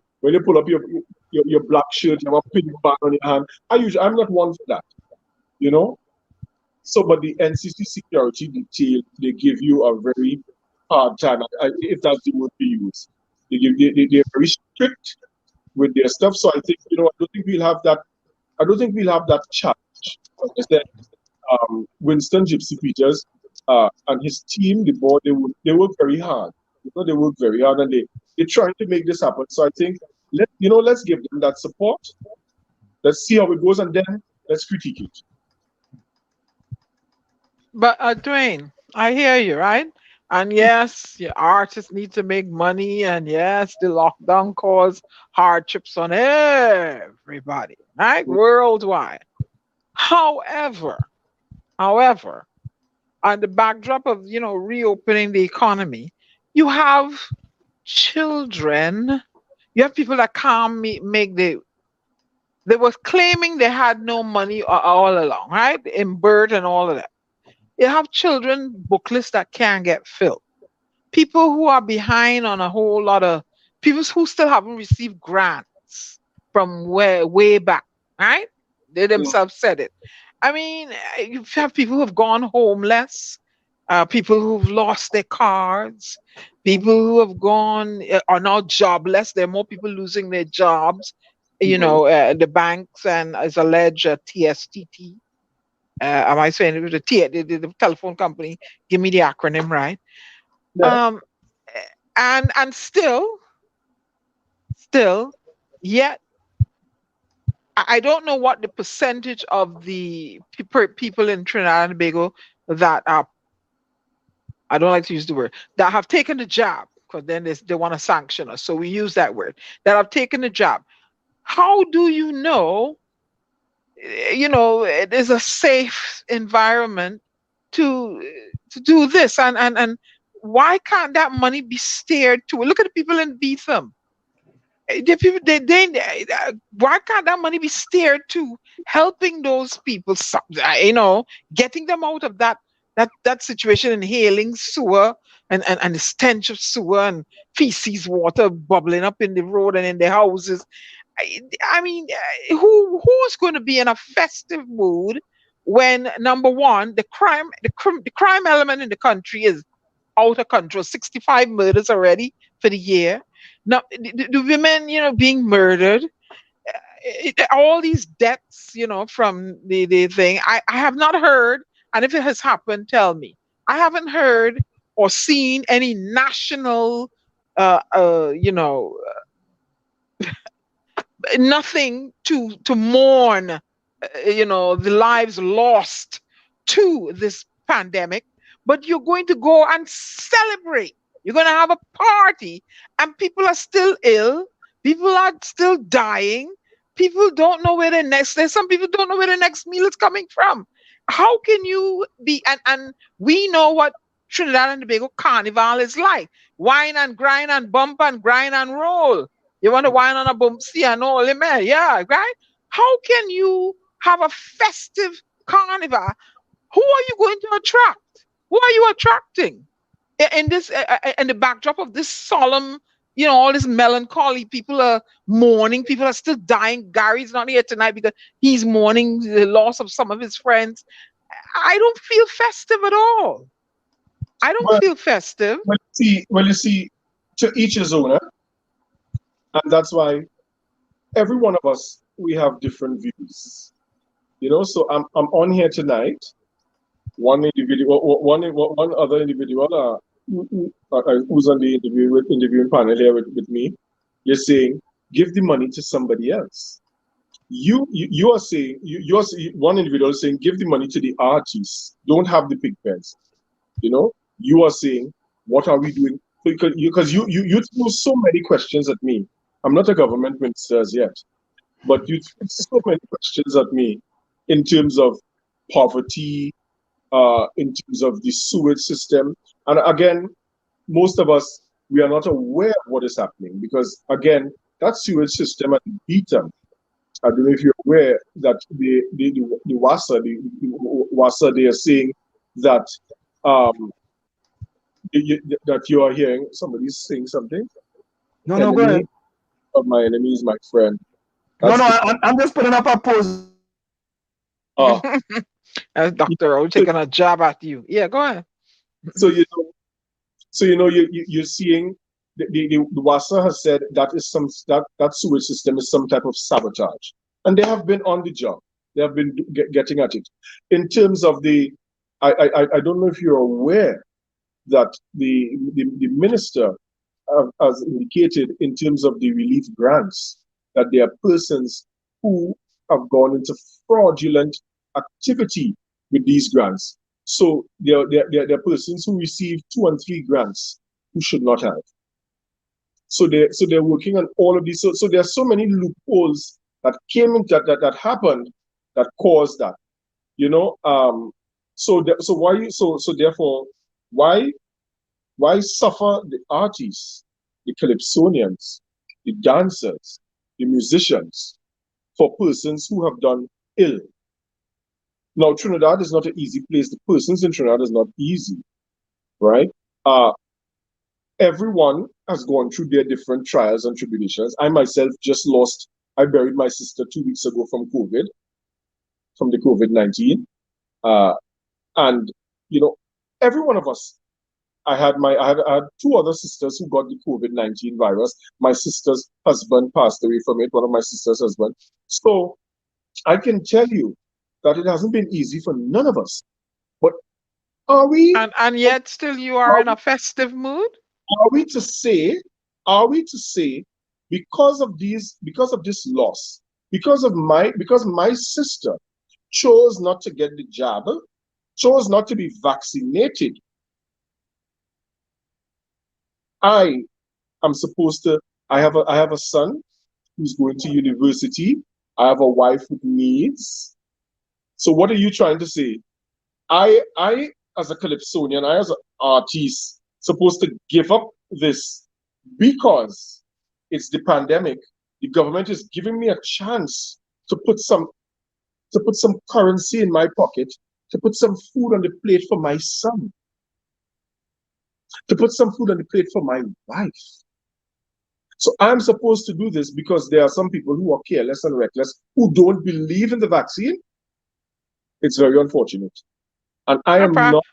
black shirt, you have a pink band on your hand. I'm not one for that, So, but the NCC security detail, they give you a very hard time, if that's the word to use. They're very strict with their stuff. So I think, I don't think we'll have that. I don't think we'll have that challenge. Like I said, Winston Gypsy Peters and his team, the board, they work very hard. They work very hard, and they're trying to make this happen. So I think let's give them that support. Let's see how it goes, and then let's critique it. But Dwayne, I hear you, right? And yes, your artists need to make money, and yes, the lockdown caused hardships on everybody, right? Worldwide. However, on the backdrop of reopening the economy, you have children, you have people that can't make they were claiming they had no money all along, right? In birth and all of that. You have children booklets that can't get filled. People who are behind on a whole lot of people who still haven't received grants from way back, right? They themselves said it. I mean, you have people who have gone homeless, people who've lost their cars, people who have gone are now jobless. There are more people losing their jobs. The banks and as alleged TSTT. Am I saying it was the telephone company? Give me the acronym right. Yeah. And still, yet I don't know what the percentage of the people in Trinidad and Tobago that are, I don't like to use the word, that have taken the job, because then they want to sanction us. So we use that word, that have taken the job. How do you know, it is a safe environment to do this? And why can't that money be steered to, look at the people in Beetham. The people, why can't that money be steered to helping those people, getting them out of that situation, inhaling sewer and the stench of sewer and feces water bubbling up in the road and in the houses? I mean, who's going to be in a festive mood when, number one, the crime element in the country is out of control? 65 murders already for the year. Now, the women, being murdered, all these deaths, from the thing. I have not heard, and if it has happened, tell me. I haven't heard or seen any national, nothing to mourn, the lives lost to this pandemic, but you're going to go and celebrate. You're going to have a party, and people are still ill. People are still dying. People don't know where there's some people don't know where the next meal is coming from. How can you be, and we know what Trinidad and Tobago Carnival is like. Wine and grind and bump and grind and roll. You want to wine on a bump, see and all, man. Yeah, right? How can you have a festive carnival? Who are you going to attract? Who are you attracting? In this, in the backdrop of this solemn, all this melancholy, people are mourning, people are still dying. Gary's not here tonight because he's mourning the loss of some of his friends. I don't feel festive at all. I don't feel festive. Well, you see, to each his own, and that's why every one of us, we have different views. So I'm on here tonight. One other individual who's on the interviewing panel here with me, you're saying give the money to somebody else. You are saying one individual is saying give the money to the artists. Don't have the pig pens. You are saying What are we doing? Because you threw so many questions at me. I'm not a government minister as yet, but you threw so many questions at me in terms of poverty, in terms of the sewage system. And again, most of us, we are not aware of what is happening because, again, that sewage system at Beaton, I don't know if you're aware that the WASA, they are saying that that you are hearing somebody saying something. No, no, go ahead. Enemy of my enemy is my friend. No, That's no, I'm just putting up a post. As Dr. O taking a jab at you. Yeah, go ahead. So you're seeing the WASA has said that sewage system is some type of sabotage, and they have been on the job. They have been getting at it. In terms of I don't know if you're aware that the minister has indicated in terms of the relief grants that there are persons who have gone into fraudulent activity with these grants. So there are persons who receive 2 and 3 grants who should not have. So they're working on all of these. So there are so many loopholes that came into that happened that caused that. Therefore why suffer the artists, the Calypsonians, the dancers, the musicians for persons who have done ill? Now, Trinidad is not an easy place. The persons in Trinidad is not easy, right? Everyone has gone through their different trials and tribulations. I myself I buried my sister 2 weeks ago from the COVID-19. And, every one of us, I had 2 other sisters who got the COVID-19 virus. My sister's husband passed away from it, one of my sister's husband. So I can tell you that it hasn't been easy for none of us. But are we? And yet still you are in a festive mood? Are we to say, because of this loss, because my sister chose not to get the jab, chose not to be vaccinated, I have a son who's going to university. I have a wife with needs. So what are you trying to say? I as a Calypsonian, I as an artist, supposed to give up this because it's the pandemic. The government is giving me a chance to put some currency in my pocket, to put some food on the plate for my son, to put some food on the plate for my wife. So I'm supposed to do this because there are some people who are careless and reckless who don't believe in the vaccine. It's very unfortunate. And I am not.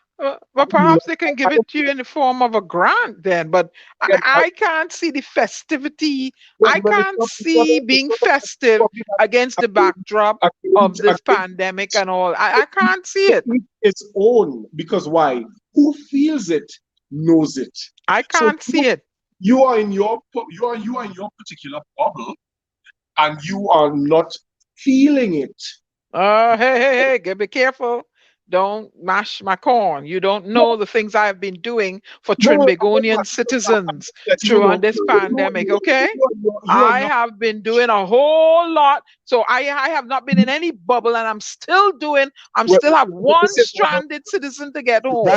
Well, perhaps they can give it to you in the form of a grant then, but I can't see the festivity. I can't see being festive against the backdrop of this pandemic and all. I can't see it. Its own, because why? Who feels it knows it. I can't see it. You are in your particular bubble, and you are not feeling it. Hey, be careful. Don't mash my corn. You don't know the things I've been doing for Trinbagonian citizens throughout this pandemic, okay? I have been doing a whole lot. So I have not been in any bubble, and I'm still have one stranded citizen to get home.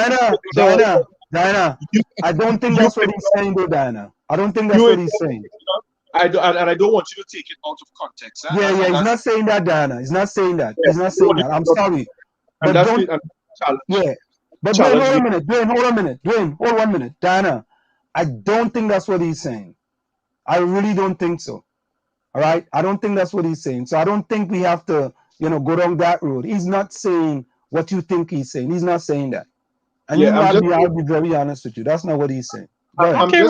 Diana, I don't think that's what he's saying, though, Diana. I don't think that's what he's saying. I don't want you to take it out of context. Yeah, he's not saying that, Diana. He's not saying that. He's not saying that. I'm sorry. But Dwayne, hold a minute. Dwayne, hold 1 minute. Diana, I don't think that's what he's saying. I really don't think so. All right? I don't think that's what he's saying. So I don't think we have to, go down that road. He's not saying what you think he's saying. He's not saying that. And I'll be very honest with you. That's not what he's saying. Okay,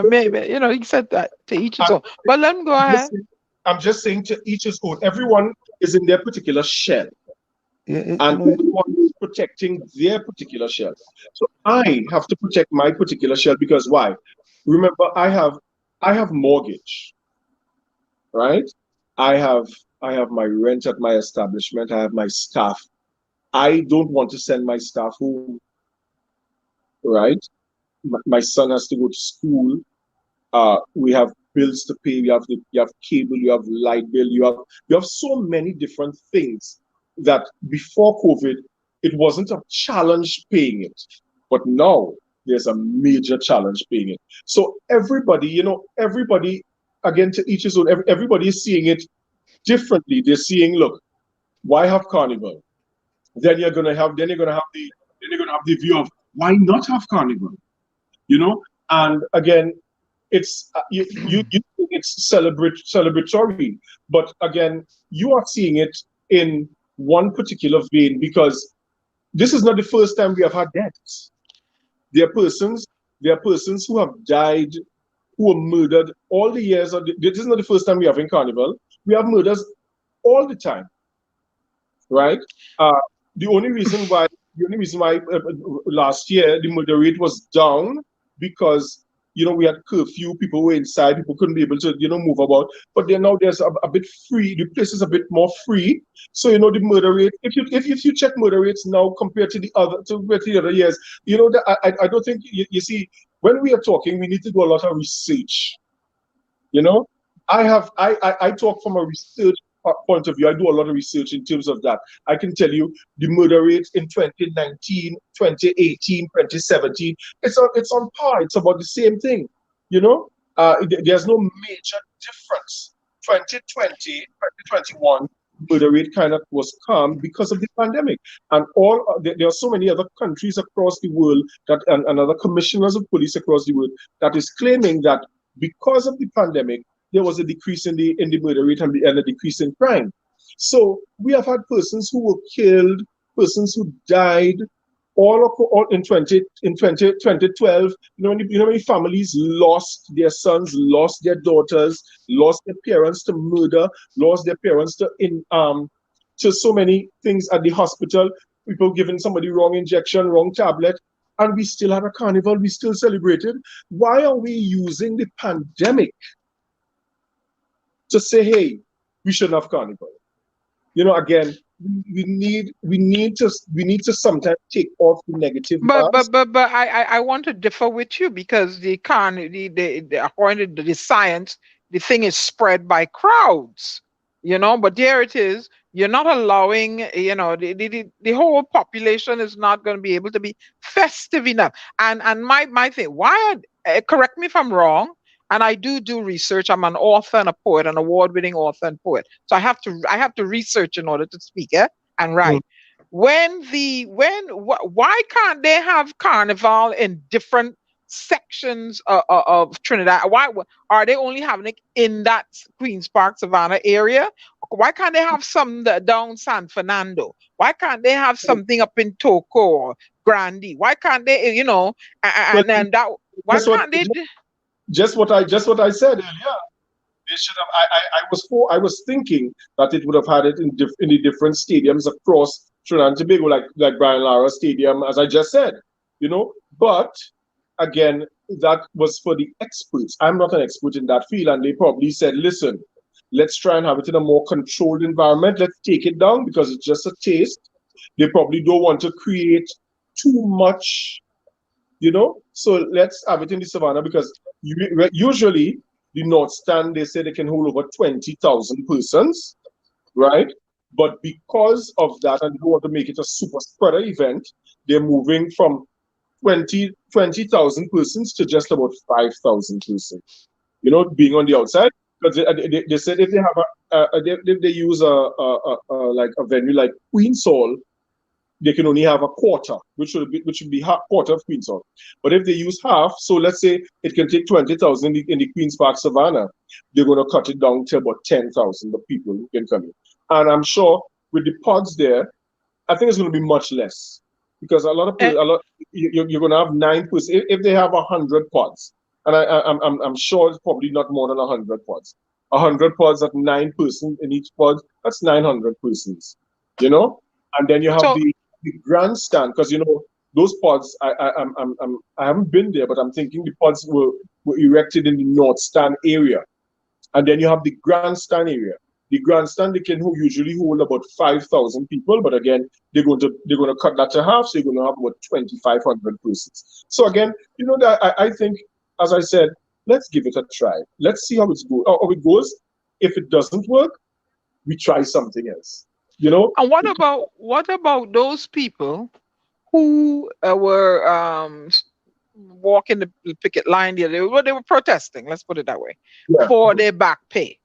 maybe, he said that to each his own. But let him go ahead. I'm just saying to each his own. Everyone is in their particular shell. And everyone is protecting their particular shell. So I have to protect my particular shell because why? Remember, I have mortgage, right? I have my rent at my establishment. I have my staff. I don't want to send my staff home. right? My son has to go to school. We have bills to pay. You have cable. You have light bill. You have so many different things that before COVID, it wasn't a challenge paying it, but now there's a major challenge paying it. So everybody, everybody, again, to each his own. Everybody is seeing it differently. They're seeing, look, why have Carnival? Then you're gonna have the view of why not have Carnival? And again, it's you think it's celebratory, but again, you are seeing it in one particular vein because this is not the first time we have had deaths. There are persons who have died, who were murdered all the years. This is not the first time we have in Carnival. We have murders all the time, right? The only reason why last year the murder rate was down because we had curfew, people were inside, people couldn't be able to move about. But then now there's a bit free, the place is a bit more free. So the murder rate, if you check murder rates now compared to the other years, that I don't think you see, when we are talking, we need to do a lot of research. I talk from a research point of view. I do a lot of research in terms of that. I can tell you the murder rate in 2019, 2018, 2017, it's on par. It's about the same thing. There's no major difference. 2020, 2021, murder rate kind of was calm because of the pandemic. And there are so many other countries across the world and other commissioners of police across the world that is claiming that because of the pandemic, there was a decrease in the murder rate and a decrease in crime. So we have had persons who were killed, persons who died, all in 2012. Many families lost their sons, lost their daughters, lost their parents to murder, lost their parents to so many things at the hospital. People giving somebody wrong injection, wrong tablet, and we still had a carnival. We still celebrated. Why are we using the pandemic to say, hey, we shouldn't have carnival? Again, we need to sometimes take off the negative. But I want to differ with you because according to the science, the thing is spread by crowds. But there it is. You're not allowing, the whole population is not going to be able to be festive enough. And my thing, correct me if I'm wrong, and I do research. I'm an author and a poet, an award-winning author and poet. So I have to research in order to speak, and write. Why can't they have Carnival in different sections of Trinidad? Why are they only having it in that Queens Park, Savannah area? Why can't they have some down San Fernando? Why can't they have something up in Toco or Grande? Why can't they, why can't they? Just what I said earlier. They should have. I was thinking that it would have had it in the different stadiums across Trinidad and Tobago, like Brian Lara Stadium, as I just said. But again, that was for the experts. I'm not an expert in that field, and they probably said, listen, let's try and have it in a more controlled environment. Let's take it down because it's just a taste. They probably don't want to create too much, So let's have it in the Savannah because usually the North Stand, they say they can hold over 20,000 persons, right? But because of that, and they want to make it a super spreader event, they're moving from 20,000 persons to just about 5,000 persons, being on the outside. Because they said if they have if they use a venue like Queen's Hall, they can only have a quarter, which would be half quarter of Queen's Hall. But if they use half, so let's say it can take 20,000 in the Queen's Park Savannah, they're going to cut it down to about 10,000 of people who can come in. And I'm sure with the pods there, I think it's going to be much less because you're going to have 9 persons. If they have 100 pods, and I'm sure it's probably not more than 100 pods. 100 pods at 9 persons in each pod, that's 900 persons, And then you have the grandstand, because those pods. I haven't been there, but I'm thinking the pods were erected in the North Stand area, and then you have the grandstand area. The grandstand they can usually hold about 5,000 people, but again they're going to cut that to half, so you're going to have about 2,500 persons. So again, you know that I think, as I said, let's give it a try. Let's see how it goes. If it doesn't work, we try something else. You know. And what about those people who were walking the picket line there? They were protesting. Let's put it that way, for their back pay.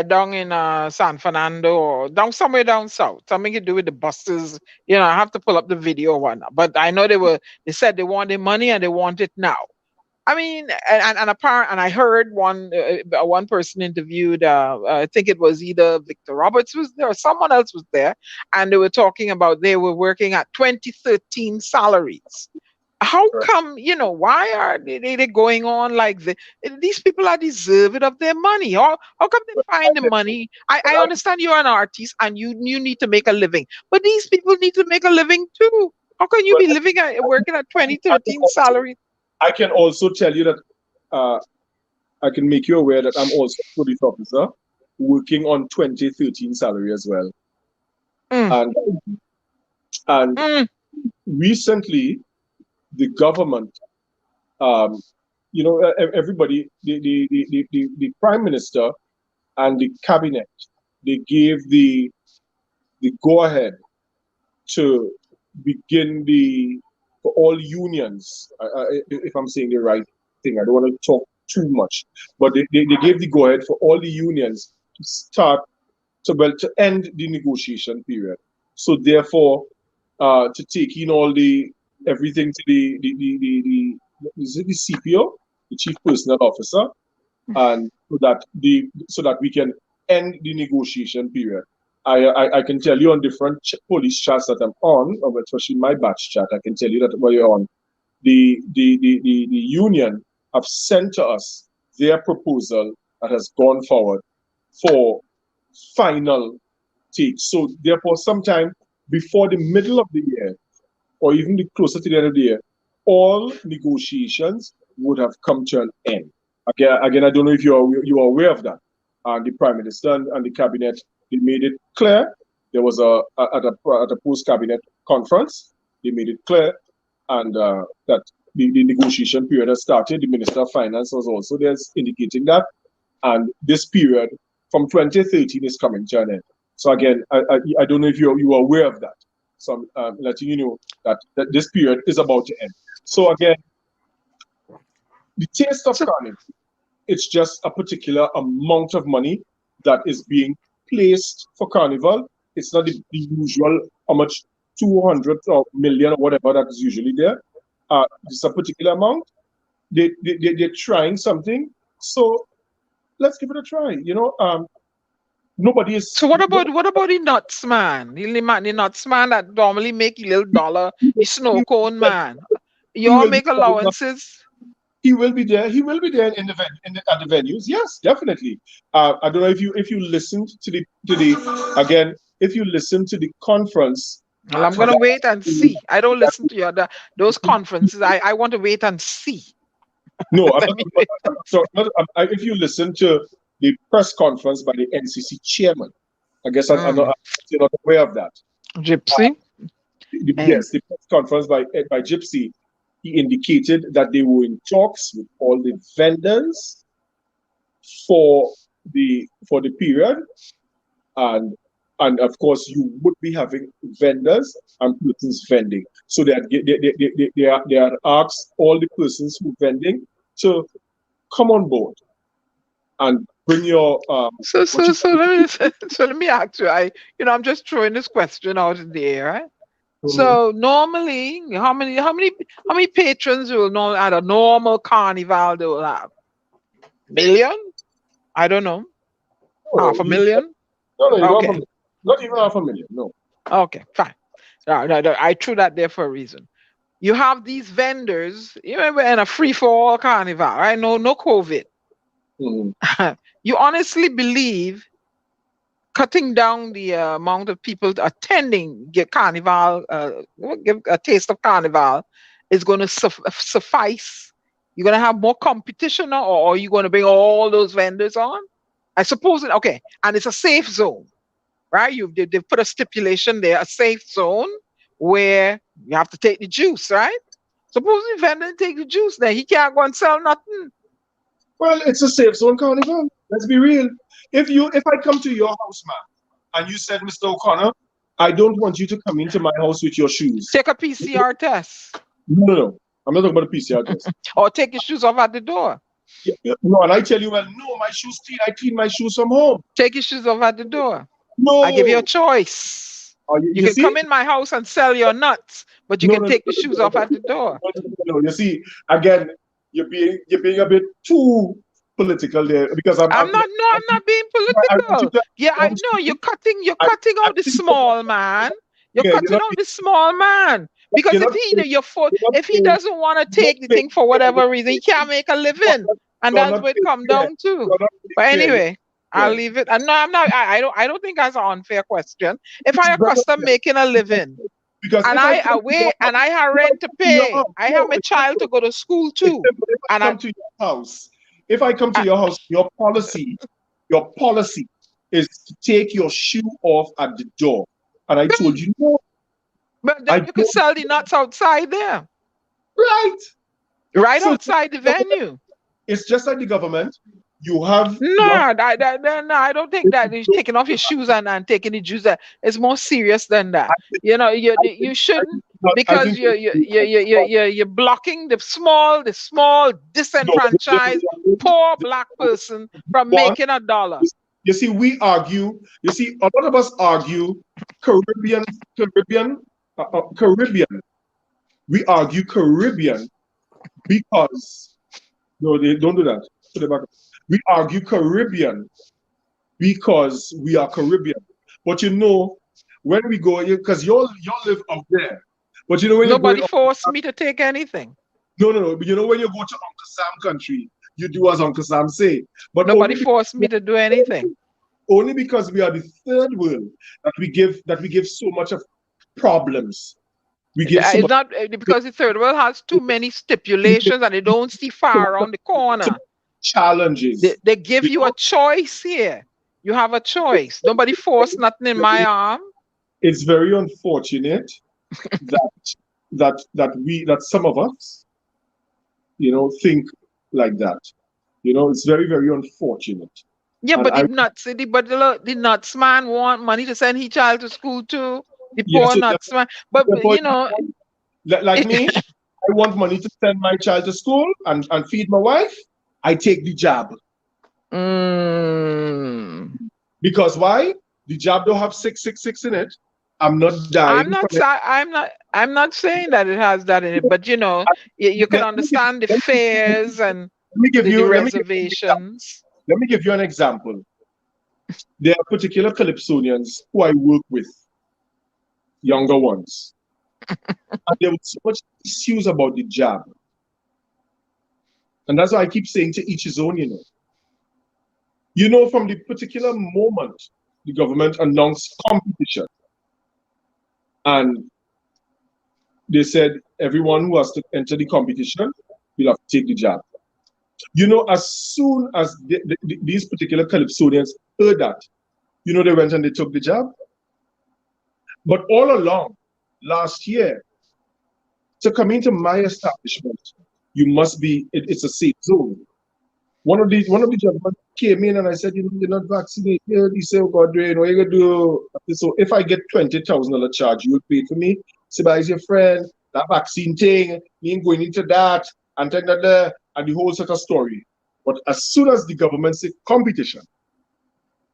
Down in San Fernando or down somewhere down south, something to do with the buses. You know, I have to pull up the video or whatnot. But I know they said they wanted money and they want it now. I mean, and I heard one person interviewed. I think it was either Victor Roberts was there or someone else was there, and they were talking about they were working at 2013 salaries. How come, why are they going on like this? These people are deserving of their money. How come they find the money? I understand you're an artist and you need to make a living, but these people need to make a living too. How can you be working at 2013 salary? I can also tell you that I can make you aware that I'm also a police officer working on 2013 salary as well. And recently, the government, everybody, the prime minister and the cabinet, they gave the go-ahead to begin for all unions. If I'm saying the right thing, I don't want to talk too much, but they gave the go-ahead for all the unions to start to end the negotiation period. So therefore, to take in everything to the CPO, the Chief Personnel Officer, and so that we can end the negotiation period. I can tell you on different police chats that I'm on, especially my batch chat, I can tell you that while you're on, the union have sent to us their proposal that has gone forward for final take. So therefore, sometime before the middle of the year, or even closer to the end of the year, all negotiations would have come to an end. Again, I don't know if you are aware of that. The Prime Minister and the Cabinet, they made it clear. There was at a post-cabinet conference, they made it clear, and that the negotiation period has started. The Minister of Finance was also there indicating that, and this period from 2013 is coming to an end. So again, I don't know if you are aware of that. So I'm letting you know that this period is about to end. So again, the taste of Carnival, it's just a particular amount of money that is being placed for Carnival. It's not the usual, how much, 200 or million or whatever that is usually there. It's a particular amount. They're trying something. So let's give it a try. Nobody is. So what about the nuts man? The nuts man that normally make a little dollar, the snow cone man. You all make allowances. He will be there. He will be there at the venues. Yes, definitely. I don't know if you listened to the if you listen to the conference. Well, I'm gonna wait and see. I don't listen to those conferences. I want to wait and see. No, if you listen to the press conference by the NCC chairman, I guess I'm not aware of that. Gypsy? Yes, the press conference by Gypsy, he indicated that they were in talks with all the vendors for the period, and of course you would be having vendors and persons vending. So they had asked all the persons who vending to come on board and bring your so let me ask you. I'm just throwing this question out in the air, right? Mm-hmm. So normally, how many patrons will know at a normal carnival they will have? Million? I don't know. Half a million? No, okay. Not even half a million. No. Okay, fine. No, I threw that there for a reason. You have these vendors. You remember in a free-for-all carnival, right? No COVID. Mm-hmm. You honestly believe cutting down the amount of people attending Carnival, give a taste of Carnival, is going to suffice? You're going to have more competition, or are you going to bring all those vendors on? I suppose it, okay, and it's a safe zone, right? They've put a stipulation there, a safe zone where you have to take the juice, right? Suppose the vendor take the juice, then he can't go and sell nothing. Well, it's a safe zone, Carnival. Let's be real. If I come to your house, man, and you said, Mr. O'Connor, I don't want you to come into my house with your shoes. Take a PCR test. No. I'm not talking about a PCR test. Or take your shoes off at the door. No, and I tell you, well, no, my shoes clean. I clean my shoes from home. Take your shoes off at the door. No. I give you a choice. You can come in my house and sell your nuts, but you can take the shoes off at the door. No, you see, again, you're being a bit too political there because I'm not being political. Yeah, I know you're cutting out the small man. You're cutting out the small man. Because if he doesn't want to take the thing for whatever reason, he can't make a living, and that's what it come down to. But anyway, I'll leave it. And no, I'm not. I don't think that's an unfair question. If I accustomed making a living, and I have rent to pay, I have my child to go to school too. And I come to your house. If I come to your house, your policy is to take your shoe off at the door. And I told you no. But then you can sell the nuts outside there. Right outside the venue. It's just like the government. You have I don't think that is taking off your shoes and taking the juice. It's more serious than that. You shouldn't, because you're blocking the small disenfranchised poor black person from making $1. You see, we argue. You see, a lot of us argue Caribbean. We argue Caribbean because they don't do that. Put it back. We argue Caribbean because we are Caribbean. But when we go, because you live up there. But when nobody forced me to take anything. No. But when you go to Uncle Sam country, you do as Uncle Sam say. But nobody forced me to do anything. Only because we are the third world that we give so much of problems. It's not because the third world has too many stipulations and they don't see far around the corner. Challenges. They give you a choice here. You have a choice. Nobody forced nothing in my arm. It's very unfortunate that some of us, think like that. It's very, very unfortunate. Yeah, and but the nuts man want money to send his child to school too. The poor nuts man. But like me, I want money to send my child to school and feed my wife. I take the job. Because why? The job don't have 666 in it. I'm not dying. I'm not saying that it has that in it, but you can understand the fares and the reservations. Let me give you an example. There are particular Calypsonians who I work with, younger ones. And there were so much issues about the job. And that's why I keep saying to each his own, from the particular moment the government announced competition, and they said everyone who has to enter the competition will have to take the job. As soon as these particular Calypsonians heard that, they went and they took the job. But all along, last year, to come into my establishment, you must be, it's a safe zone. One of the gentlemen came in and I said, you're not vaccinated. He said, oh God, Dwayne, what are you going to do? So if I get $20,000 charge, you will pay for me? Say, but as your friend, that vaccine thing, you ain't going into that, and the whole sort of story. But as soon as the government said competition,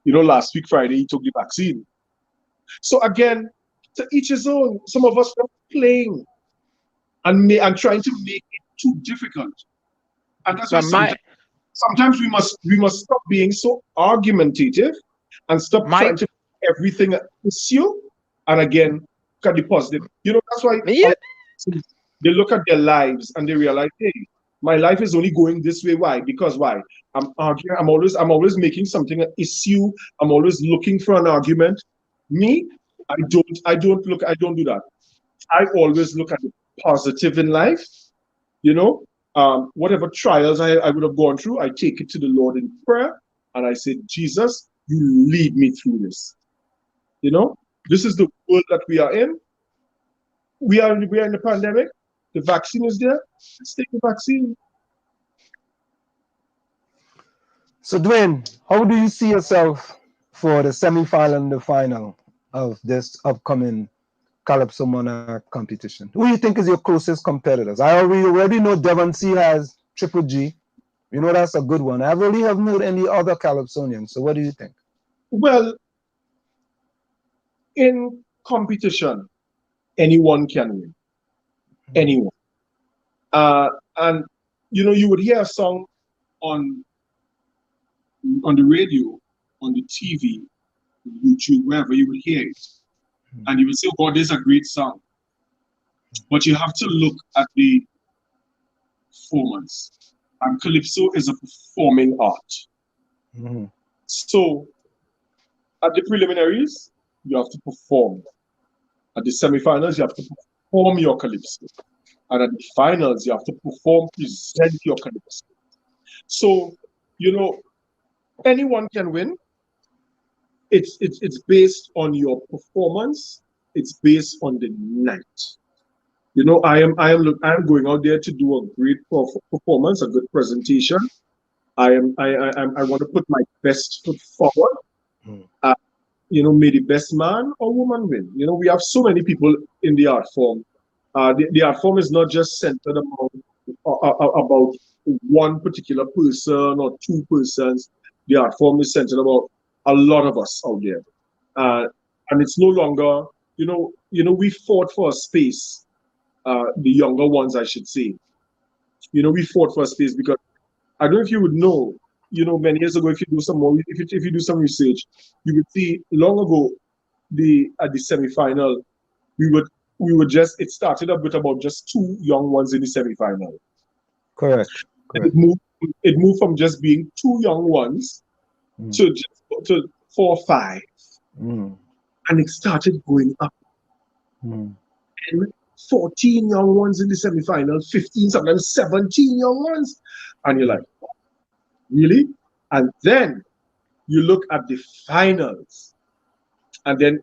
last week, Friday, he took the vaccine. So again, to each his own. Some of us are playing and trying to make it too difficult. And that's why sometimes we must stop being so argumentative and stop trying to make everything an issue. And again, look at the positive. That's why they look at their lives and they realize, hey, my life is only going this way. Why? Because why? I'm arguing. I'm always making something an issue. I'm always looking for an argument. Me, I don't do that. I always look at the positive in life. Whatever trials I would have gone through, I take it to the Lord in prayer, and I said, Jesus, you lead me through this. You know, this is the world that we are in. We are in the pandemic. The vaccine is there. Let's take the vaccine. So, Dwayne, how do you see yourself for the semi-final and the final of this upcoming Calypso Monarch competition? Who do you think is your closest competitors? I already know Devon C has Triple G. You know that's a good one. I really haven't heard any other Calypsonians. So, what do you think? Well, in competition, anyone can win. Anyone. And you know, you would hear a song on the radio, on the TV, YouTube, wherever you would hear it, and you would say, "Oh, God, this is a great song." But you have to look at the performance. And Calypso is a performing art. Mm-hmm. So at the preliminaries, you have to perform. At the semifinals, you have to perform your Calypso. And at the finals, you have to present your Calypso. So, you know, anyone can win. It's based on your performance. It's based on the night. You know, I am going out there to do a great performance, a good presentation. I want to put my best foot forward. You know, may the best man or woman win. You know, we have so many people in the art form. The art form is not just centered about one particular person or two persons. The art form is centered about a lot of us out there, and it's no longer. You know, we fought for a space. The younger ones, I should say. You know, we fought for a space because I don't know if you would know. You know, many years ago, if you do some more, if you do some research, you would see long ago, at the semi-final, it started up with about just two young ones in the semi-final. Correct. It moved from just being two young ones to 4 or 5, and it started going up. And 14 young ones in the semi-final, 15, sometimes 17 young ones. And you're like, really? And then you look at the finals. And then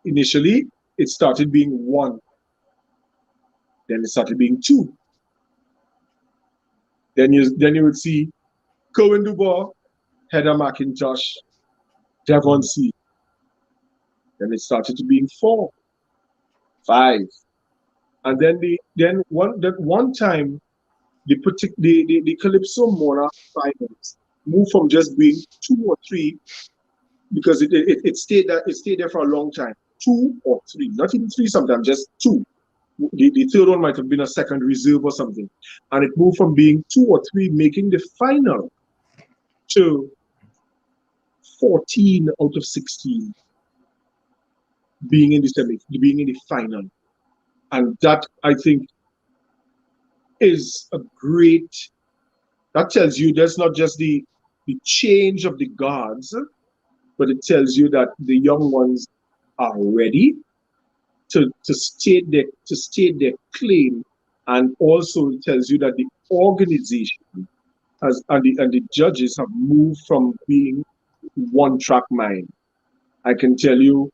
initially, it started being 1. Then it started being 2. Then you would see Cohen Dubois, Heather McIntosh, Devon C. Then it started to being 4, 5. And then one time, the Calypso Monarch finals moved from just being 2 or 3, because it stayed there for a long time. 2 or 3, not even 3 sometimes, just 2. The third one might have been a second reserve or something. And it moved from being 2 or 3 making the final to 14 out of 16 being in the final. And that, I think, is a great, that tells you that's not just the change of the gods, but it tells you that the young ones are ready to state their claim, and also it tells you that the organization and the judges have moved from being one-track mind. I can tell you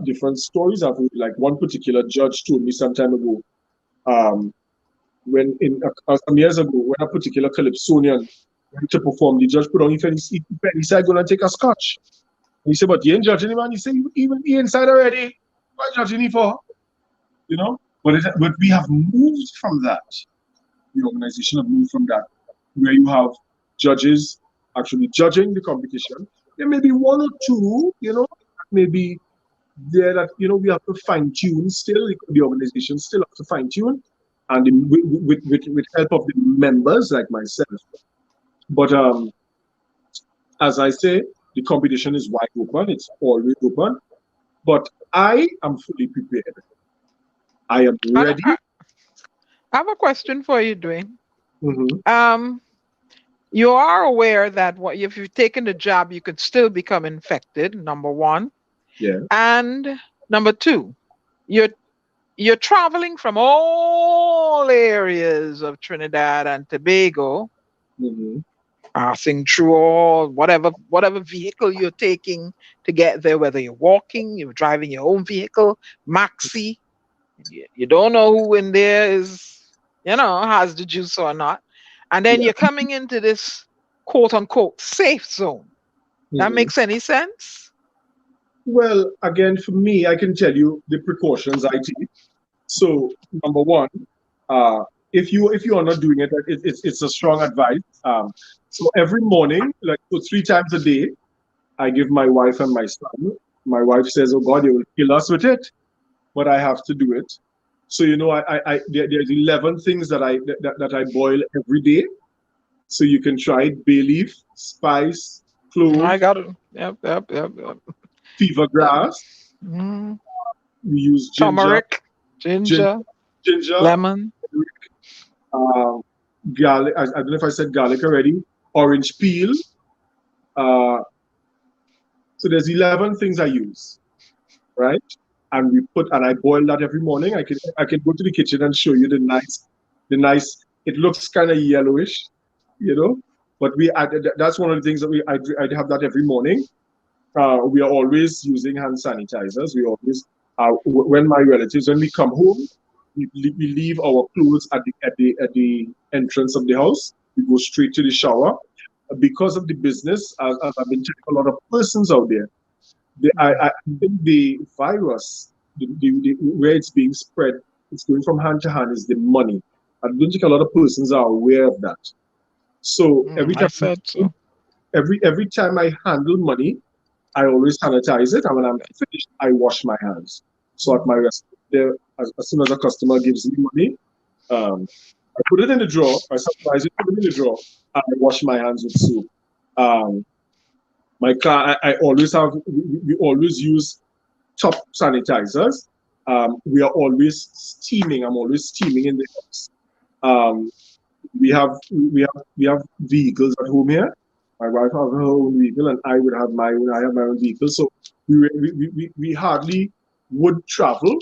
different stories. I've heard, like one particular judge told me some time ago, some years ago, when a particular Calypsonian went to perform, the judge put on he said, "Go and take a scotch." And he said, "But you ain't judging him, man." He said, "Even he inside already. What judging him for?" You know? But we have moved from that. The organization have moved from that, where you have judges actually judging the competition. There may be 1 or 2, you know, maybe there that, you know, we have to fine tune still. The organization still have to fine tune, and with help of the members like myself. But as I say, the competition is wide open. It's always open. But I am fully prepared. I am ready. I have a question for you, Dwayne. Mm-hmm. You are aware that if you've taken the jab, you could still become infected, number 1. Yeah. And number 2, you're traveling from all areas of Trinidad and Tobago. Mm-hmm. passing through all whatever vehicle you're taking to get there, whether you're walking, you're driving your own vehicle, maxi. You don't know who in there is, has the juice or not. And then you're coming into this quote unquote safe zone. That makes any sense? Well, again, for me, I can tell you the precautions I take. So, number one, if you are not doing it, it's a strong advice. So every morning, like 3 times a day, I give my wife and my son. My wife says, "Oh God, you will kill us with it," but I have to do it. So there's 11 things that I boil every day. So you can try it: bay leaf, spice, clove. I got it. Yep. Fever grass. Mm. We use turmeric, ginger, lemon, garlic. I don't know if I said garlic already. Orange peel. So there's 11 things I use, right? And I boil that every morning. I can go to the kitchen and show you the nice. It looks kind of yellowish, but that's one of the things that I have that every morning. We are always using hand sanitizers. We always, when we come home, we leave our clothes at the entrance of the house. We go straight to the shower. Because of the business, as I've been telling a lot of persons out there, I think the virus, where it's being spread, it's going from hand to hand, is the money. I don't think a lot of persons are aware of that. So every time I handle money, I always sanitize it, and when I'm finished, I wash my hands. So at my restaurant there, as soon as a customer gives me money, I put it in the drawer, I sanitize it, put it in the drawer, and I wash my hands with soap. My car, we always use top sanitizers. We are always steaming. I'm always steaming in the house. We have vehicles at home here. My wife has her own vehicle, and I would have my own. I have my own vehicle, so we hardly would travel.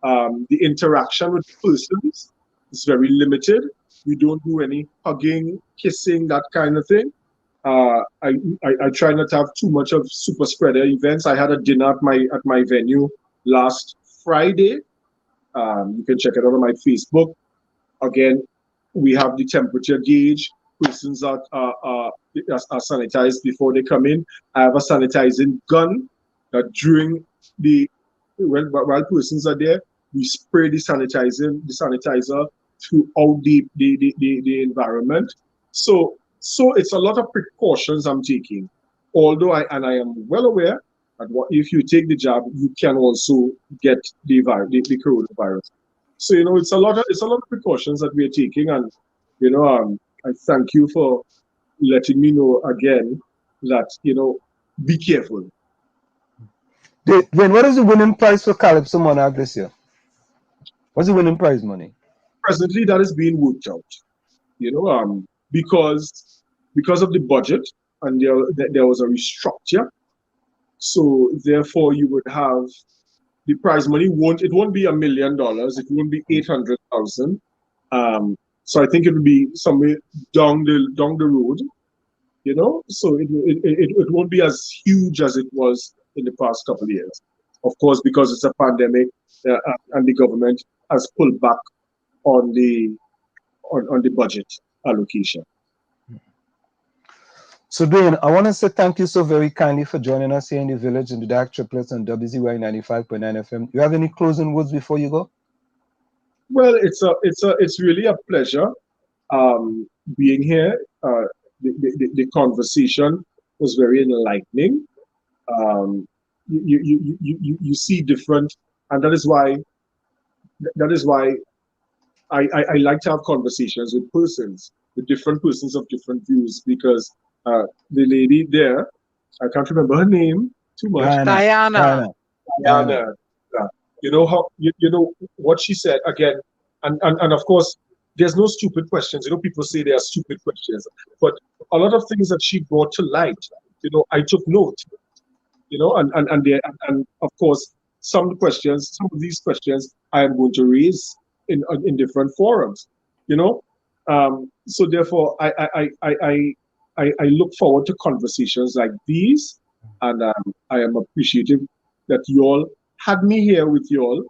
The interaction with persons is very limited. We don't do any hugging, kissing, that kind of thing. I try not to have too much of super spreader events. I had a dinner at my venue last Friday. You can check it out on my Facebook. Again, we have the temperature gauge. Persons are sanitized before they come in. I have a sanitizing gun that while persons are there, we spray the sanitizer throughout the environment. So it's a lot of precautions I'm taking. Although I am well aware that if you take the jab, you can also get the coronavirus. So it's a lot of precautions that we are taking, and I thank you for letting me know again that be careful. Dwayne, what is the winning prize for Calypso Monarch this year? What's the winning prize money? Presently, that is being worked out. Because of the budget, and there was a restructure. So therefore, you would have the prize money won't be $1 million. It won't be 800,000. So I think it will be somewhere down the road. So it won't be as huge as it was in the past couple of years. Of course, because it's a pandemic, and the government has pulled back on the budget allocation. So Dwayne, I want to say thank you so very kindly for joining us here in the village in the DAG Triplets on WZYE 95.9 FM. You have any closing words before you go? Well, it's really a pleasure being here. The conversation was very enlightening. You see different, and that is why I like to have conversations with different persons of different views, because the lady there, I can't remember her name too much. Diana. You know what she said again, and of course, there's no stupid questions. People say there are stupid questions, but a lot of things that she brought to light, I took note. And of course, some of these questions I am going to raise in different forums. So therefore, I I look forward to conversations like these, and I am appreciative that you all had me here with you all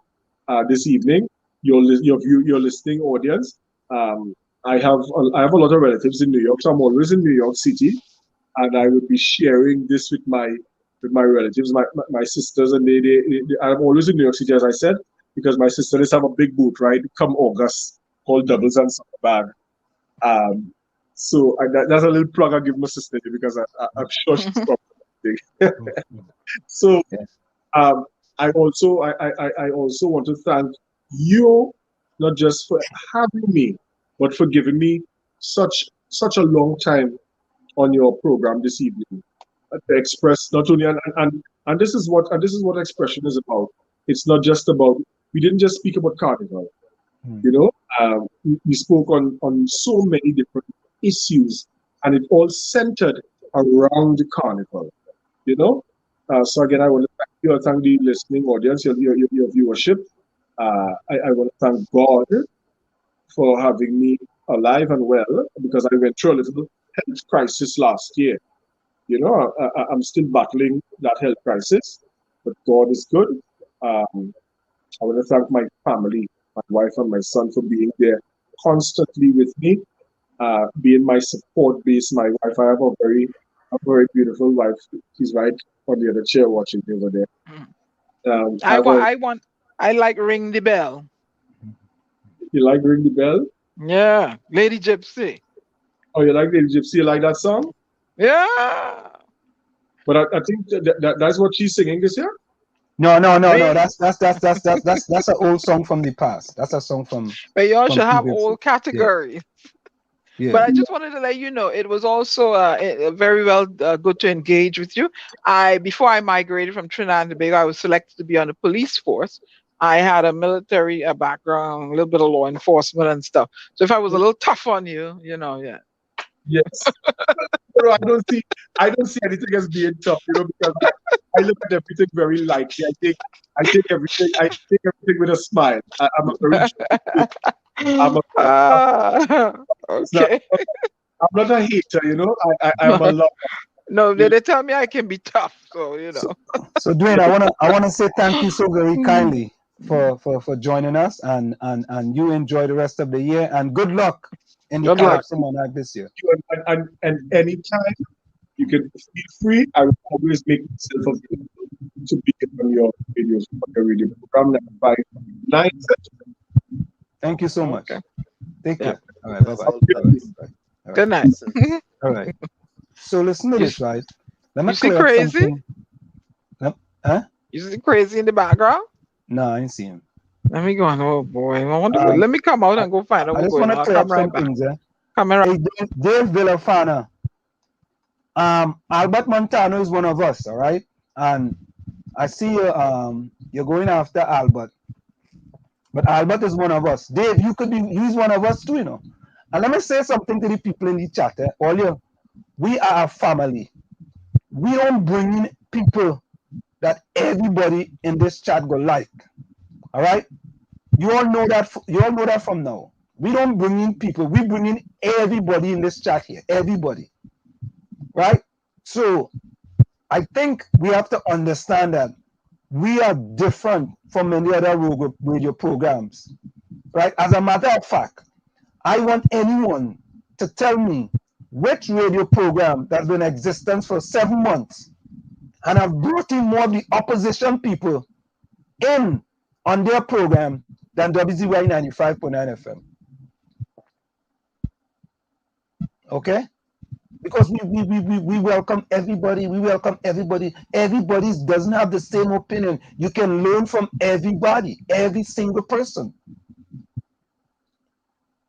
this evening. Your listening audience. I have a lot of relatives in New York, so I'm always in New York City, and I would be sharing this with my relatives, my sisters, and I'm always in New York City, as I said, because my sisters have a big boat ride come August called Doubles and Summer Bag. So that's a little plug I give my sister because I'm sure she's probably So I also want to thank you, not just for having me, but for giving me such a long time on your program this evening to express not only and this is what expression is about. It's not just about, we didn't just speak about Carnival. You know, we spoke on so many different issues, and it all centered around the Carnival. You know, so again, I want to thank you. I thank the listening audience, your viewership. I want to thank God for having me alive and well, because I went through a little health crisis last year. You know, I'm still battling that health crisis, but God is good. I want to thank my family, my wife and my son, for being there constantly with me, being my support base. My wife, I have a very beautiful wife. She's right on the other chair watching me over there. I like Ring the Bell. You like Ring the Bell? Yeah, Lady Gypsy. Oh, you like Lady Gypsy? You like that song? Yeah. But I think that's what she's singing this year. No. That's an old song from the past. That's a song from. But y'all should have old categories. Yeah. But I just wanted to let you know, it was also very well good to engage with you. Before I migrated from Trinidad and Tobago, I was selected to be on the police force. I had a military background, a little bit of law enforcement and stuff. So if I was a little tough on you, you know, yeah. Yes. No, I don't see anything as being tough, you know, because I look at everything very lightly. I take everything with a smile. I'm a very okay. I'm not a hater, you know. I'm a lover. No, they tell me I can be tough, so you know. So Dwayne, I wanna say thank you so very kindly for joining us, and you enjoy the rest of the year, and good luck in the Calypso Monarch this year. And anytime you can feel free, I will always make myself available to be on your videos, on your radio program by 9. Thank you so much. Okay. Take care. All right, bye-bye. Good night. All right. So listen to this, right? Let me You see clear up Crazy? something. Huh? You see Crazy in the background? No, I ain't see him. Let me go on. Oh boy, I want to go. Let me come out and go find out I what's just going want on. to clear I'll up come right some back. things, yeah. Coming right. Hey, Dave Villafana. Albert Montano is one of us, all right? And I see you you're going after Albert. But Albert is one of us. Dave, he's one of us too, you know. And let me say something to the people in the chat. We are a family. We don't bring in people that everybody in this chat go like. All right? You all know that from now. We don't bring in people. We bring in everybody in this chat here. Everybody. Right? So I think we have to understand that we are different from many other radio programs. Right? As a matter of fact, I want anyone to tell me which radio program that's been in existence for 7 months and have brought in more of the opposition people in on their program than WZYE 95.9 FM. Okay? Because we welcome everybody. We welcome everybody. Everybody doesn't have the same opinion. You can learn from everybody, every single person.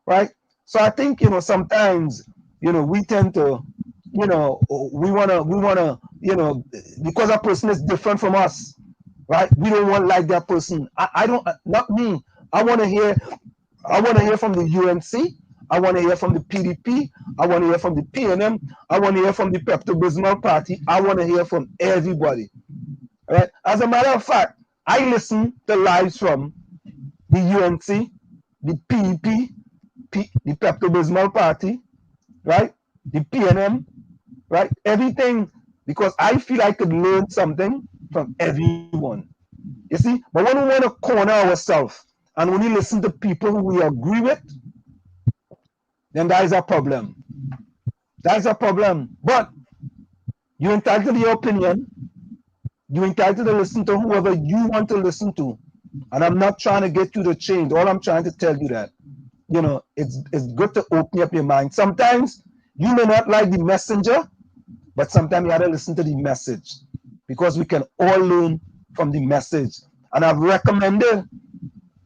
Right? So I think, you know, sometimes, you know, we tend to, you know, we wanna, you know, because a person is different from us, right? We don't want like that person. I don't, not me. I want to hear from the UNC. I want to hear from the PDP. I want to hear from the PNM. I want to hear from the Pepto-Bismol party. I want to hear from everybody. Right? As a matter of fact, I listen to lives from the UNC, the PEP, the Pepto-Bismol party, right? The PNM, right? Everything, because I feel I could learn something from everyone. You see, but when we want to corner ourselves and when we listen to people who we agree with, then that is a problem. That's a problem. But you're entitled to your opinion. You're entitled to listen to whoever you want to listen to. And I'm not trying to get you to change. All I'm trying to tell you that, it's good to open up your mind. Sometimes you may not like the messenger, but sometimes you have to listen to the message because we can all learn from the message. And I've recommended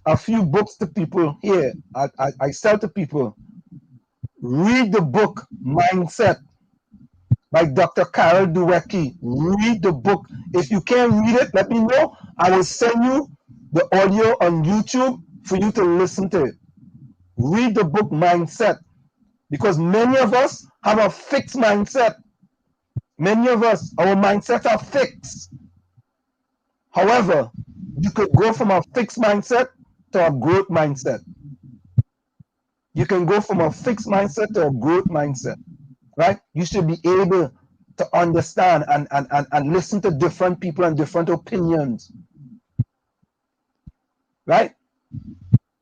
a few books to people here. I sell to people, read the book Mindset by Dr. Carol Dweck. Read the book. If you can't read it, let me know. I will send you the audio on YouTube for you to listen to it. Read the book Mindset, because many of us have a fixed mindset. Many of us, our mindsets are fixed. However, you could go from a fixed mindset to a growth mindset. You can go from a fixed mindset to a growth mindset, right? You should be able to understand and listen to different people and different opinions, right?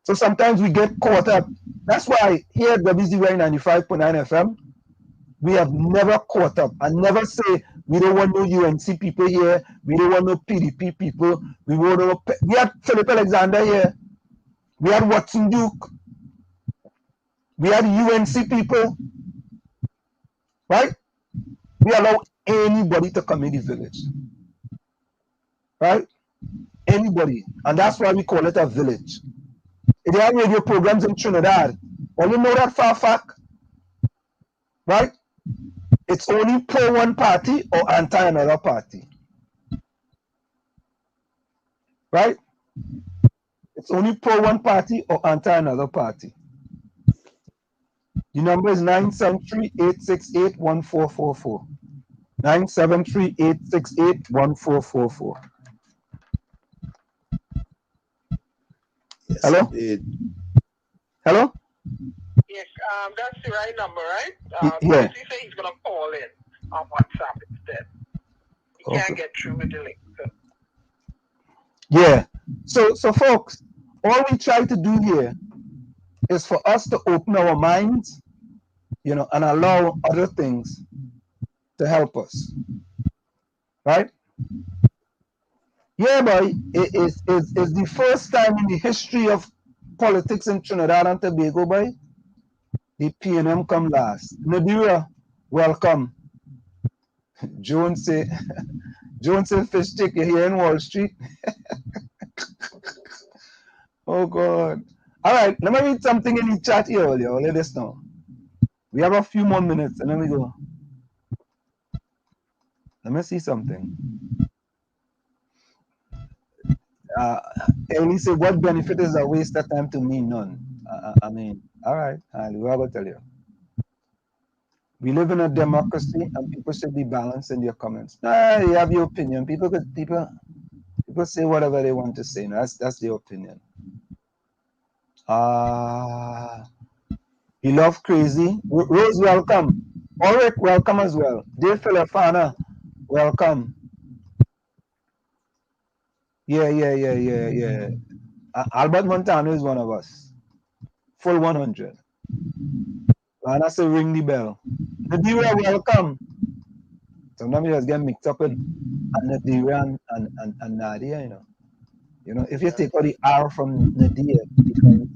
So sometimes we get caught up. That's why here at WZYE 95.9 FM, we have never caught up. I never say we don't want no UNC people here. We don't want no PDP people. We had Philip Alexander here. We had Watson Duke. We had UNC people. Right? We allow anybody to come in the village. Right? Anybody. And that's why we call it a village. If they have radio programs in Trinidad, all you know that for a fact, right? It's only pro one party or anti another party. Right? It's only pro one party or anti another party. The number is 973-868-1444. 973-868-1444. Yes, Hello? indeed. Hello? Yes, that's the right number, right? Yeah. He said he's gonna call in on WhatsApp instead. He can't get through with the link. So. Yeah. So folks, all we try to do here is for us to open our minds, and allow other things to help us. Right? Yeah, boy. It is the first time in the history of politics in Trinidad and Tobago, boy. The PNM come last. Nadira, welcome. Jones say fish stick, you're here in Wall Street. Oh God. All right, let me read something in the chat here earlier. Let us know. We have a few more minutes and then we go. Let me see something. Ellie said, what benefit is a waste of time to me? None. I mean, all right, we're going to tell you. We live in a democracy and people should be balanced in their comments. You have your opinion. People say whatever they want to say. No, that's their opinion. He loves crazy. Rose, welcome. Ulrich, welcome as well. Dear Philipana, welcome. Yeah. Albert Montano is one of us. Full 100. And I say ring the bell. Nadira, welcome. Sometimes you just get mixed up in Nadira and Nadia, if you take out the R from Nadia, it becomes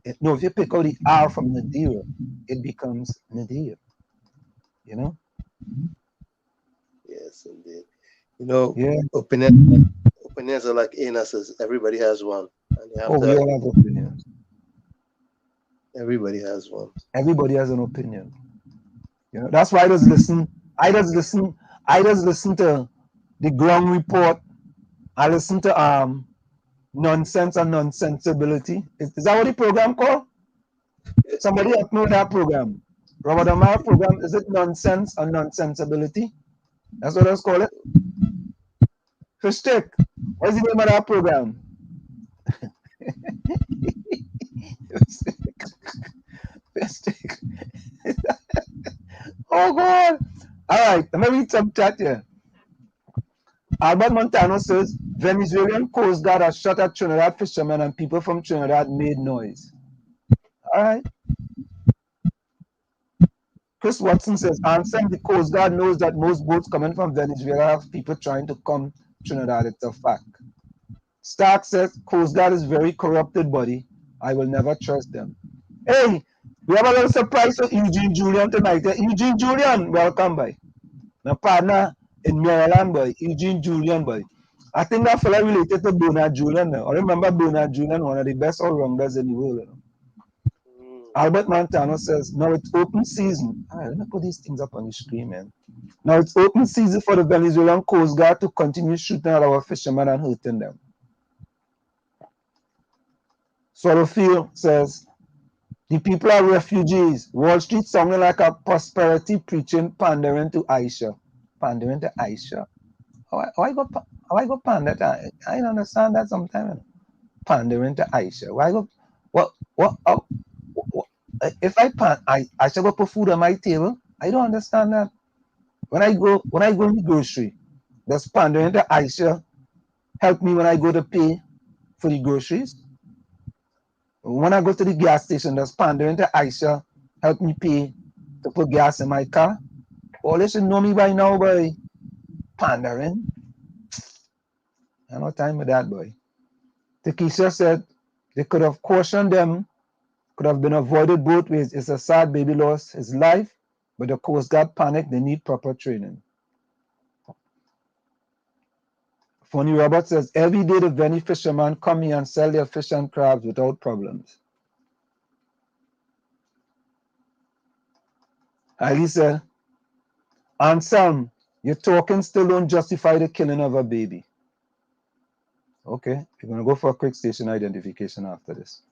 if you pick out the R from Nadira, it becomes Nadia. Yes, indeed. Yeah. Opinions are like anuses. Everybody has one. And you have we all have opinions. Everybody has one. Everybody has an opinion. That's why I just listen to the ground report. I listen to Nonsense and Nonsensibility. Is that what the program called? Somebody help me with that program. Robert Amara program, is it Nonsense and Nonsensibility? That's what I was call it. Fish stick. What's the name of that program? Fish stick. Oh God. All right, let me read some chat here. Albert Montano says Venezuelan Coast Guard has shot at Trinidad fishermen and people from Trinidad made noise. All right. Chris Watson says, Anselm, the Coast Guard knows that most boats coming from Venezuela have people trying to come Trinidad. It's a fact. Stark says, Coast Guard is very corrupted body. I will never trust them. Hey, we have a little surprise for Eugene Julian tonight. Eugene Julian, welcome, boy. My partner in Maryland, boy. Eugene Julian, boy. I think that fella related to Bernard Julian. I remember Bernard Julian, one of the best all-rounders in the world. Albert Montano says, now it's open season. All right, let me put these things up on the screen, man. Now it's open season for the Venezuelan Coast Guard to continue shooting at our fishermen and hurting them. Swallowfield says, the people are refugees. Wall Street sounding like a prosperity preaching, pandering to Aisha. Pandering to Aisha. How I go pander to, I don't understand that sometimes. Pandering to Aisha. Why go, what, if I pan, I should go put food on my table. I don't understand that. When I go in the grocery, does pandering to Aisha help me when I go to pay for the groceries? When I go to the gas station, does pandering to Aisha help me pay to put gas in my car? Oh, they should know me by now, boy. Pandering. I have no time with that, boy. Takesha said they could have cautioned them, could have been avoided both ways. It's a sad baby lost his life, but the Coast Guard panicked. They need proper training. Fonny Roberts says, every day the Veni fishermen come here and sell their fish and crabs without problems. Ali said, Anselm, your talking still don't justify the killing of a baby. Okay, we're going to go for a quick station identification after this.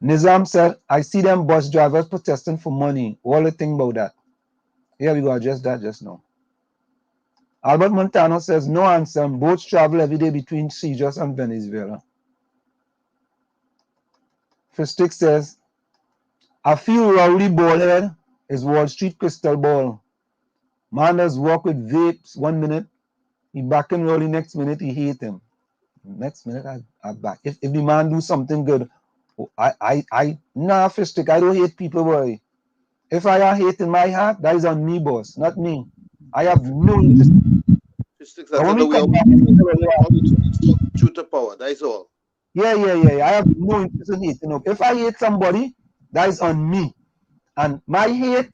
Nizam said, I see them bus drivers protesting for money. What do you think about that? Yeah, we got address that just now. Albert Montano says, no, Anselm, boats travel every day between Sijas and Venezuela. Fistic says, I feel Rowdy Ballhead is Wall Street crystal ball. Man does walk with vapes 1 minute, he back and Rowdy next minute, he hate him. Next minute, I back. If the man do something good, nah, Fistic, I don't hate people, boy. If I are hate in my heart, that is on me, boss, not me. I have no interest. Fistics, that's the way truth to power, that's all. Yeah. I have no interest in hating. If I hate somebody, that is on me. And my hate,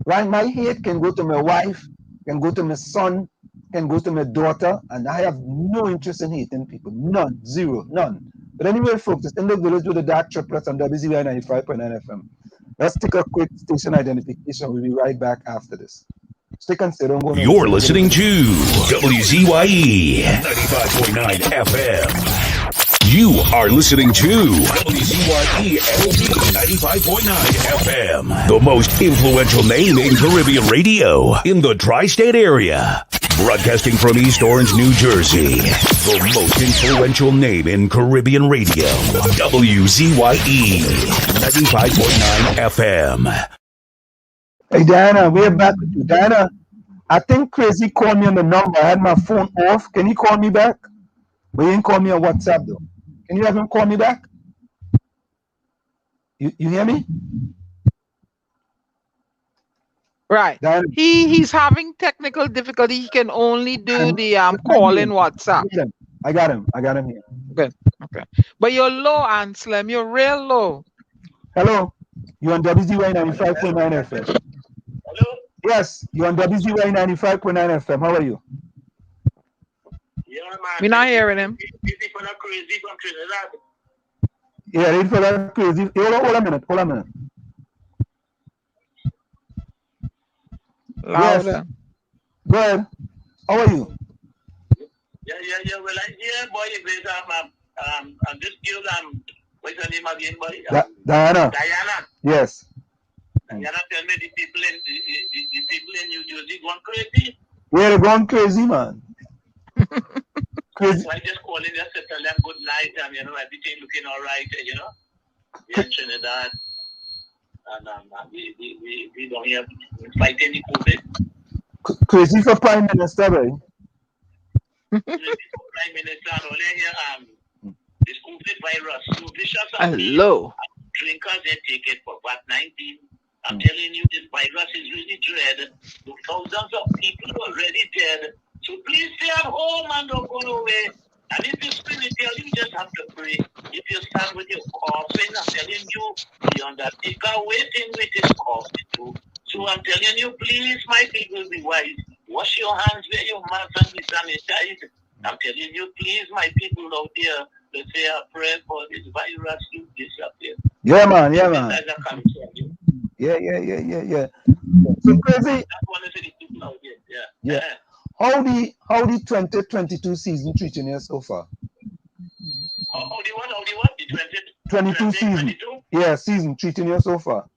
right? My hate can go to my wife, can go to my son, can go to my daughter, and I have no interest in hating people. None. Zero. None. But anyway, folks, it's in the village with the DAG Triplets on WZYE 95.9 FM. Let's take a quick station identification. We'll be right back after this. Stick and stay. Don't go. You're listening to WZYE 95.9 FM. You are listening to WZYE 95.9 FM, the most influential name in Caribbean radio in the tri-state area. Broadcasting from East Orange, New Jersey, the most influential name in Caribbean radio. WZYE 95.9 FM. Hey, Diana, we're back with you. Diana, I think Crazy called me on the number. I had my phone off. Can you call me back? But you didn't call me on WhatsApp, though. Can you have him call me back? You hear me? Right. Diana, He's having technical difficulty. He can only do the call in WhatsApp. I got him here. Good. Okay. But you're low, Anselm. You're real low. Hello. You on WZYE 95.9 FM? Hello? Yes, you on WZYE 95.9 FM. How are you? Yeah, man. We're not hearing him. Busy for the crazy from Trinidad. Yeah, ready for that crazy. Hold a minute. Louder. Yes. Go ahead. How are you? Yeah. Well, boy, you great. I'm this girl. What's her name again, boy? Diana. Diana. Yes. Diana, tell me the people in New Jersey going crazy. Yeah, they're going crazy, man. Crazy. So I just call in just to tell them good night and everything looking all right, We're in Trinidad. And we don't have fighting the COVID. Crazy for Prime Minister, right? Prime Minister and only here this COVID virus. So vicious Hello. drinkers they take it for VAT-19. I'm telling you, this virus is really dread. The thousands of people already dead. So please stay at home and don't go away. And if you spiritual, you just have to pray. If you stand with your coughing, I'm telling you, the undertaker waiting with his coffee too. So I'm telling you, please, my people, be wise. Wash your hands, wear your mask, and be sanitized. I'm telling you, please, my people out there, let's say a prayer for this virus to disappear. Yeah, man. Yeah, man. Yeah. So Crazy. Yeah. How the 2022 season treating you so far? How the what? The 22 season. 22? Yeah, season treating you so far.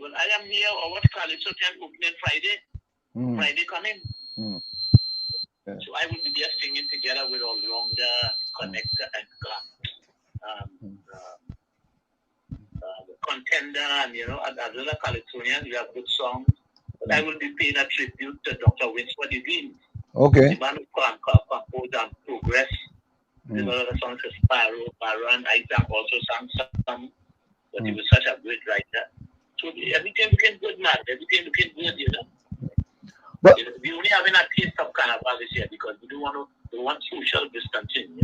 Well, I am here on what Calypso 10 opening Friday. Friday coming. Yeah. So I will be there singing together with all Longa, Connector, and the Contender, and other Calypsonians. We have good songs. But I will be paying a tribute to Dr. Winsford Devine. Okay. The man who composed and progress. There's a lot of songs for Sparrow, Baron, Isaac also sang some. But he was such a great writer. So everything looking good, man. Everything looking good, But we only having a taste of Carnival this year because we want social distancing,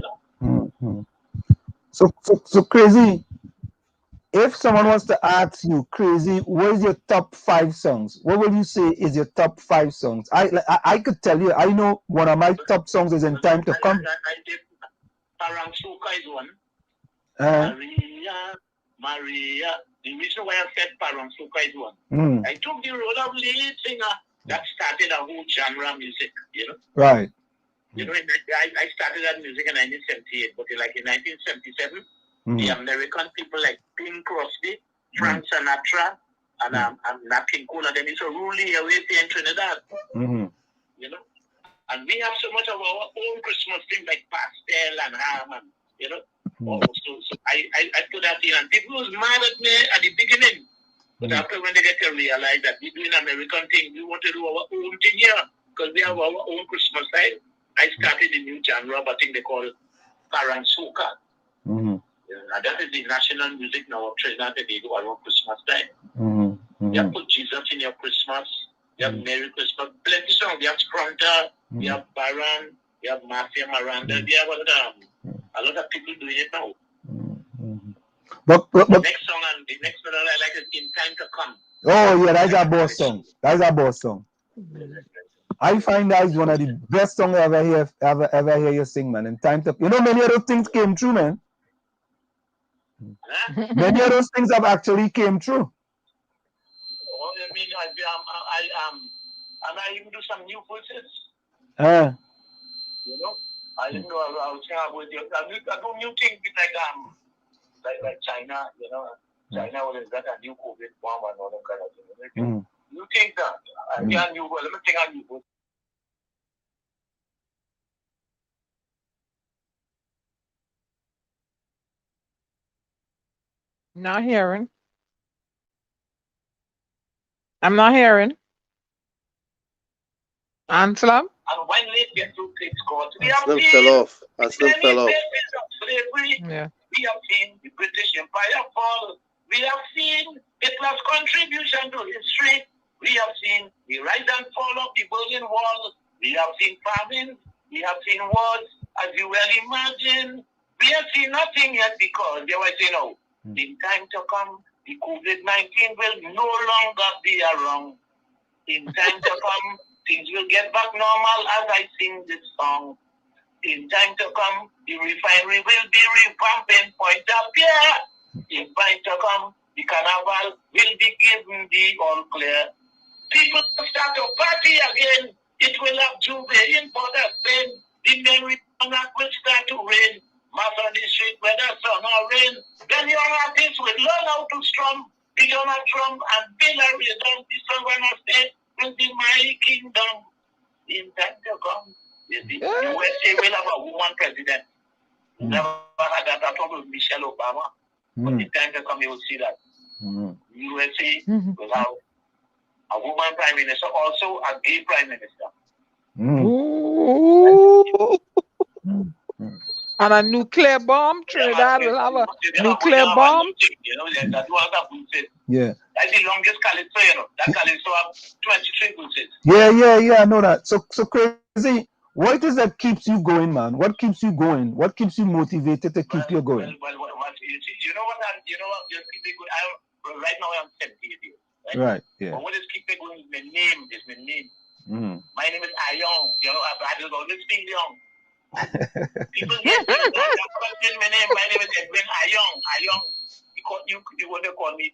So Crazy, if someone wants to ask you, Crazy, what is your top 5 songs? What will you say is your top 5 songs? I could tell you, I know one of my top songs is In Time to Come. I did Paransuka is one. Maria. The reason why I said Paransuka is one. I took the role of lead singer that started a whole genre of music, Right. I started that music in 1978, but like in 1977, the American people like Bing Crosby, Frank Sinatra, and Nat King Cole, and then it's a really away in Trinidad, And we have so much of our own Christmas things like pastel and ham, and So I put that in, and people was mad at me at the beginning. But after when they get to realize that we're doing American thing, we want to do our own thing here because we have our own Christmas style. I started a new genre, but I think they call it Paransuka. And that is the national music now of Trinidad and Tobago around Christmas time. You have put Jesus in your Christmas. You have Merry Christmas. Plenty of songs. You have Sprunter. You have Baron. You have Mafia Miranda. You have a lot of people doing it now. But the next song and the next one I like is In Time to Come. Oh yeah, that's a boss song. That's a boss song. I find that is one of the best songs I ever hear you sing, man. In Time to, many of those things came true, man. Many of those things have actually came true. Oh, I mean, I even do some new voices. I didn't know I was saying with you. I do new things like China, China was got a new COVID bomb and all that kind of thing. You think that? Let me think on you. Not hearing. I'm not hearing. Anselm? And when they get to Cape Scott, we have seen slavery. Yeah. We have seen the British Empire fall. We have seen Hitler's contribution to history. We have seen the rise and fall of the Berlin Wall. We have seen famine. We have seen wars. As you well imagine, we have seen nothing yet because they were saying, in time to come, the COVID-19 will no longer be around. In time to come, things will get back normal as I sing this song. In time to come, the refinery will be revamping Point of Pierre. In time to come, the Carnival will be given the all clear. People start to party again. It will have jubilee for the Spain. The merry will start to rain. Mass on the street, whether sun or rain. Then your artists will learn how to strum. Big on a drum and build a rhythm. The sun when I say will be my kingdom. In time to come, the USA will have a woman president. Never had that at all with Michelle Obama. But in time to come, you will see that. USA will have a woman prime minister, also a gay prime minister. Ooh. And a nuclear bomb. Trinidad will have a nuclear bomb. You know, that's what happened. Yeah. That's the longest Calypso, you know. That Calypso have 23 boots. Yeah, I know that. So Crazy, what is that keeps you going, man? What keeps you going? What keeps you motivated to keep you going? Well, you know what? Just keep me going. Right now I'm 78 years. Right. Yeah. But what is keep me going is my name. My name is Ayong. You know, I just always feel young. People get my name. My name is Edwin Ayong. Ayong. You want to call me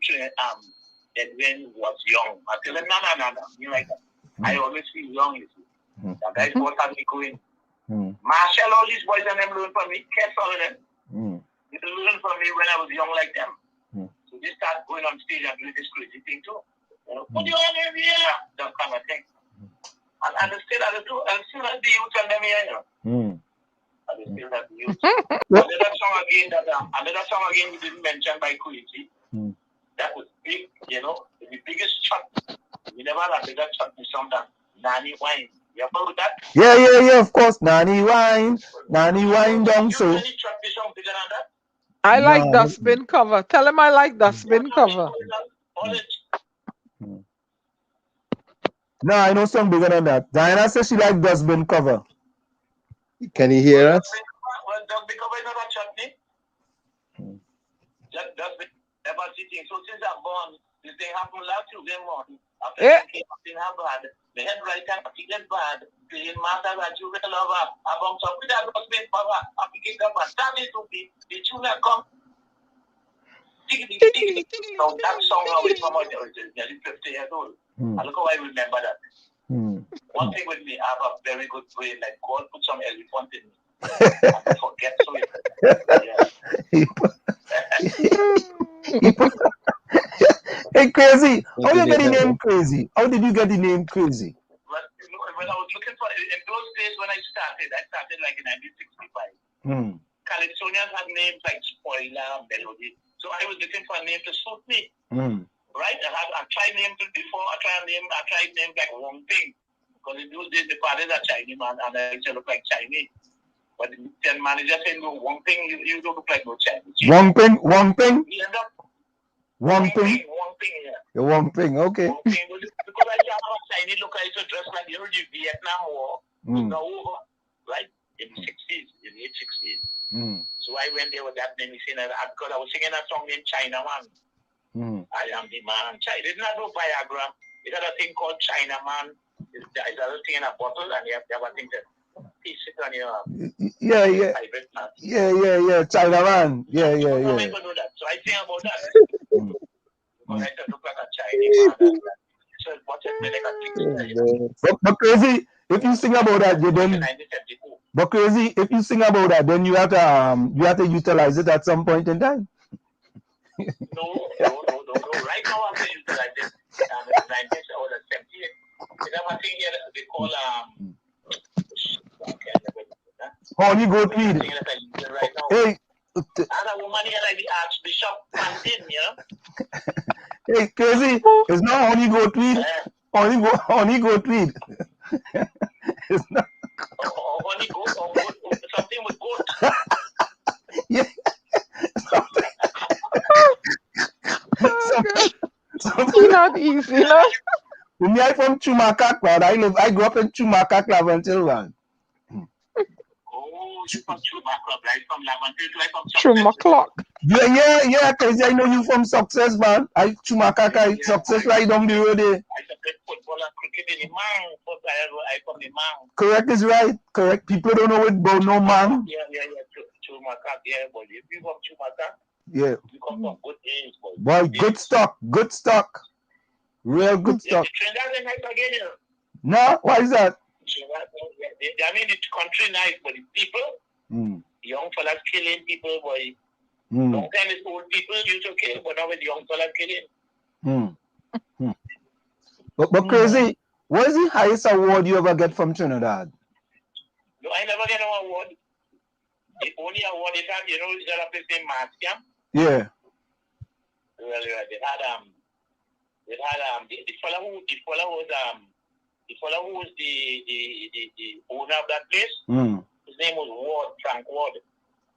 Edwin was young. I tell them, no. You like that. I always feel young, you see. That guys both have me going. Marshall, all these boys and them learn from me. Care for them. They learn from me when I was young like them. So they start going on stage and doing this crazy thing too. You know, put your hand in the air. That kind of thing. And I still have the youth and them here, you know. I still have the youth. Another song again we didn't mention by Crazy. That was big, you know, the biggest chuck. We never had a bigger chuck in song than Nanny Wine. You ever heard that? Yeah, of course. Nanny Wine down so. Any chuck this song bigger than that? I like Dustbin Cover. Tell him I like Dustbin Cover. No, I know some bigger than that. Diana says she like Dustbin Cover. Can you hear us? Well, Dustbin Cover is not a chutney. Dustbin ever sitting. So since I'm born, this thing happened last Tuesday morning. After something happened, the head writer, I get bad. Playing matters that you will love up. I bounce up with that Dustbin Cover. I pick it up and stand it to be. The tune that come. So that song now is from nearly 50 years old. And look how I remember that. One thing with me, I have a very good brain. Like God put some elephant in me. I forget Hey, Crazy. How did you get the name Crazy? How did you get the name Crazy? Well, you know, when I was looking for it, in those days when I started like in 1965. Calypsonians had names like Spoiler, Melody. So I was looking for a name to suit me. Right? I tried names before. I tried names like Wong Ping. Because in those days, the fathers are Chinese, man, and I used to look like Chinese. But the manager said, no, Wong Ping, you don't look like no Chinese. Wong Ping? He ended up Wong Ping, yeah. The Wong Ping, okay. Wong Ping, because I have a Chinese look, I used to dress like, you know, the Vietnam War was now over, right? In the 60s, in the late 60s. So I went there with that name, because I was singing a song named China Man. I am the man. It's not no Viagra. It had a thing called China Man. It's a thing in a bottle, and you have a thing that piece it on your private part. Yeah. China Man. Yeah. Some people do that. So I think about that. Because I look like a Chinese man. So what's it But Crazy, if you sing about that, you then. But Crazy, if you sing about that, then you have to utilize it at some point in time. No. Right now I'm going to utilize it. In 1978. There's a thing here they call Honey goat weed. Right now. Hey. And a woman here like the Archbishop Plantin, you know? Hey, Crazy, it's not honey goat weed. Honey goat weed. It's not. Honey goat or goat, something with goat. Yeah. Something not easy, you know? Me, I'm from Chumakak, man. I grew up in Chumakak, Lavantil, man. Oh, you're from Chumakak, right? From Lavantil, right? From Chumakak. Yeah, Crazy. I know you from Success, man. Chumakak, Success right down the road there. I played football and cricket in the man. I from the man. Correct is right. Correct. People don't know it about no man. Yeah. Chumakak, yeah, but if you from Chumakak, yeah. You come from good age, boy. Boy, good stock. Real good stock. Trinidad is nice again, you know. No, why is that? I mean, the country nice, but the people, young fellas killing people, boy. Long time is old people used to kill, but now with young fellas killing. But Crazy, what is the highest award you ever get from Trinidad? No, I never get no award. The only award they have, you know, is a place named Mascam. Yeah. Well, they had It had the fellow who was the owner of that place. His name was Frank Ward.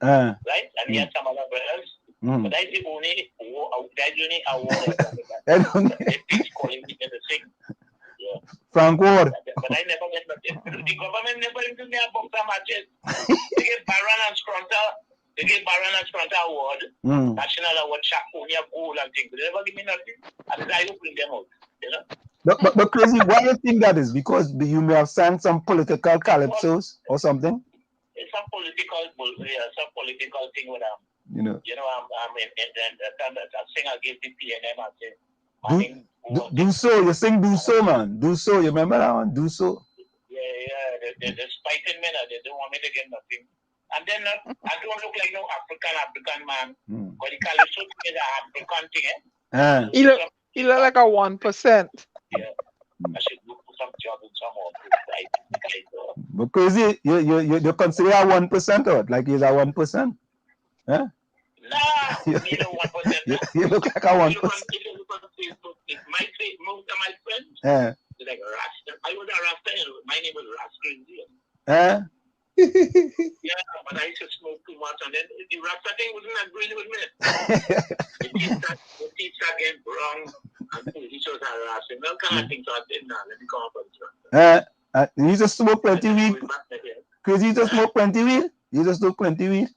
Right? And he had some other brothers. But that's the only award. They call him to sing. Yeah. Frank Ward. But I never get nothing. The government never even me a box of matches. They gave Baron and Scronta award, national award, Shakonia gold and things. They never give me nothing. And I will bring them out. You know? But Crazy, why do you think that is? Because you may have signed some political calypsos or something? It's some political thing with You know, I'm in the singer gave the PNM and say, do so, you sing do so, man. Do so, you remember that one? Do so. Yeah, they're spiting me now. They don't want me to get nothing. And then I don't look like no African man. But the Calypso is an African thing, He look like a 1%. Yeah. I should look for some job in some office, right? But Crazy, you consider a 1% or like he's a 1%? Huh? Nah, you know 1%. You look like a 1%. If you look on Facebook, most of my friends, they're like Rasta. I was a Rasta, my name was Rasta. Yeah, but I used to smoke too much, and then the Rasta thing wasn't agreeing with me. The teeth start getting brown, and he shows a Rasta. Now kind of thing, so I said, nah, let me come up with Rasta. You just smoke plenty weed? Crazy, you just smoke plenty weed? You just smoke plenty weed?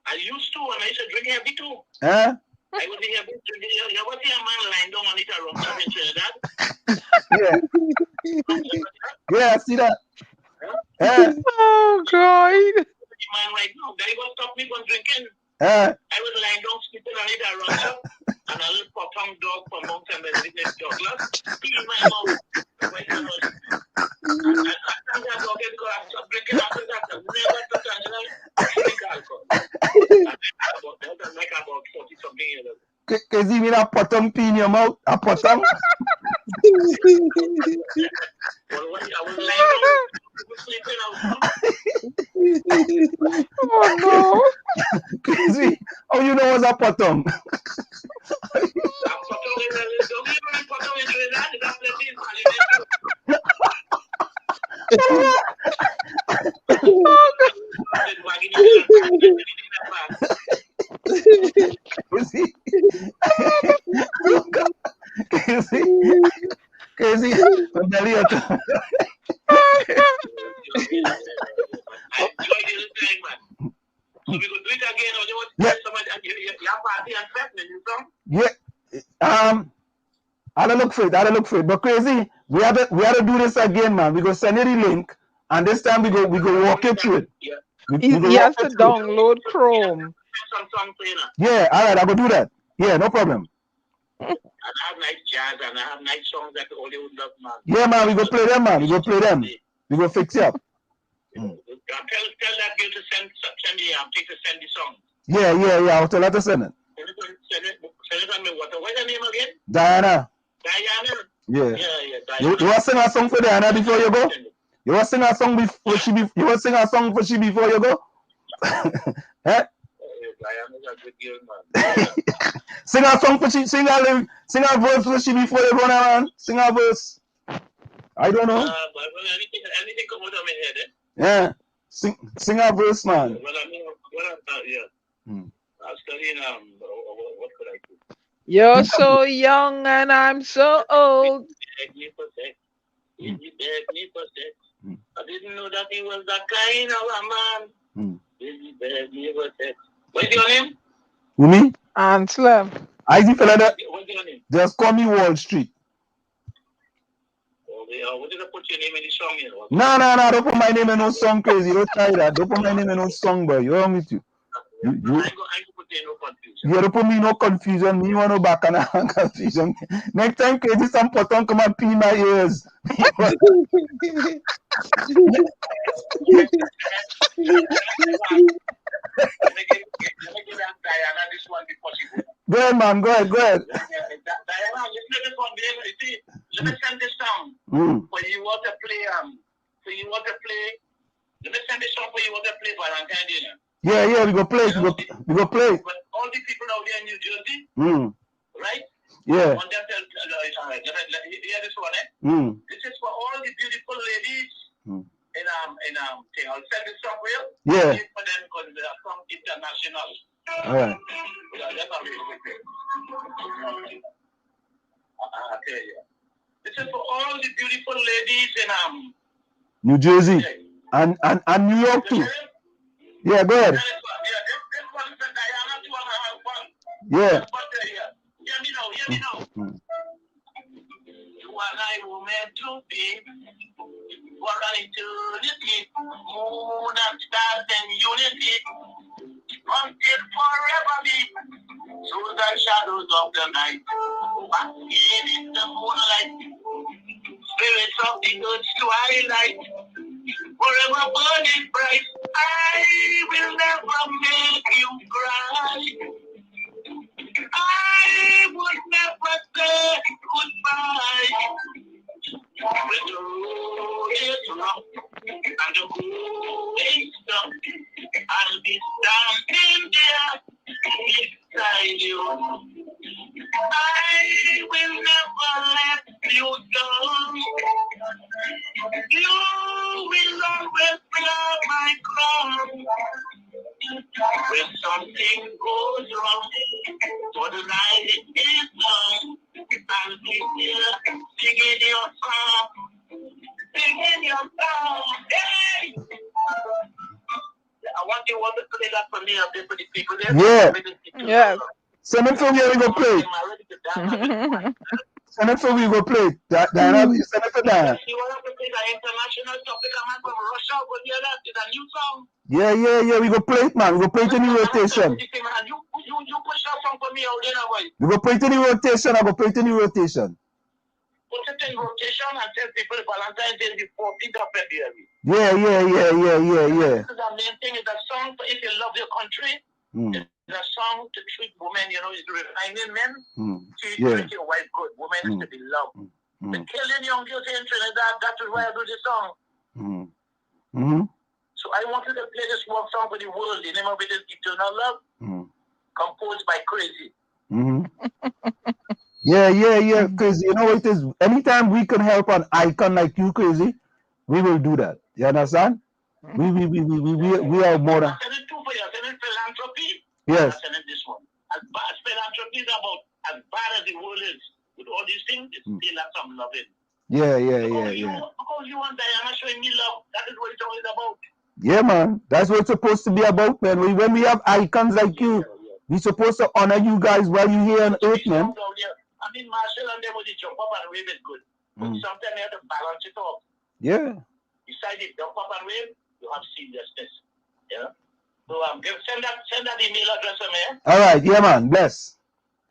I used to, and I used to drink heavy too. I was in heavy drinking. You ever see a man lying down on it around in Trinidad? Yeah, I see that. Oh, God. Man, right now, guy was stop me from drinking. I was lying down sleeping on it around and a little pop-punk dog from Mountain Business Douglas. He in my mouth. When I was, and that dog is going to stop drinking after that. Never to drink alcohol. That's like about 40-something years ago. Cause you mean a potong pee in your mouth? A potong? Well, when I was lying down, sleeping out. Oh, no. Crazy. How you know what's a potong? Crazy. I'm telling you. I enjoyed it this time, man. So we could do it again, or you want to somebody and you party and threatening, you know? Yeah. I don't look for it. But Crazy, we have to do this again, man. We go send you the link, and this time we go walk you through it. Yeah. He has to download Chrome. Yeah, all right, I go do that. Yeah, no problem. And I have nice jazz and I have nice songs that Hollywood love, man. Yeah, man, we go play them, man. We go fix you up. Tell that girl to send me thing to send the song. Yeah. I'll tell her to send it. Send it on me. What's your name again? Diana. Diana? Yeah. Diana. You want to sing a song for Diana before you go? You want to sing a song before she before you go? Huh? Diana's a good girl, man. Sing a song for she. Sing a verse for she before you go now, man. Sing a verse. I don't know. But anything come out of my head, eh? Yeah. Sing a verse, man. I'm studying, what could I do? You're so young and I'm so old. Beg me for sex. He begged me for sex. I didn't know that he was that kind of a man. He begged me for sex. What's your name? Who, me? Anselm. I see fella that. What's your name? Just call me Wall Street. What did I put your name in the song here? No, don't put my name in no song, Crazy. Don't try that. Don't put my name in no song, boy. You're wrong with you. I ain't gonna put you in no confusion. You don't put me no confusion. Me want no back and confusion. Next time, Crazy, some potong come and pee in my ears. Let me give Diana this one before she goes. Go ahead, man. Go ahead. Diana, you play this one, baby. You see, let me send this song for you want to play. Let me send this song for you want to play Valentine Dinner. Yeah, we go play it. We go play it. But all the people out there in New Jersey, right? Yeah. I want them to hear this one, eh? This is for all the beautiful ladies in thing. I'll send this song for you. Yeah. For them because they are some international. All right. Yeah, that's how we do it. I'll tell you. This is for all the beautiful ladies in New Jersey and New York too. Yeah, go ahead. This one is a Diana 2.5. Yeah. Hear me now. You and I were meant to be for an eternity, moon and stars in unity, until forever be. Through the shadows of the night, basking in the moonlight, spirits of the earth's twilight, forever burning bright. I will never make you cry. I would never say goodbye. When the road is rough and the going tough, I'll be standing there beside you. I will never let you down. You will always be my crown. When something goes wrong, for the night is long, I'll be here singing your song, Hey! I want you all to play that for me up there for the people there. Yeah. Yes. Send it for me, we go play. Send it for me, we go play. Diana, send it for Diana. You want to play the international topic from Russia, but yeah, that is a new song. Yeah, we go play it, man. We go play it in the rotation. You push that song for me out there, boy. We go play it in the rotation. I go play it in the rotation. Put it in rotation and tell people Valentine's Day is the 14th of February. Yeah. This is the main thing. It's a song for if you love your country. It's a song to treat women, it's refining men. Treat your wife good. Women is to be loved. The killing young girls in Trinidad, that is why I do this song. So I wanted to play this one song for the world. The name of it is Eternal Love, composed by Crazy. Yeah, Crazy. You know what it is? Anytime we can help an icon like you, Crazy, we will do that. You understand? We are more than. I send it two for you. I send it philanthropy. Yes. I send it this one. As bad as philanthropy is about, as bad as the world is, with all these things, it's still have some loving. Yeah. Because you and Diana showing me love, that is what it's always about. Yeah, man. That's what it's supposed to be about, man. When we have icons like you, we're supposed to honor you guys while you're here on earth, man. I mean, Marshall and them, when they jump up and wave, it's good. But sometimes you have to balance it off. Yeah. Besides the jump up and wave, you have seriousness. Yeah. So send that email address to me. All right, yeah, man. Bless.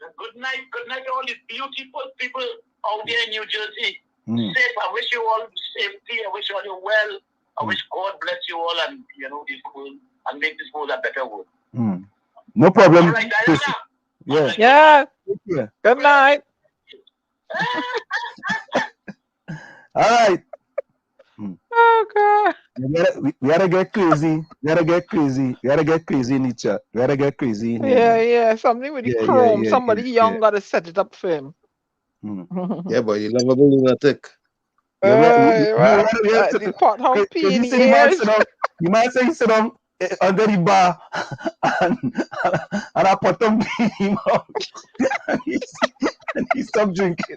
Good night to all these beautiful people out there in New Jersey. Safe. I wish you all safety. I wish you all well. I wish God bless you all and this world and make this world a better world. No problem. All right, Diana. Yeah. Yeah. Good night. All right. Oh God. We gotta get crazy. We gotta get crazy in the chat. We gotta get crazy in here. Yeah. Something with the Chrome. Somebody young gotta set it up for him. Yeah, boy, you lovable lunatic. The pothole pee in the ears. You might say you sit down under the bar and I put him him out and he stopped drinking.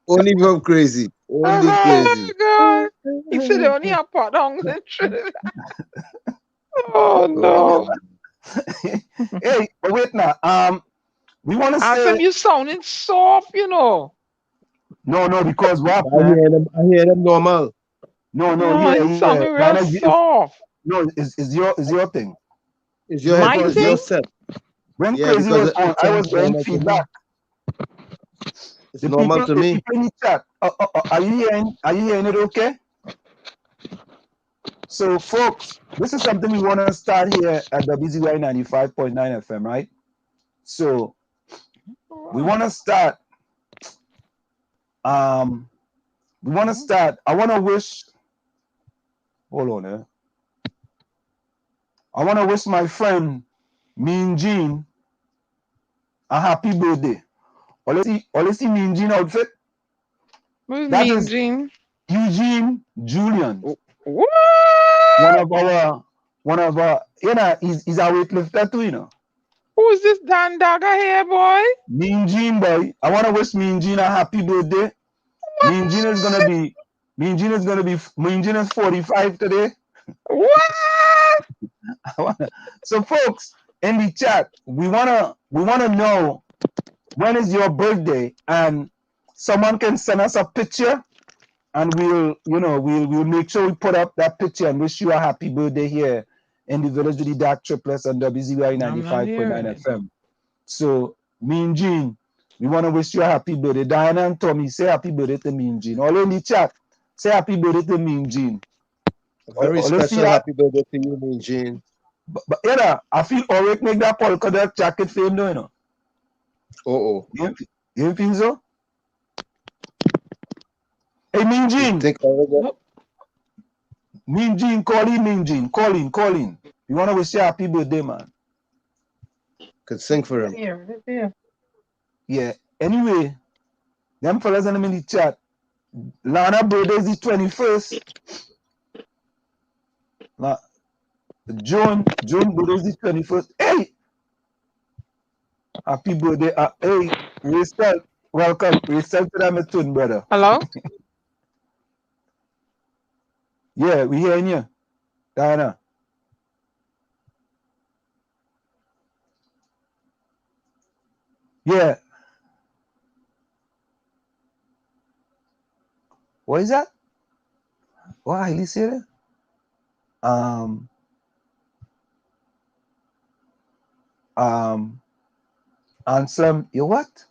Only from Crazy. Only Crazy. God. He said they only have pothole in Trinidad. Oh no. Hey, but wait now. We want to say him you sounding soft, No, because what? I hear them normal. No, you sounding real soft. No, it's your thing. It's your set. When Crazy was on, I was getting feedback. It's normal to me. In the chat. Are you hearing it okay? So, folks, this is something we want to start here at WZYE 95.9 FM, right? So, we want to start. I want to wish. Hold on, I want to wish my friend Mean Jean a happy birthday. All you see Mean Gene outfit? Who's That Mean is Gene? Eugene Julian. What? One of our, you know, he's a weightlifter too, you know. Who's this Dan Dagger here, boy? Mean Gene, boy. I want to wish Mean Gene a happy birthday. Mean Gene is 45 today. What? So folks, in the chat, we wanna know when is your birthday, and someone can send us a picture, and we'll make sure we put up that picture and wish you a happy birthday here in the village with the DAG Triplets on WZYE 95.9 FM. So Mean Gene, we want to wish you a happy birthday. Diana and Tommy, say happy birthday to Mean Gene. All in the chat, say happy birthday to Mean Gene. A very special happy birthday to you, Mean Gene. But yeah, I feel Ulrich make that polka dot jacket for him, though, you know. Oh. You feel so? Hey, Mean Gene. Mean Gene, call in, Mean Gene. Call in. You want to wish you a happy birthday, man. Could sing for him. Yeah. Anyway, them fellas in the chat. Lana birthday is the 21st. Now, June birthday is the 21st. Hey! Happy birthday. Hey, Rachel, welcome. Rachel to my twin brother. Hello? Yeah, we hearing you. Diana. Yeah. What is that? What are you saying? Anselm, you what?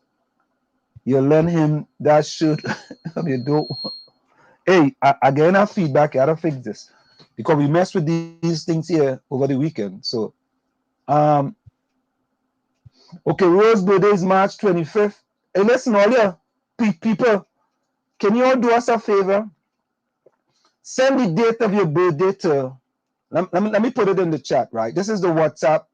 You learn him that should you don't. Hey, again, our feedback. I gotta fix this because we messed with these things here over the weekend. So, okay, Rose birthday is March 25th. Hey, listen, all you people, can you all do us a favor? Send the date of your birthday to. Let me put it in the chat, right? This is the WhatsApp.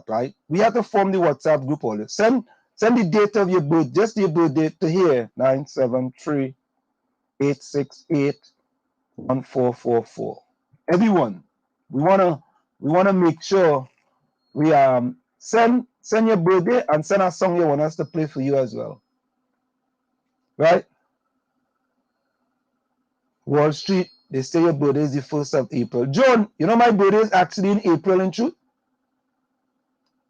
Right? We have to form the WhatsApp group. All this. Send the date of your birth, just your birthday to here 973-868-1444. Everyone, we wanna make sure we send your birthday and send a song you want us to play for you as well. Right? Wall Street, they say your birthday is the 1st of April. John, you know my birthday is actually in April in truth.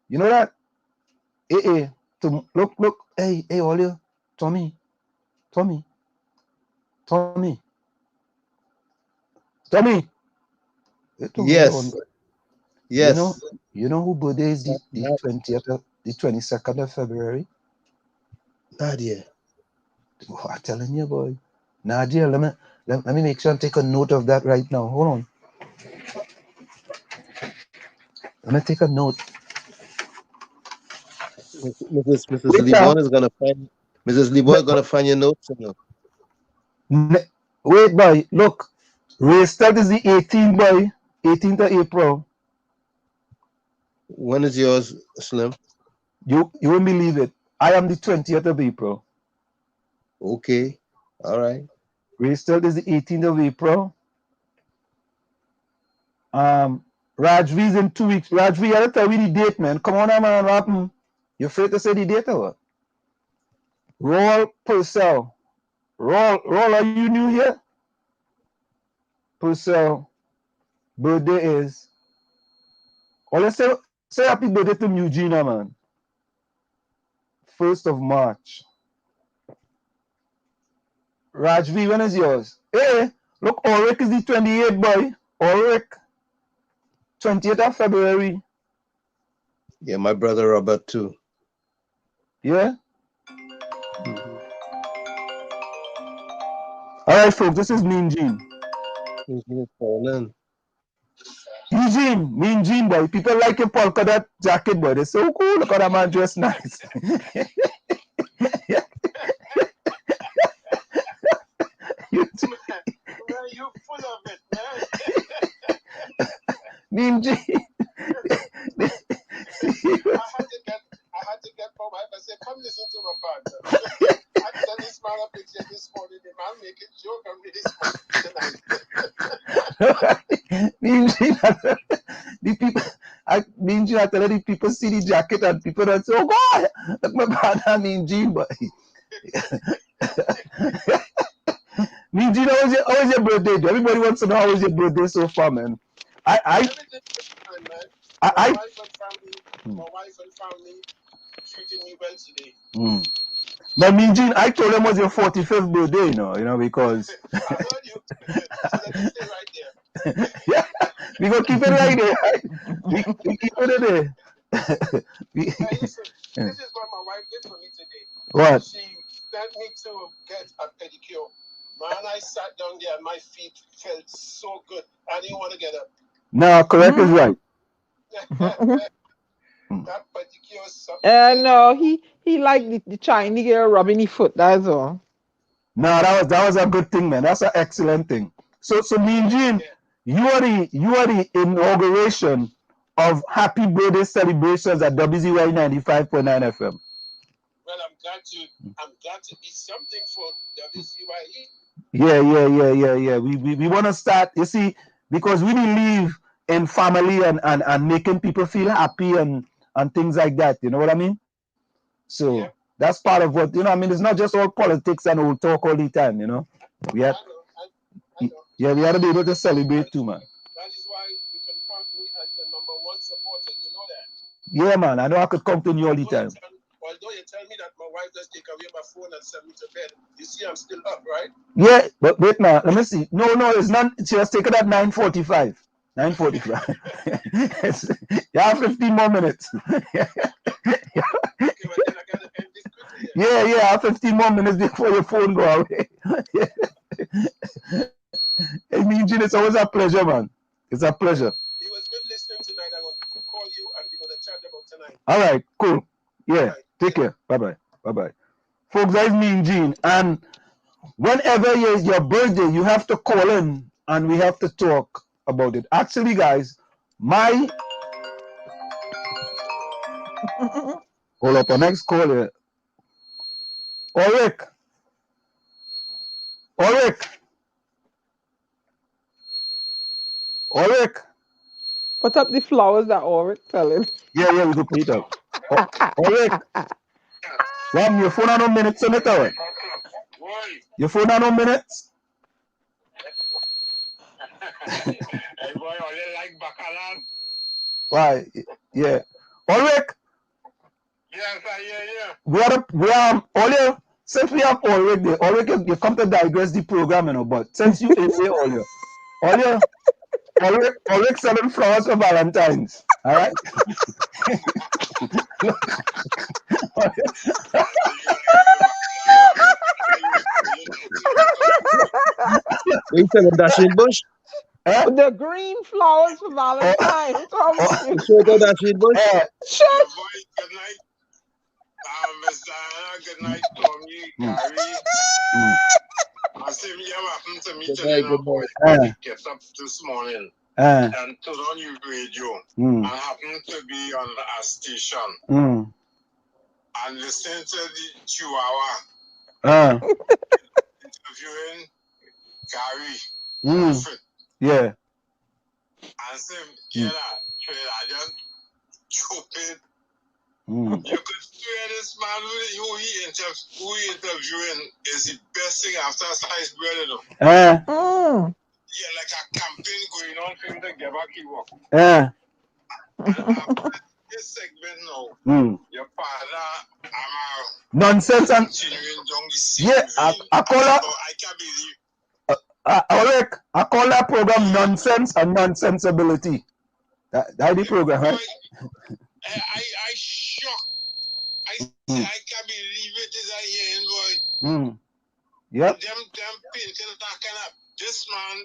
You know that? Look, hey, all you, Tommy. Yes. You know who birthday is the 22nd of February? Nadia. Oh, I'm telling you, boy. Nadia, let me make sure and take a note of that right now. Hold on. Let me take a note. Mrs. Lebon is gonna find Mrs. Lebon is gonna find your notes. Wait, boy. Look, Raystad is the 18th, boy. 18th of April. When is yours, Slim? You won't believe it. I am the 20th of April. Okay. All right. Raystad is the 18th of April. Rajvi is in 2 weeks. Rajvi, you gotta tell me the date, man. Come on, man. What happened? You afraid to say the date or what? Roll Purcell. Roll, are you new here? Purcell. Birthday is. Oh, let's say happy birthday to Eugenia, man. 1st of March. Rajvi, when is yours? Hey, look, Ulrich is the 28th, boy. Ulrich. 20th of February. Yeah, my brother Robert too. Yeah? All right, folks, this is Mean Gene. Mean Gene, boy. People like your polka dot jacket, boy. They're so cool. Look at that man dressed nice. You full of it, man. Mean Gene. I had to get my wife and say, come listen to my here this morning. The man making joke on me this morning tonight. Mean Gene, the people, Mean Gene, I tell you, the people see the jacket and people don't say, oh God, look my brother, Mean Gene, but Mean Gene, how was your birthday? Everybody wants to know how was your birthday so far, man. Everything is fine, man. My wife and family treating me well today. But Mean Gene, I told him it was your 45th birthday, you know, because I heard you. So let me stay right there. yeah, we gonna keep it right there. Right? We keep it there. Hey, listen, this is what my wife did for me today. What? She sent me to get a pedicure. Man, I sat down there and my feet felt so good. I didn't want to get up. No, correct is right. That pedicure is something. No, he like the Chinese girl rubbing his foot. That's all. No, that was a good thing, man. That's an excellent thing. So Mean Gene, you are the inauguration of happy birthday celebrations at WZYE 95.9 FM. Well, I'm glad to be something for WZYE. Yeah. We want to start, you see, because we believe in family and making people feel happy and things like that. You know what I mean? So that's part of what, I mean, it's not just all politics and old talk all the time, you know. We have, I know. Yeah, we have to be able to celebrate too, man. That is why you can count me as the #1 supporter. You know that. Yeah, man. I know I could count on you all the time. Although you tell me that my wife just take away my phone and send me to bed, you see I'm still up, right? Yeah, but wait now. Let me see. No, it's not. She has taken at 9:45. 9:45. You have 15 more minutes. Yeah, I have 15 more minutes before your phone go away. Hey, Mean Gene, it's always a pleasure, man. It's a pleasure. It was good listening tonight. I want to call you and we're going to chat about tonight. All right, cool. Yeah, take care. Bye-bye. Folks, that's Mean Gene. And whenever it's your birthday, you have to call in and we have to talk about it. Actually, guys, hold up, our next call here. Ulrich. Put up the flowers that Ulrich telling. Yeah, we can put it up. Ulrich. Ram, your phone on no minutes on it, alright? Your phone on no minutes? Hey boy, all you like bacalao? Why? Yeah. Ulrich. Yes, I hear you. Since we have Ulrich there, Ulrich, you come to digress the program, but since you is here, Ulrich selling flowers for Valentine's. All right? You selling dashing bush? The green flowers for Valentine's. You sure about dashing bush? Sure. Good night. Mr. Anna, good night, Tommy, Gary. I see me happened to me today. Get up this morning and turn on your radio and happen to be on a station and listen to the Chihuahua interviewing Gary. Yeah. And say, I just stupid. You could swear this man who he interviewing is the best thing after sliced bread, you know. Yeah, like a campaign going on for him to get back his work. And after this segment now, your father, nonsense and I call that. I can't believe. Ulrich, I call that program nonsense and nonsensibility. That's the program, right? I shocked. I can't believe it is I hearing, boy. Yep. Them painting that kind of this man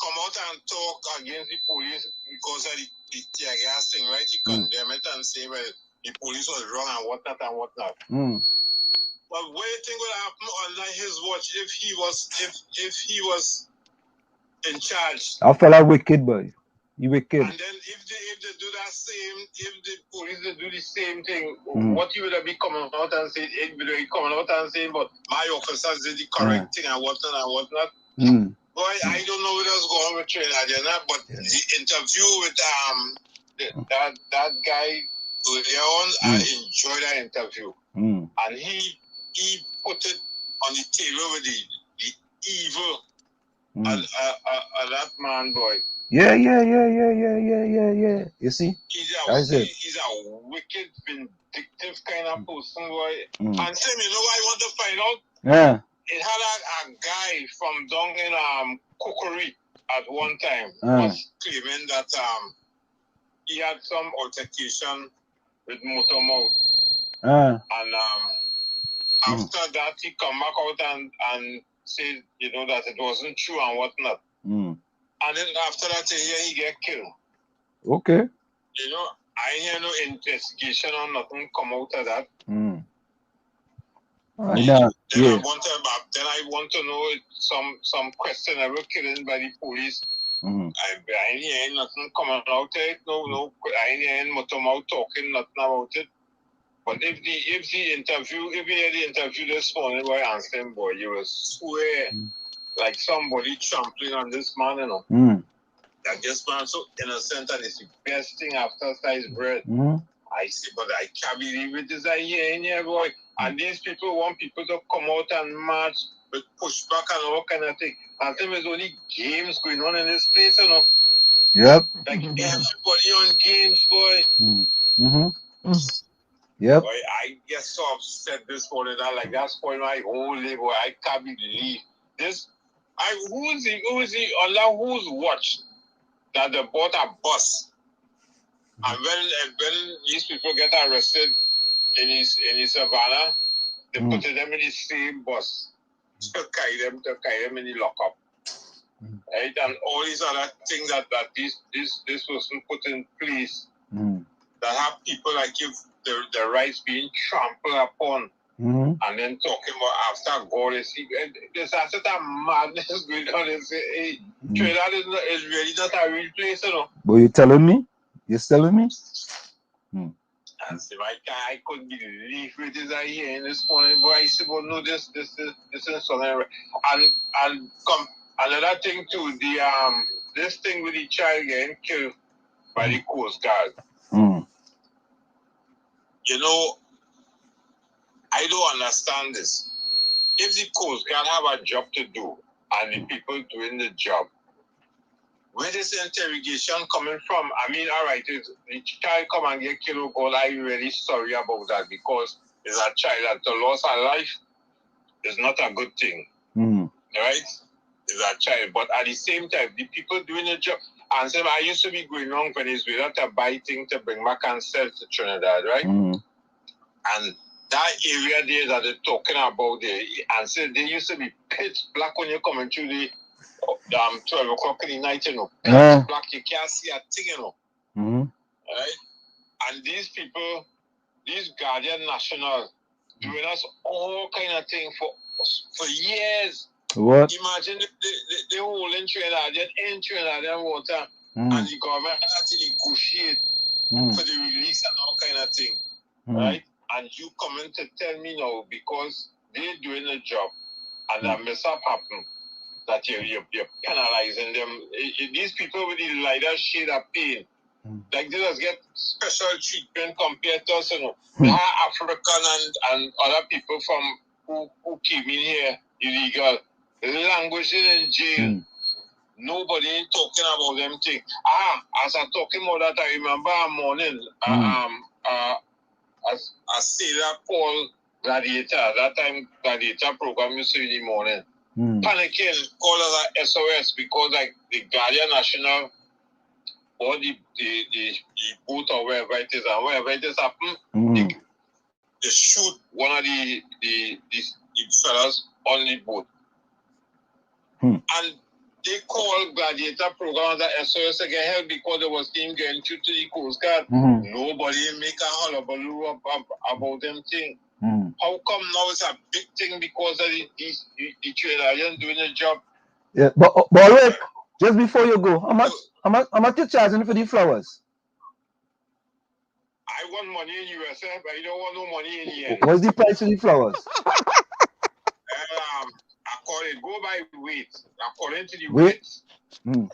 come out and talk against the police because of the tear gas thing, right? He condemn it and say, well, the police was wrong and whatnot and whatnot. But what do you think would happen under his watch if he was in charge? I feel like wicked, boy. You wicked. And then if they do that same, if the police they do the same thing, what you would be coming out and saying, but my officers did the correct thing and whatnot. Boy, I don't know what's going on with Trinidad, but the interview with that guy Leon, I enjoyed that interview. And he put it on the table with the evil of that man, boy. Yeah. You see? He's a wicked, vindictive kind of person, boy. And Sam, you know what I want to find out? Yeah. It had a guy from down in Kukuri at one time was claiming that he had some altercation with Motomouth. And after that, he come back out and said, you know, that it wasn't true and whatnot. And then after that, he get killed. Okay. You know, I hear no investigation or nothing come out of that. Then I want to know some questionable killing by the police. I ain't hearing nothing coming out of it. No, I ain't hearing Motomouth talking nothing about it. But if he had the interview this morning, boy, answer him, boy, you will swear like somebody trampling on this man, you know. That this man so innocent and it's the best thing after sliced bread. I say, but I can't believe it is a year in here, boy. And these people want people to come out and march with pushback and all kind of thing. And there's only games going on in this place, you know. Yep. Like everybody on games, boy. Yep. Boy, I get so upset this morning that like that's spoiled my whole day, boy. I can't believe this. Who's watch that they bought a bus, and when these people get arrested in his Savannah, they put them in the same bus to carry them in the lockup, right? And all these other things that this person put in place that have people like you the rights being trampled upon. And then talking about after God is there's a certain madness going on and say, hey, Trinidad is really not a real place, you know. But you're telling me? You're telling me? And so I couldn't believe it is I hear in this morning, but I said, well, no, this is something. And another thing too, this thing with the child getting killed by the Coast Guard. You know, I don't understand this. If the Coast Guard have a job to do and the people doing the job, where is the interrogation coming from? I mean, all right, if the child come and get killed, God, I'm really sorry about that because it's a child that the loss of life is not a good thing, right? It's a child, but at the same time, the people doing the job, and some I used to be going on Venezuela to buy things to bring back and sell to Trinidad, right? And that area there that they're talking about there, and so they used to be pitch black when you're coming through the 12 o'clock in the night, you know. Pitch black, you can't see a thing, you know. Right? And these people, these Guardian National, doing us all kind of thing for years. What? Imagine they hold in Trinidad, in Trinidad and water, and the government has to negotiate for the release and all kind of thing. Right? And you come in to tell me now because they're doing a job and a mishap happened that you're penalizing them. These people with the lighter shade of pain, like they just get special treatment compared to us, you know. They are African and other people from who came in here illegal, languishing in jail. Nobody ain't talking about them things. As I'm talking about that, I remember a morning, a sailor called Gladiator. That time, Gladiator program used to be in the morning. Panicking, called us a SOS because like the Guardian National or the boat or wherever it is, and wherever it is happen, they shoot one of the fellas on the boat. And they called Gladiator program as a SOS to get help because there was team getting through to the Coast Guard. Nobody make a hullabaloo about them thing. How come now it's a big thing because of the Trinidadians doing the job? Yeah, but wait, just before you go, how How much you charging for the flowers? I want money in USA, but I don't want no money in here. What's the price of the flowers? According, go by weight. According to the Weight? weight, Hmm. the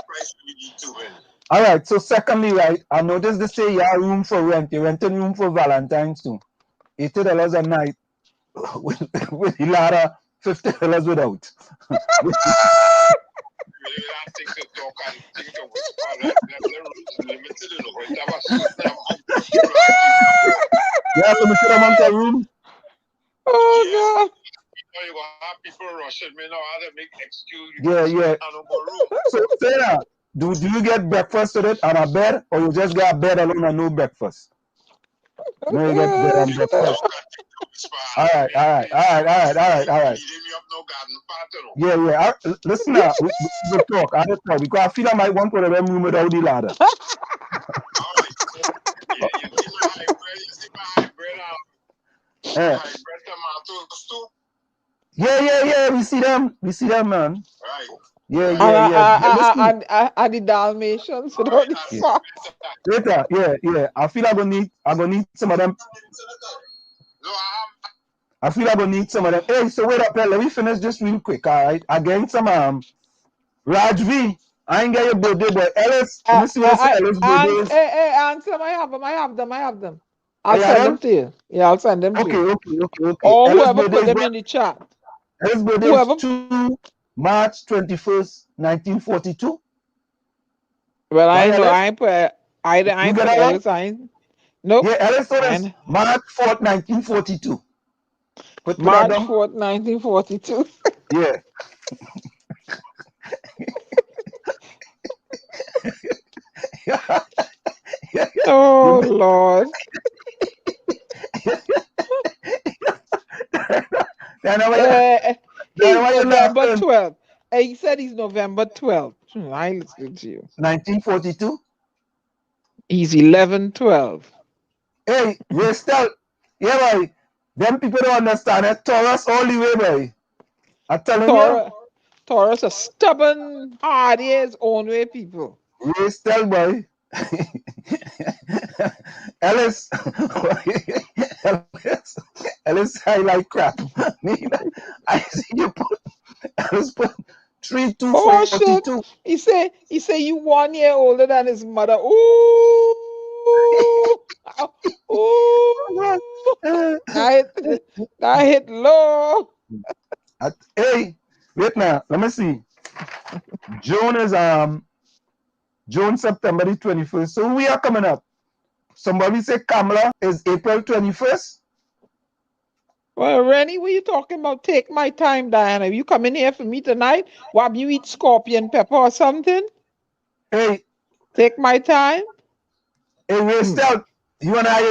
price will be determined. All right. So secondly, right, I noticed they say you have room for rent. You renting room for Valentine's too. $80 a night with the ladder, $50 without. Yeah, limited amount of room. Oh God. You're gonna have people rushing me now. How to make excuse? Yeah. So Sarah, do you get breakfast with it and a bed, or you just get a bed alone and no breakfast? No, you get bed and breakfast. All right. Yeah. Listen now, we talk. I just talk because I feel I might want to them room without the ladder. Yeah. We see them, man. Right. Yeah. And the Dalmatians without the socks. Later, yeah. I feel I'm gonna need some of them. No, I feel I'm gonna need some of them. Hey, so wait up, let me finish just real quick, all right? I get some Raj V. I ain't get your birthday, but Ellis. Let me see what Ellis birthday is. Hey, answer them. I have them. I'll Oh, send them to you. Yeah, I'll send them to you. Okay. Or Ellis whoever birthday put is them in the chat. Ellis birthday Whoever. is 2 March 21st, 1942. Well, Why, I know. Ellis? I ain't put Ellis. Nope. Yeah, Ellis is March 4th, 1942. Put March that down. 4th, 1942. Yeah. Oh Lord. He's November 12th. He said he's November 12th. I listened to you. 1942. He's 11/12. Hey, we still, yeah, boy. Them people don't understand it. Taurus all the way, boy. I'm telling you. Taurus are stubborn, hard as own way people. We still, boy. Ellis, I like crap. I see you put Ellis put 3-2-42. He say you 1 year older than his mother. Ooh. I hit low. Hey, wait now. Let me see. June is September the 21st. So we are coming up. Somebody say Kamala is April 21st. Well, Rennie, what are you talking about? Take my time, Diana. You come in here for me tonight? Why you eat scorpion pepper or something? Hey. Take my time. Hey, we're still, you and I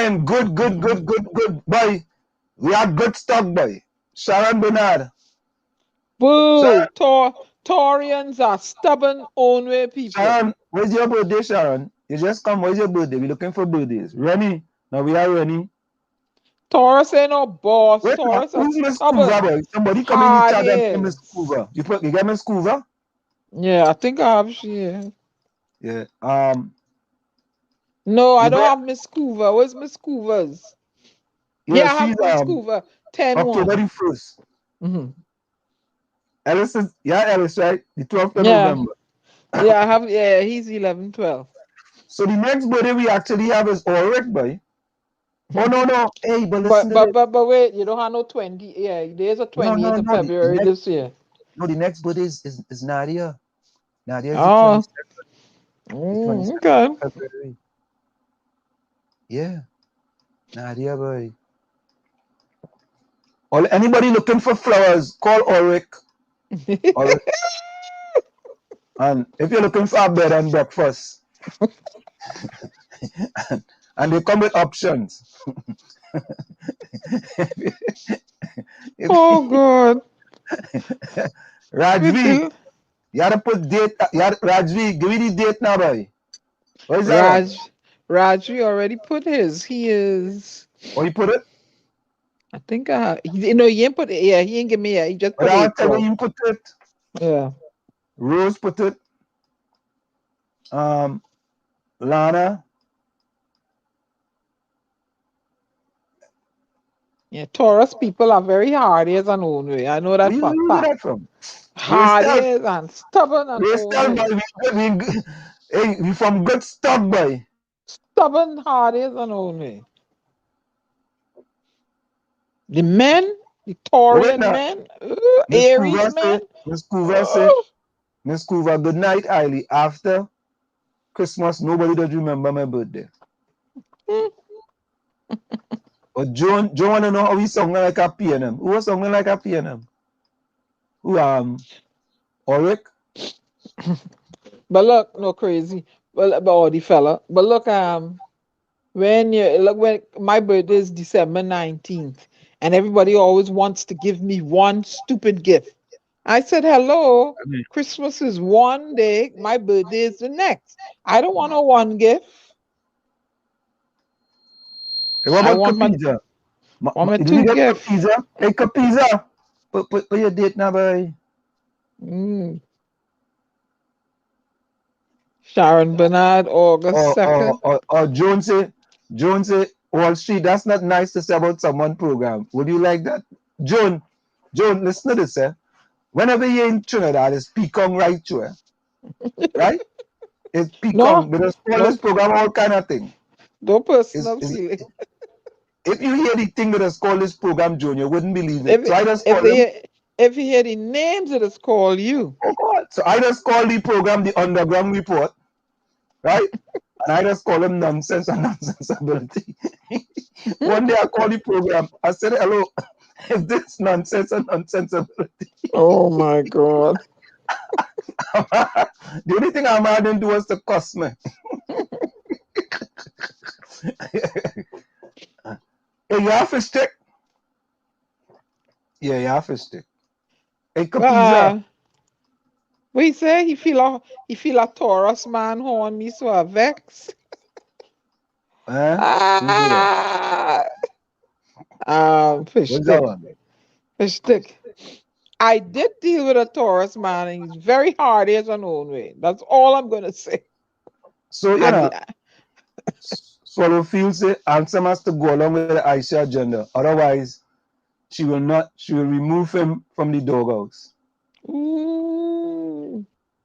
in good, boy. We have good stock, boy. Sharon Bernard. Boo! Taurians are stubborn, own way people. Sharon, where's your birthday, Sharon? You just come, where's your birthday? We're looking for birthdays. Rennie, now we are Rennie. Taurus ain't no boss. Wait, Taurus who's Miss Coover, boy? Somebody come in the chat and Miss Coover. You got Miss Coover? Yeah, I think I have she. Yeah. No, I don't have Miss Coover. Where's Miss Coover's? Yeah, I have Miss Coover. 10-1. October 1st. Mm-hmm. Ellis is, Ellis, right? The 12th of November. Yeah, I have, he's 11/12. So the next birthday we actually have is Ulrich, boy. Oh, no. Hey, but listen but wait, you don't have no 20. Yeah, there's a 28th of February this year. No, the next birthday is Nadia. Nadia is the 22nd. Okay. February. Yeah. Nadia, boy. Anybody looking for flowers, call Ulrich. And if you're looking for a bed and breakfast, and they come with options. Oh God. Rajvi, you gotta put date. Rajvi, give me the date now, boy. What is that? Rajvi already put his. He is. Oh, you put it? I think he ain't put it. Yeah, he ain't give me it. He just put it. April. You put it. Yeah. Rose put it. Lana. Yeah, Taurus people are very hard as an own way. I know that Where for a you get fact. that from? Hard as and stubborn and own Bristol, way. boy. Hey, we from good stock, boy. Stubborn, hard as an own way. The men, the Taurian men, Miss Aries Coover say, men. Miss Coover, good night, Eiley. After Christmas, nobody does remember my birthday. But Joan wanna know how he sung like a PNM. Who was singing like a PNM? Who Ulrich? But look, no crazy. But the fella. But look, when my birthday is December 19th, and everybody always wants to give me one stupid gift. I said, hello, Christmas is one day, my birthday is the next. I don't want no one gift. Hey, what I about want Capisa? my Did you two get gifts. Capisa? Hey, Capisa, put your date now, boy. Sharon Bernard, August 2nd. Or Jones say, Wall Street, that's not nice to say about someone program. Would you like that? Joan, listen to this, eh? Whenever you're in Trinidad, it's Pekong right to right? It's Pekong. They just call this program all kind of thing. No personal feeling. If you hear the thing that is called this program, Joan, you wouldn't believe it. So I just call them. If you hear the names, it is called you. Oh God. So I just call the program the Underground Report, right? And I just call them nonsense and nonsensibility. One day I called the program. I said, hello, is this nonsense and nonsensibility? Oh my God. The only thing I'm adding to was to cuss me. Hey, you have a stick? Yeah, you have a stick. Hey, Capiza. What he say? He feel a Taurus man on me, so I vex. Fish stick. Fish stick. I did deal with a Taurus man, and he's very hard as an own way. That's all I'm gonna say. So Swallowfield say Ansem has to go along with the Aisha agenda. Otherwise, she will remove him from the doghouse.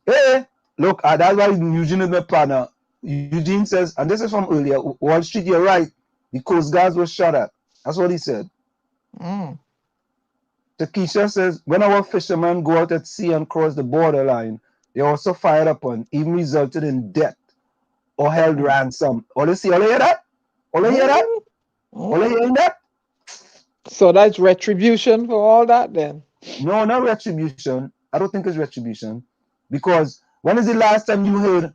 Hey, look, that's why Eugene is my partner. Eugene says, and this is from earlier, Wall Street, you're right. The Coast Guards were shot at. That's what he said. Takesha says, when our fishermen go out at sea and cross the borderline, they're also fired upon, even resulted in death or held ransom. All you hear that? All you hear that? All you hearing that? So that's retribution for all that then? No, not retribution. I don't think it's retribution. Because when is the last time you heard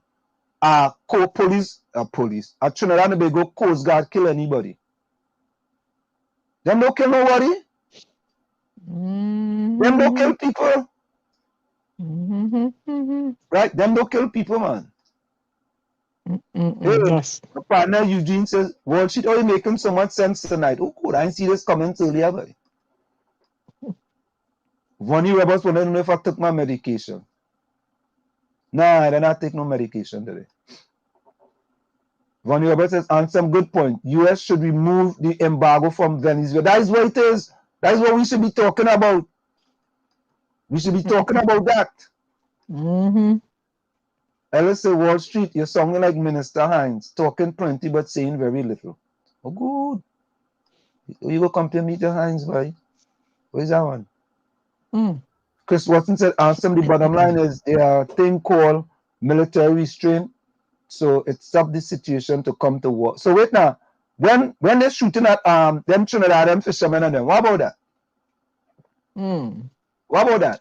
a Trinidad and Tobago Coast Guard kill anybody? Them don't kill nobody. Them don't kill people. Right? Them don't kill people, man. Yes. The partner Eugene says, Wall Street, are you making so much sense tonight? Oh, good. I didn't see this comments earlier, boy. Vonnie Roberts wanted to know if I took my medication. Nah, I did not take no medication today. Vonnie Roberts says, on some good point, US should remove the embargo from Venezuela. That is what it is. That is what we should be talking about. We should be talking about that. Ellis say, Wall Street, you're sounding like Minister Hines, talking plenty but saying very little. Oh, good. You go compare me to Hines, boy. Where's that one? Chris Watson said, Ansem, the bottom line is a thing called military restraint. So it stopped the situation to come to war. So wait now, when they're shooting at them Trinidad, them fishermen and them, what about that? What about that?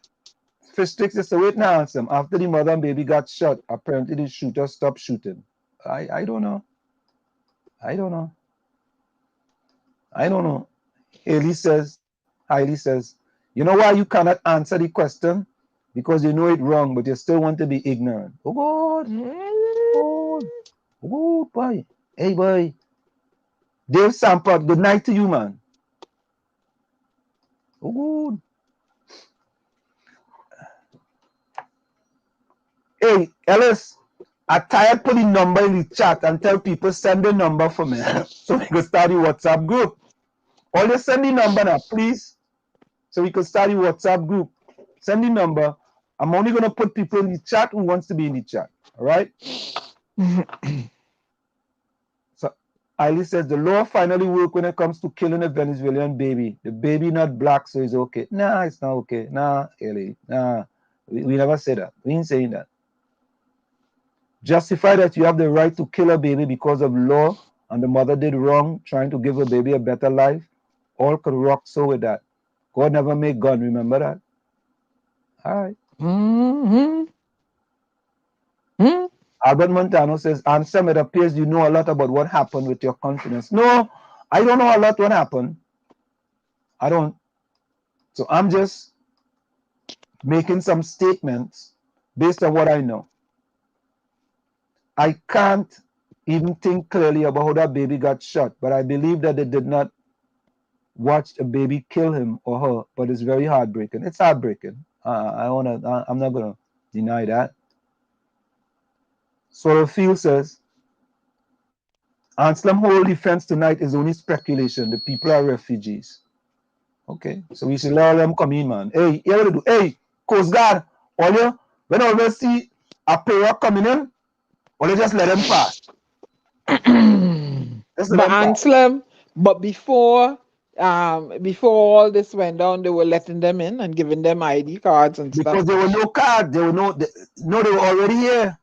Fish sticks just wait now, Ansem. After the mother and baby got shot, apparently the shooter stopped shooting. I don't know. I don't know. Hailey says, you know why you cannot answer the question? Because you know it wrong, but you still want to be ignorant. Oh God. Oh boy. Hey boy. Dave Sampert, good night to you, man. Oh good. Hey, Ellis, I tired put the number in the chat and tell people send the number for me so we can start the WhatsApp group. All you send the number now, please, so we can start the WhatsApp group. Send the number. I'm only gonna put people in the chat who wants to be in the chat. All right. So Ali says the law finally work when it comes to killing a Venezuelan baby. The baby not black, so it's okay. Nah, it's not okay. Nah, Ali. Nah. We never said that. We ain't saying that. Justify that you have the right to kill a baby because of law and the mother did wrong trying to give a baby a better life. All could rock so with that. God never made gun, remember that? All right. Albert Montano says, Ansem, it appears you know a lot about what happened with your confidence. No, I don't know a lot what happened. I don't. So I'm just making some statements based on what I know. I can't even think clearly about how that baby got shot, but I believe that they did not watch a baby kill him or her, but it's very heartbreaking. It's heartbreaking. I'm not gonna deny that. Field says, Anselm whole defense tonight is only speculation. The people are refugees. Okay, so we should let them come in, man. Hey, here what to do? Hey, Coast Guard, all you, when I see a pair coming in, or you just let them pass. But Anselm, but before all this went down, they were letting them in and giving them ID cards and stuff. Because there were no cards, they were they were already here.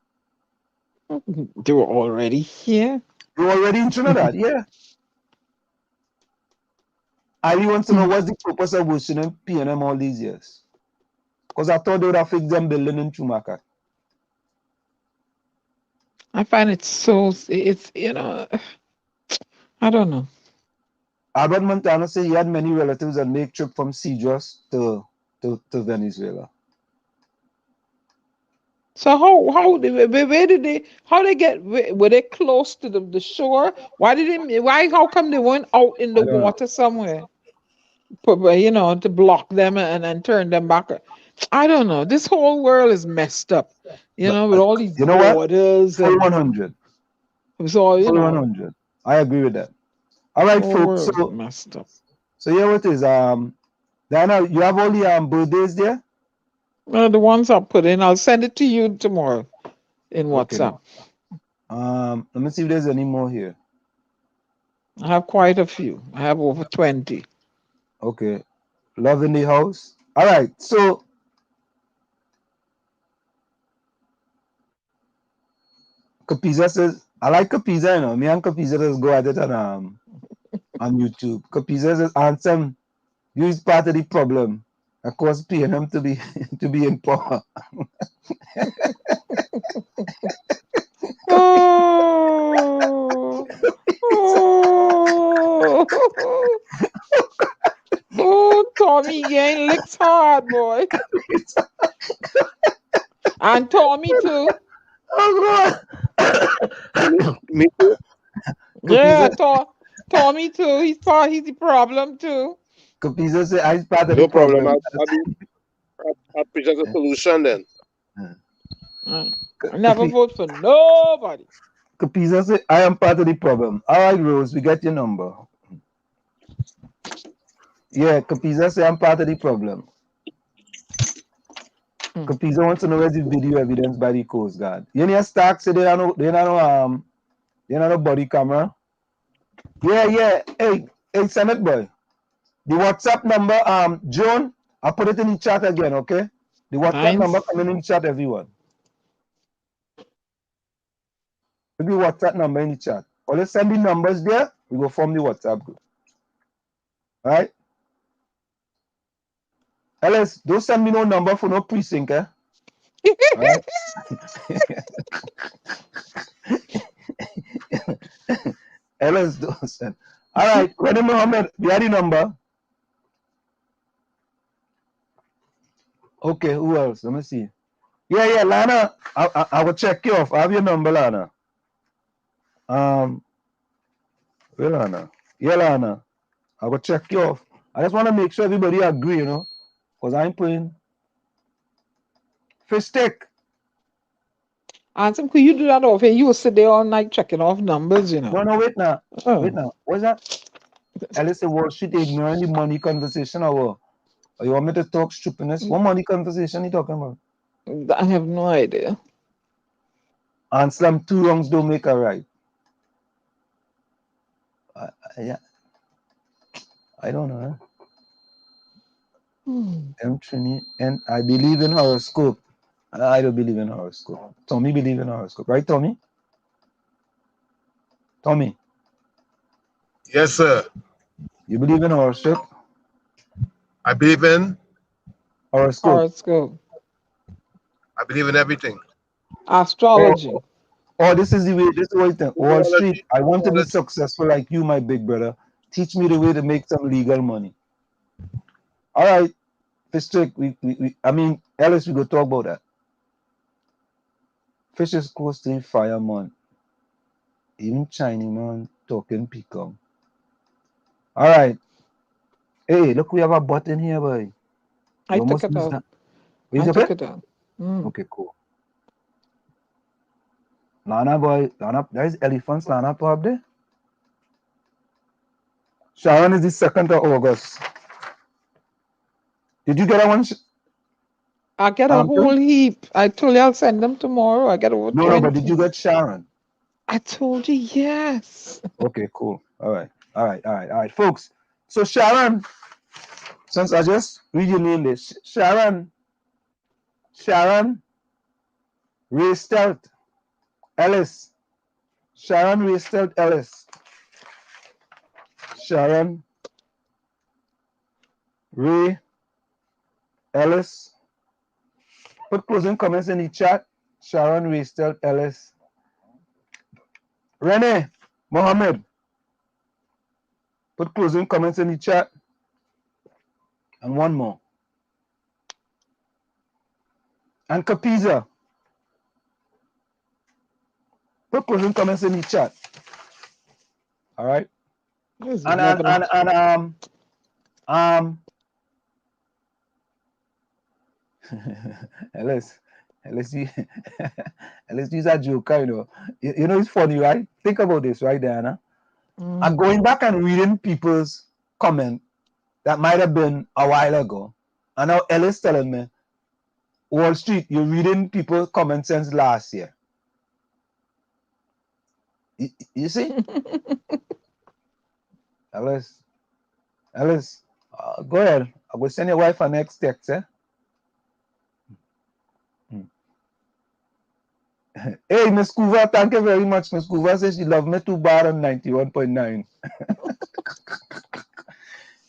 They were already here. They were already in Trinidad, yeah. I really want to know what's the purpose of worshiping PNM all these years. Because I thought they would have fixed them building in Chumaka. I find it's you know, I don't know. Albert Montano said he had many relatives that make trip from Cedros to Venezuela. So how they get, were they close to the shore? How come they weren't out in the water somewhere? You know, to block them and turn them back. I don't know. This whole world is messed up. You know, with all these borders. Full 100. So, you know. 100. I agree with that. All right, folks. So messed up. So here it is. Diana, you have all the birthdays there? The ones I put in, I'll send it to you tomorrow in WhatsApp. Let me see if there's any more here. I have quite a few. I have over 20. Okay. Love in the house. All right. So Kapiza says, I like Kapiza, you know. Me and Kapiza just go at it on YouTube. Kapiza says, Ansem, you is part of the problem. Of course, PNM to be in power. Oh, Tommy getting licks hard, boy. And Tommy too. Oh God. Me too. Yeah, Tommy too. He's the problem too. Kapiza say I'm part of no the problem. I'll present a solution then. I never vote for nobody. Kapiza say I am part of the problem. All right, Rose, we got your number. Yeah, Kapiza say I'm part of the problem. Kapiza wants to know where's the video evidence by the Coast Guard. You know, Stark say they don't know body camera. Yeah. Hey, Senate boy. The WhatsApp number, Joan, I'll put it in the chat again, okay? The WhatsApp number coming in the chat, everyone. Put the WhatsApp number in the chat. Or let's send the numbers there, we will form the WhatsApp group. All right? Ellis, don't send me no number for no precinct, eh? All right? Ellis, don't send. All right, Ready Mohammed, you have the number? Okay, who else? Let me see. Yeah, Lana, I will check you off. I have your number, Lana. Where Lana? Yeah, Lana. I will check you off. I just want to make sure everybody agree, you know, because I'm playing fish stick. Ansem, could you do that off here? You will sit there all night checking off numbers, you know. No, wait now. Oh. Wait now. What's that? Alice said, Wall Street ignoring the money conversation or what? Or you want me to talk stupidness? What money conversation you talking about? I have no idea. And slam 2 wrongs don't make a right. Yeah. I don't know. I'm Trini, and I believe in horoscope. I don't believe in horoscope. Tommy believe in horoscope, right, Tommy? Tommy, Yes, sir. you believe in horoscope? I believe in. Horoscope. Horoscope. I believe in everything. Astrology. Oh, this is the way. This is what you think. Wall Street. I want to be successful like you, my big brother. Teach me the way to make some legal money. All right, Fistrick. I mean, Ellis, we go talk about that. Fish is close to the fireman. Even Chinese man talking peacock. All right. Hey, look, we have a button here, boy. I took it out. I took it out. Okay, cool. Lana, boy. Lana, there's elephants, Lana, up there. Sharon is the 2nd of August. Did you get a one? I get a whole heap. I told you I'll send them tomorrow. I get over 20. No, but did you get Sharon? I told you yes. Okay, cool. All right, folks. So Sharon, since I just read your name this, Sharon Ray Stelt Ellis. Sharon Ray Stelt Ellis. Sharon Ray Ellis. Put closing comments in the chat. Sharon Ray Stelt Ellis. Rene Mohammed. Put closing comments in the chat. And one more. And Capiza. Put closing comments in the chat. All right. Ellis, you's a joker, you know. You know, it's funny, right? Think about this, right, Diana? I'm going back and reading people's comment that might have been a while ago. And now Ellis telling me, Wall Street, you're reading people's comments since last year. You see? Ellis, go ahead. I will send your wife a next text, eh? Hey, Miss Coover, thank you very much. Miss Coover says she loved me too bad on 91.9.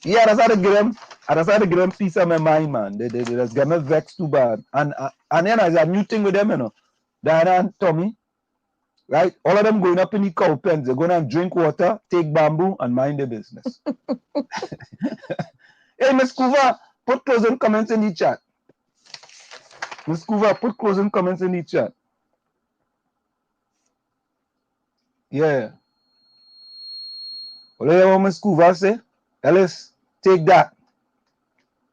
Yeah, that's how to get them piece of my mind, man. They just get me vexed too bad. And then there's a new thing with them, you know. Diana and Tommy, right? All of them going up in the cow pens. They're going to drink water, take bamboo, and mind their business. Hey, Miss Coover, put closing comments in the chat. Miss Coover, put closing comments in the chat. Yeah. What do you want Miss Coover say? Ellis, take that.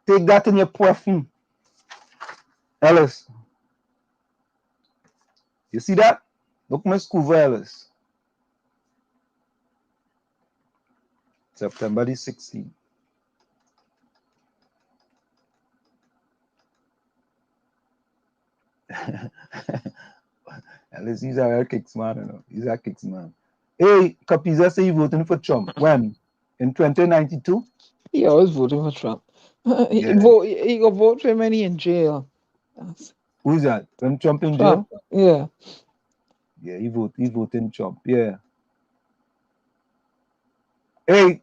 Take that in your perfume. Ellis. You see that? Look, Miss Coover, Ellis. September the 16th. Ellis, he's a real kicks man, you know. He's a kicks man. Hey, Capiza say he voting for Trump. When? In 2092? He always voting for Trump. He go vote for him when he in jail. Who's that? When Trump in jail? Yeah. Yeah, he voting Trump. Yeah. Hey,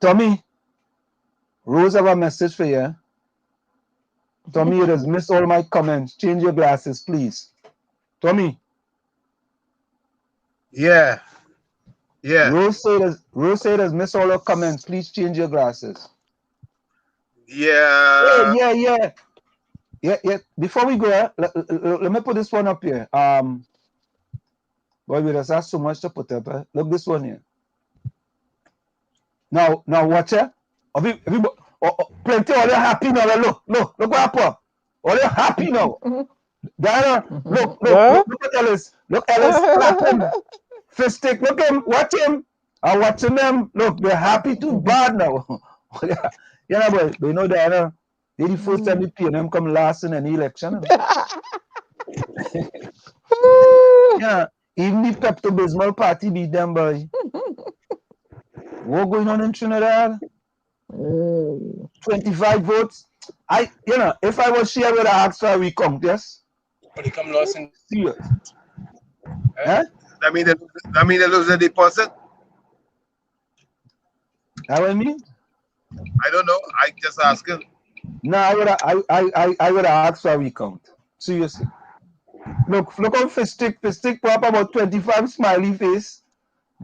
Tommy. Rose have a message for you. Tommy, you just missed all my comments. Change your glasses, please. Tommy. Yeah. Rose said has missed all her comments. Please change your glasses. Yeah. Yeah. Before we go, let me put this one up here. Boy, we just have so much to put up. Look this one here. Now watch it. Plenty all you happy now. Look what happened. All you happy now. Diana, look Huh? at Ellis. Look, Ellis, clap him. Fist stick, look him, watch him. I'm watching them. Look, they're happy too bad now. Yeah, but you know, Diana, they the first time they pay them come last in an election. Yeah, even the Pepto Bismol party beat them, boy. What going on in Trinidad? 25 votes. If I was here, I would have asked for a recount, yes? But they come lost in. Serious. Eh? That mean they lose the deposit? That what I mean? I don't know. I just asking. No, I would have asked for a recount. Seriously. Look on Fistic put up about 25 smiley face.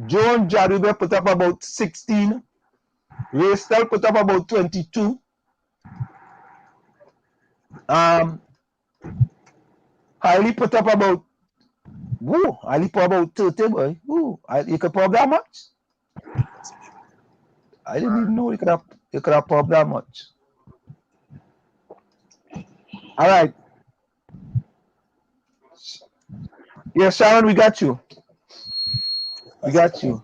John Jadube put up about 16. Raystel put up about 22. Hailey put up about Hailey put about 30, boy. You could put up that much? I didn't even know you could have put up that much. All right. Yeah, Sharon, we got you. We got you.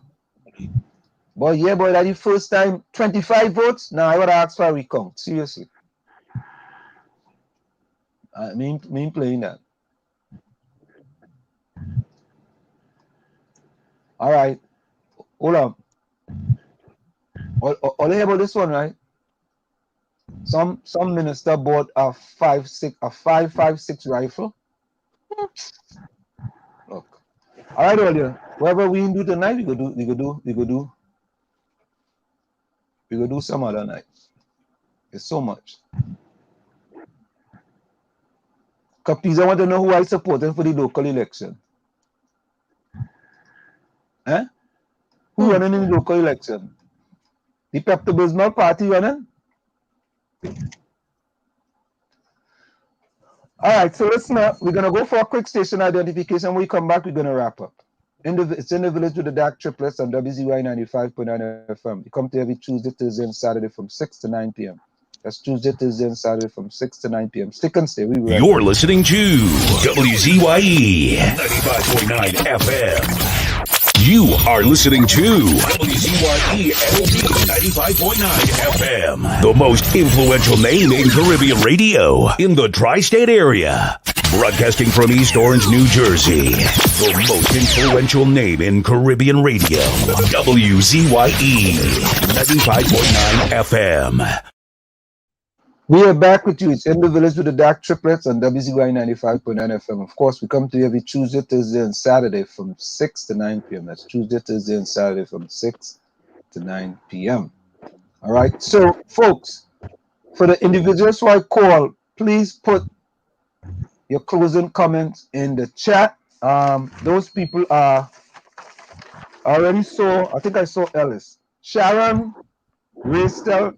Boy, that's the first time. 25 votes? Nah, I would have asked for a recount. Seriously. I mean playing that. All right. Hold on. All hear about this one, right? Some minister bought a 5.56 rifle. Look. All right, earlier. Whatever we do tonight, we go do some other night. It's so much. Capiz, I want to know who I supported for the local election. Eh? Who running in the local election? The Pepto Bismol party running? All right, so listen up. We're going to go for a quick station identification. When we come back, we're going to wrap up. It's in the village with the DAG Triplets on WZYE 95.9 FM. You come to every Tuesday, Thursday, and Saturday from 6 to 9 p.m. That's Tuesday, Thursday, and Saturday from 6 to 9 p.m. Stick and stay. You're listening to WZYE 95.9 FM. You are listening to WZYE 95.9 FM, the most influential name in Caribbean radio in the tri-state area. Broadcasting from East Orange, New Jersey, the most influential name in Caribbean radio. WZYE 95.9 FM. We are back with you. It's in the village with the DAG Triplets on WZYE 95.9 FM. Of course, we come to you every Tuesday, Thursday, and Saturday from 6 to 9 p.m. That's Tuesday, Thursday, and Saturday from 6 to 9 p.m. All right. So, folks, for the individuals who I call, please put your closing comments in the chat. Those people are I already saw. I think I saw Ellis, Sharon, Raystel.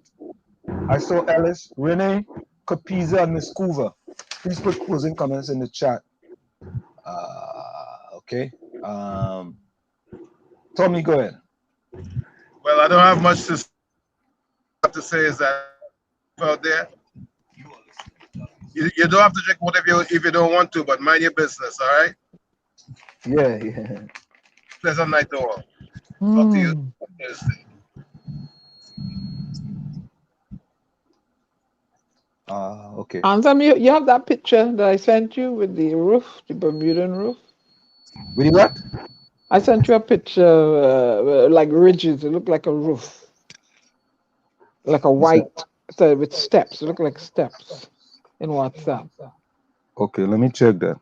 I saw Ellis, Renee, Capiza, and Miss Coover. Please put closing comments in the chat. Okay. Tommy, go ahead. Well, I don't have much to say. Is that out there? You don't have to drink whatever if you don't want to, but mind your business, all right? Yeah. Pleasant night to all. Talk to you on Thursday. Okay. Ansem, you have that picture that I sent you with the roof, the Bermudan roof? With what? I sent you a picture like ridges. It looked like a roof. Like a white, with steps. It looked like steps in WhatsApp. Okay, let me check that.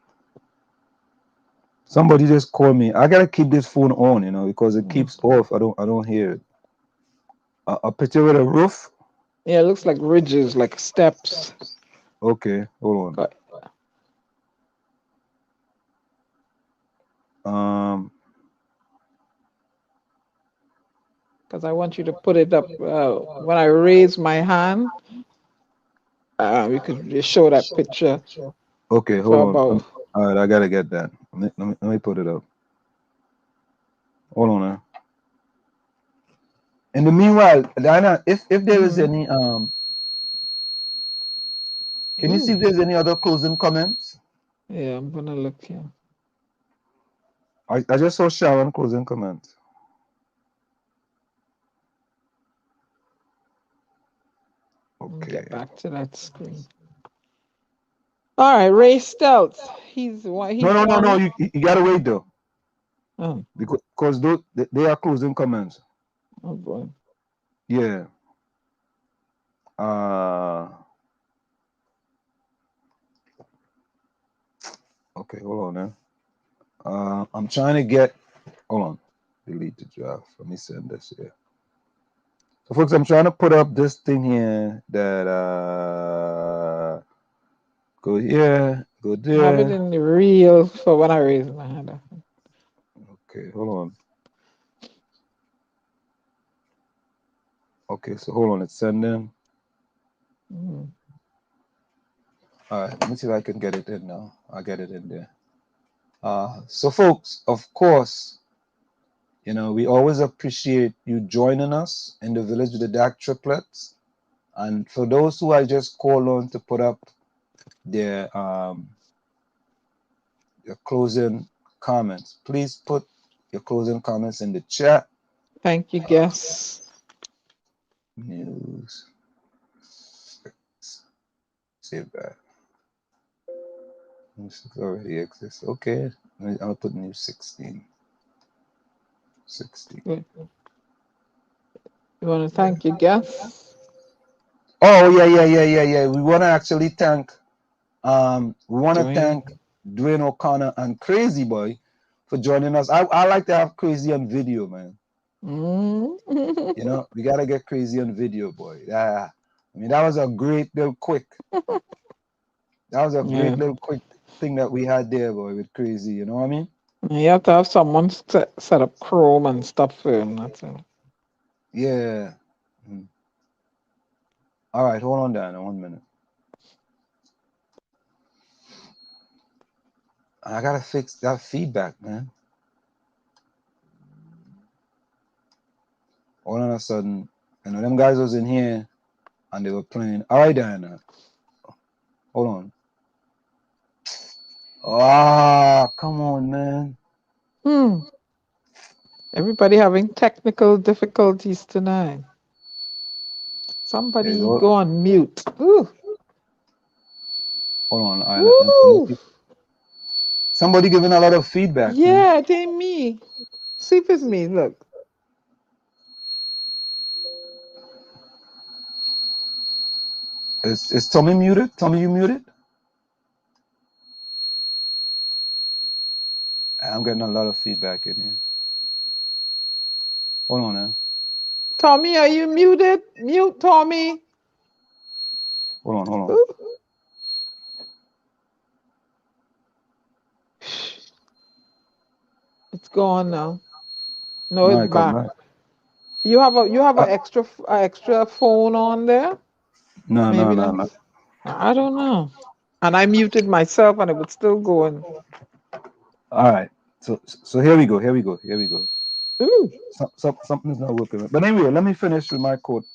Somebody just called me. I gotta keep this phone on, because it keeps off. I don't hear it. A picture with a roof? Yeah, it looks like ridges, like steps. Okay, hold on. Because I want you to put it up. When I raise my hand, we could just show that picture. Okay, hold on. All right, I gotta get that. Let me put it up. Hold on now. In the meanwhile, Diana, if there is any can you see if there's any other closing comments? Yeah, I'm gonna look here. I just saw Sharon closing comment. Let me Okay. get back to that screen. All right, Ray Stelz. He's one. No. You gotta wait though, Oh, because they are closing comments. oh boy. Yeah. Okay, hold on now. I'm trying to get. Hold on. Delete the draft. Let me send this here. So, folks, I'm trying to put up this thing here that go here, go I have it there. in the reel for when I raise my hand up. Okay, hold on. Okay, so hold on, it's sending. Mm. All right, let me see if I can get it in now. I'll get it in there. So, folks, of course, you know, we always appreciate you joining us in the village with the DAG Triplets. And for those who I just called on to put up their closing comments, please put your closing comments in the chat. Thank you, guests. News. Save that. News 6 already exists. Okay. I'll put news 16. 16. Good. You want to thank your guests? Oh yeah. We want to actually thank Dwayne O'Connor and Crazy Boy for joining us. I like to have Crazy on video, man. Mm. You know, we gotta get Crazy on video, boy. I mean, that was a great little quick. That was a great little quick thing that we had there, boy, with Crazy. You know what I mean? You have to have someone set up Chrome and stuff for him. That's it. Yeah. All right, hold on, Dan. 1 minute. I gotta fix that feedback, man. All of a sudden, you know, them guys was in here and they were playing. All right, Diana. Hold on. Ah, come on, man. Everybody having technical difficulties tonight. Somebody go on mute. Ooh. Hold on. Somebody giving a lot of feedback. Yeah, it ain't me. See if it's me. Look. Is Tommy muted? Tommy, you muted? I'm getting a lot of feedback in here. Hold on now. Tommy, are you muted? Mute, Tommy. Hold on. Ooh. It's gone now. No, it's back. You have an extra phone on there? No. I don't know. And I muted myself and it was still going. All right. So here we go. Ooh. Something's not working. But anyway, let me finish with my quote.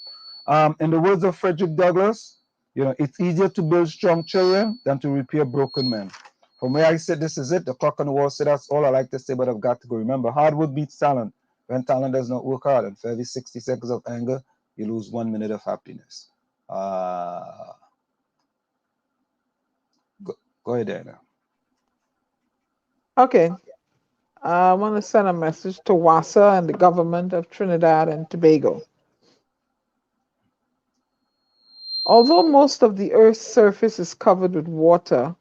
In the words of Frederick Douglass, you know, it's easier to build strong children than to repair broken men. From where I said this is it, the clock on the wall said that's all I like to say, but I've got to go. Remember, hard work beats talent when talent does not work hard. And for every 60 seconds of anger, you lose 1 minute of happiness. Go ahead, Diana. Okay. I want to send a message to WASA and the government of Trinidad and Tobago. Although most of the Earth's surface is covered with water,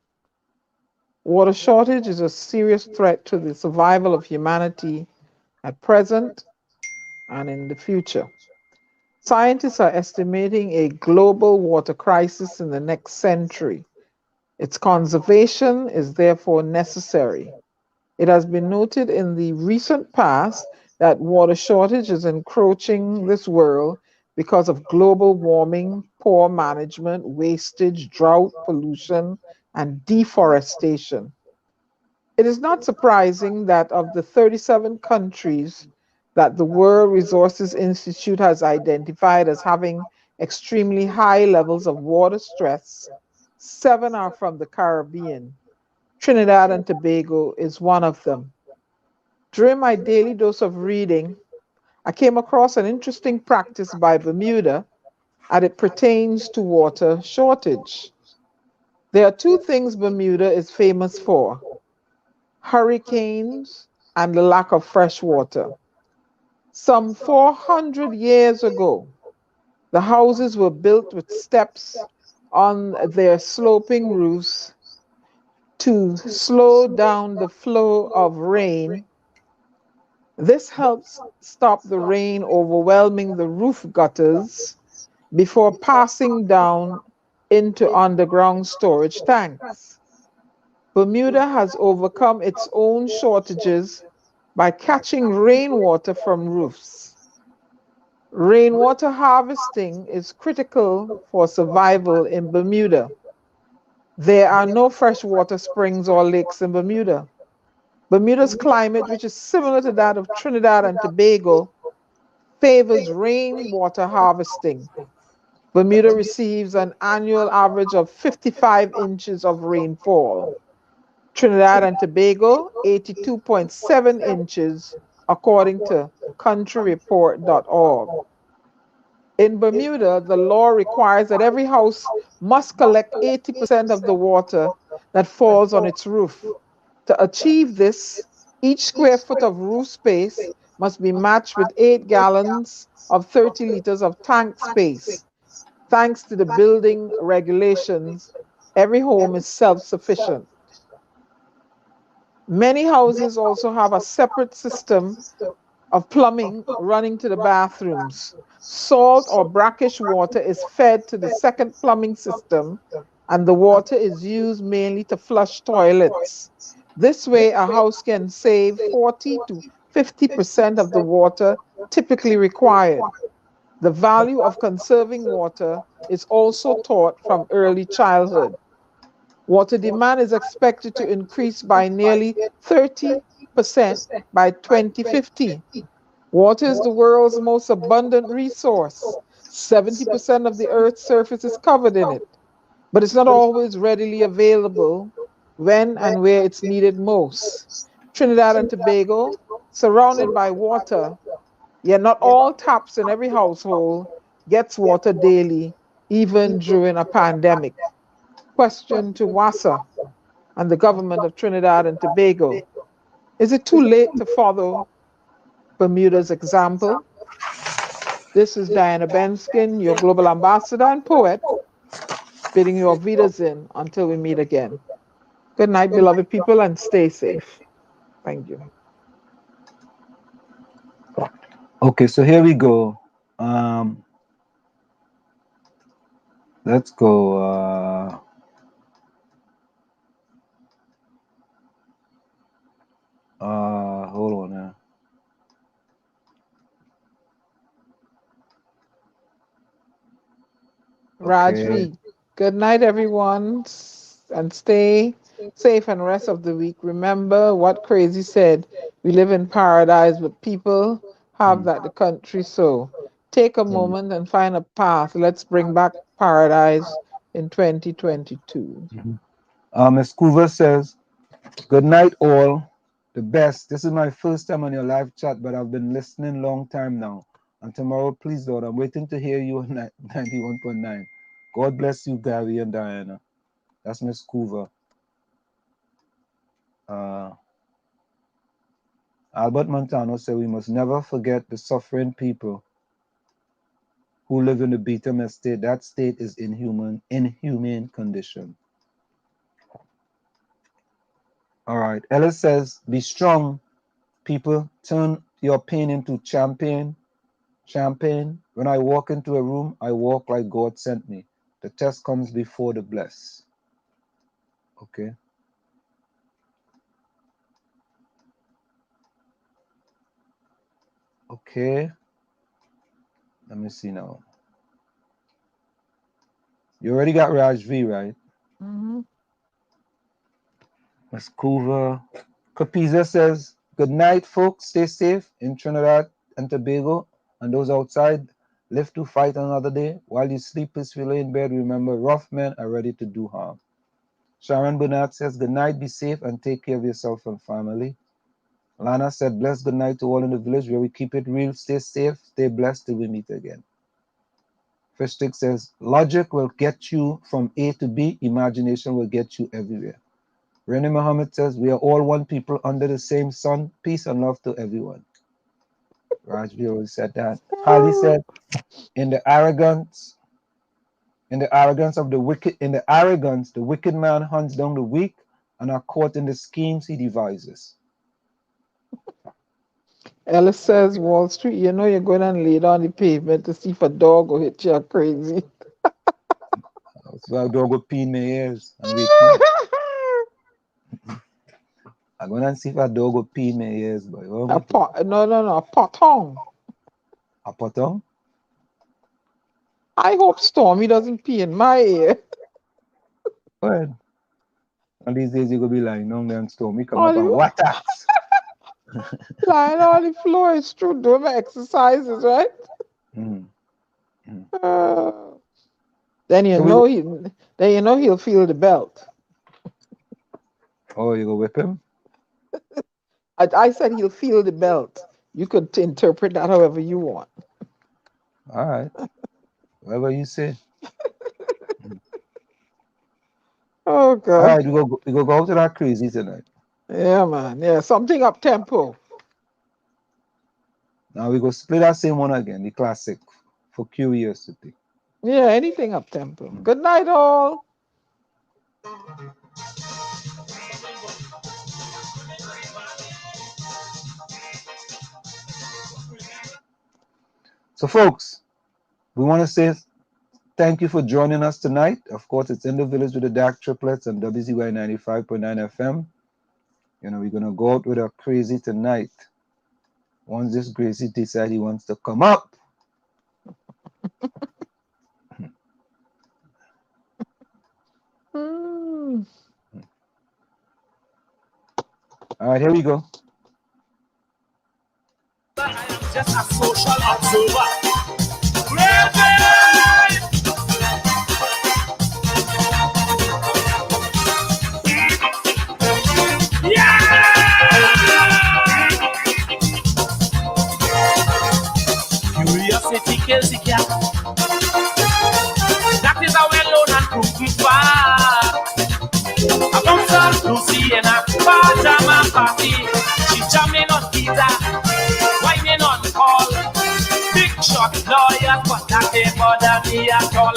water shortage is a serious threat to the survival of humanity at present and in the future. Scientists are estimating a global water crisis in the next century. Its conservation is therefore necessary. It has been noted in the recent past that water shortage is encroaching this world because of global warming, poor management, wastage, drought, pollution, and deforestation. It is not surprising that of the 37 countries that the World Resources Institute has identified as having extremely high levels of water stress, 7 are from the Caribbean. Trinidad and Tobago is one of them. During my daily dose of reading, I came across an interesting practice by Bermuda as it pertains to water shortage. There are two things Bermuda is famous for: hurricanes and the lack of fresh water. Some 400 years ago, the houses were built with steps on their sloping roofs to slow down the flow of rain. This helps stop the rain overwhelming the roof gutters before passing down into underground storage tanks. Bermuda has overcome its own shortages by catching rainwater from roofs. Rainwater harvesting is critical for survival in Bermuda. There are no freshwater springs or lakes in Bermuda. Bermuda's climate, which is similar to that of Trinidad and Tobago, favors rainwater harvesting. Bermuda receives an annual average of 55 inches of rainfall. Trinidad and Tobago, 82.7 inches, according to countryreport.org. In Bermuda, the law requires that every house must collect 80% of the water that falls on its roof. To achieve this, each square foot of roof space must be matched with 8 gallons of 30 liters of tank space. Thanks to the building regulations, every home is self-sufficient. Many houses also have a separate system of plumbing running to the bathrooms. Salt or brackish water is fed to the second plumbing system, and the water is used mainly to flush toilets. This way, a house can save 40 to 50% of the water typically required. The value of conserving water is also taught from early childhood. Water demand is expected to increase by nearly 30% by 2050. Water is the world's most abundant resource. 70% of the Earth's surface is covered in it, but it's not always readily available when and where it's needed most. Trinidad and Tobago, surrounded by water, yet not all taps in every household gets water daily, even during a pandemic. Question to WASA and the government of Trinidad and Tobago: is it too late to follow Bermuda's example? This is Diana Benskin, your global ambassador and poet, bidding you auf Wiedersehen until we meet again. Good night, beloved people, and stay safe. Thank you. Okay, so here we go. Let's go. Hold on now. Rajvi, good night, everyone, and stay safe and rest of the week. Remember what Crazy said: we live in paradise, but people have that the country. So take a moment and find a path. Let's bring back paradise in 2022. Ms. Coover says, good night, all. The best. This is my first time on your live chat, but I've been listening long time now. And tomorrow, please, Lord, I'm waiting to hear you on 91.9. God bless you, Gary and Diana. That's Miss Coover. Albert Montano said we must never forget the suffering people who live in the Beatum estate. That state is inhumane condition. All right. Ellis says, be strong, people. Turn your pain into champagne. When I walk into a room, I walk like God sent me. The test comes before the bless. Okay. Okay. Let me see now. You already got Raj V, right? Mm-hmm. Miss Coover. Capiza says, good night, folks. Stay safe in Trinidad and Tobago. And those outside, live to fight another day. While you sleep peacefully in bed, remember, rough men are ready to do harm. Sharon Bernard says, good night, be safe, and take care of yourself and family. Lana said, bless good night to all in the village where we keep it real. Stay safe, stay blessed till we meet again. Fish Stick says, logic will get you from A to B. Imagination will get you everywhere. Renee Muhammad says, we are all one people under the same sun. Peace and love to everyone. Rajvi always said that. Harley said, in the arrogance of the wicked, the wicked man hunts down the weak and are caught in the schemes he devises. Ellis says, Wall Street, you know you're going and lay down the pavement to see if a dog will hit you crazy. So a dog will pee in my ears and wake me. I'm going to see if a dog will pee in my ears, boy. No, a potong. A potong? I hope Stormy doesn't pee in my ear. Go ahead. And these days you're going to be lying down there and Stormy come up and what that? Lying on the floor is true, doing my exercises, right? Then you know he'll feel the belt. Oh, you go whip him? I said he'll feel the belt. You could interpret that however you want. All right. Whatever you say. Oh God. All right, we go out to that crazy tonight. Yeah, man. Yeah, something up tempo. Now we go split that same one again, the classic for curiosity. Yeah, anything up tempo. Good night, all. So, folks, we want to say thank you for joining us tonight. Of course, it's in the village with the DAG Triplets and WZYE 95.9 FM. You know, we're going to go out with a crazy tonight. Once this crazy decides he wants to come up. All right, here we go. I am just a social observer. Curiosity kills the cat. That is a well-known and proven fact. A bouncer Lucy in a pajama party. She jamming on guitar, whining on call. Big shot lawyer, but that ain't bother me at all.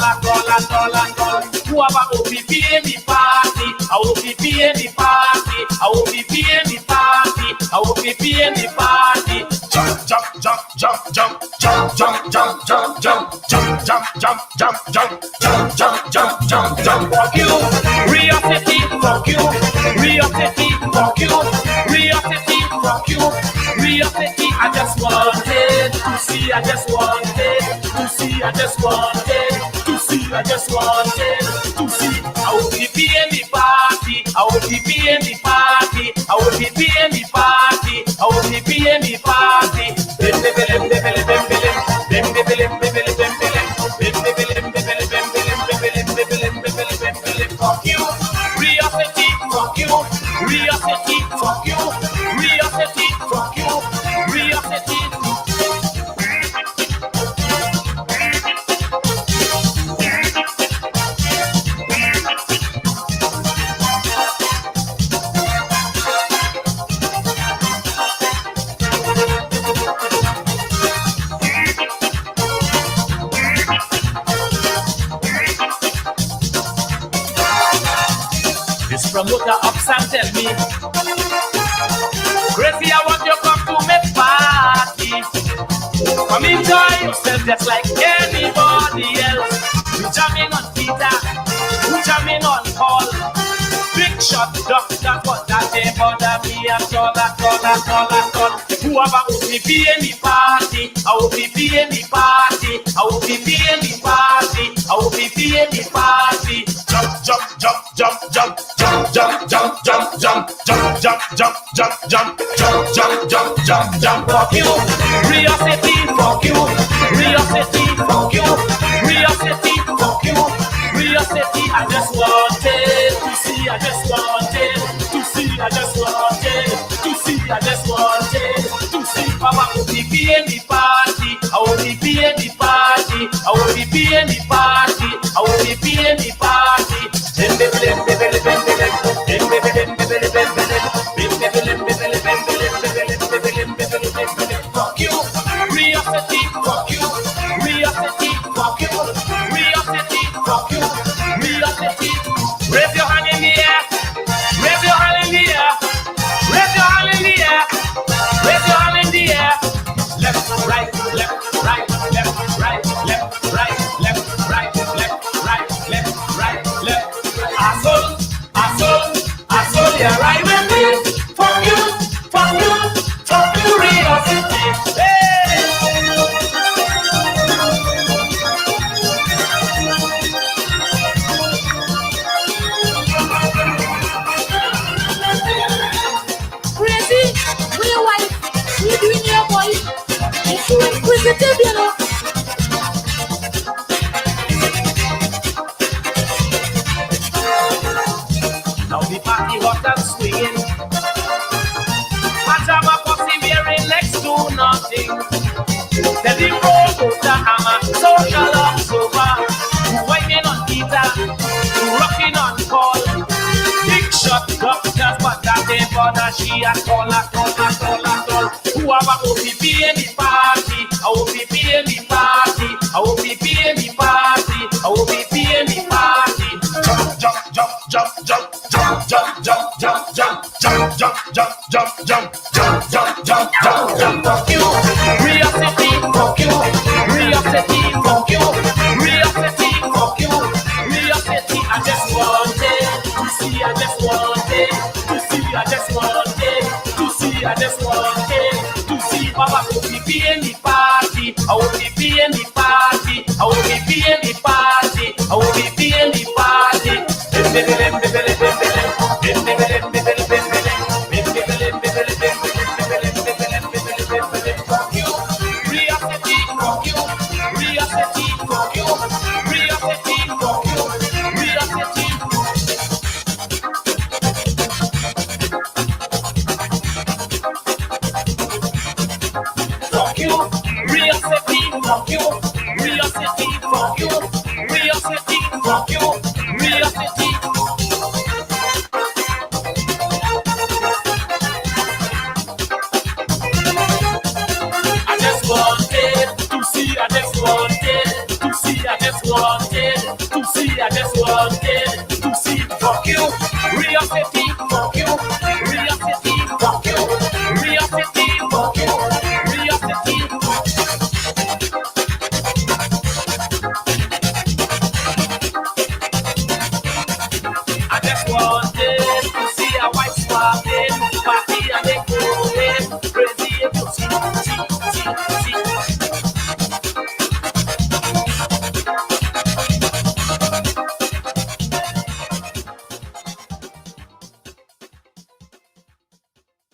Whoever OPP in the party, I OPP in the party, I OPP in the party, I OPP in the party. Jump, jump, jump, jump, jump, jump, jump, jump, jump, jump, jump, jump, jump, jump, jump, jump, jump, jump, jump, jump. Fuck you, Rio City, fuck you, Rio City, fuck you, Rio City, fuck you, Rio City. I just wanted to see, I just wanted to see, I just wanted to see, I just wanted to see. I will be in the party, I will be in the party, I will be in the party, I will be in the party. Fuck you, Rio City, fuck you, Rio City, fuck you, Rio City, fuck you, Rio City. Promoter ups and tell me, crazy, I want you come to my party. Come enjoy yourself just like anybody else. We jamming on guitar, we jamming on hall. Big shot doctor, but that ain't bother me at all. Whoever will be in the party, I will be in the party, I will be in the party, I will be in the party. Jump, jump, jump, jump, jump, jump, jump, jump, jump, jump, jump, jump, jump, jump, jump, jump, jump, jump, jump. Fuck you, Rio City, fuck you, Rio City, fuck you, Rio City, fuck you, Rio City. I just wanted to see. see, I just wanted to see, I just wanted to see, I just wanted to see Papa Opipi in the party, I will be in the party, I will be in the party, I will be in the party. Fuck you, Rio City, fuck you, Rio City, fuck you, Rio City, fuck you, Rio City. Raise your hand in the air, raise your hand in the air, raise your hand in the air, raise your hand in the air. Left, right, left, right, left, right, left, right, left, right, left, right, left, right, left. Asshole, yeah, right with me. Fuck you, Rio City. Hey. Crazy, we your wife, we doing your boy. It's too inquisitive, you know. Now the party hot and swinging. Pajama pussy wearing next to nothing. Then the roll goes the hammer, social love over. Winding on guitar, rocking on call. Big shot doctors, but that ain't bother. She a call. Who have a OPP in the party? A OPP in the party. A OPP in the party. A OPP in the party. Jump. Fuck you, Rio City, fuck you, Rio City, fuck you, Rio City, fuck you, Rio City. I just wanted to see, I just wanted to see, I just wanted to see, I just wanted to see Papa OPP in the party, I will be in the party, I will be in the party, I will be in the party. Fuck you, Rio City, fuck you, Rio City, fuck you, Rio City, fuck you, Rio City. Fuck you, Rio City, fuck you, Rio City, fuck you, Rio City, fuck you.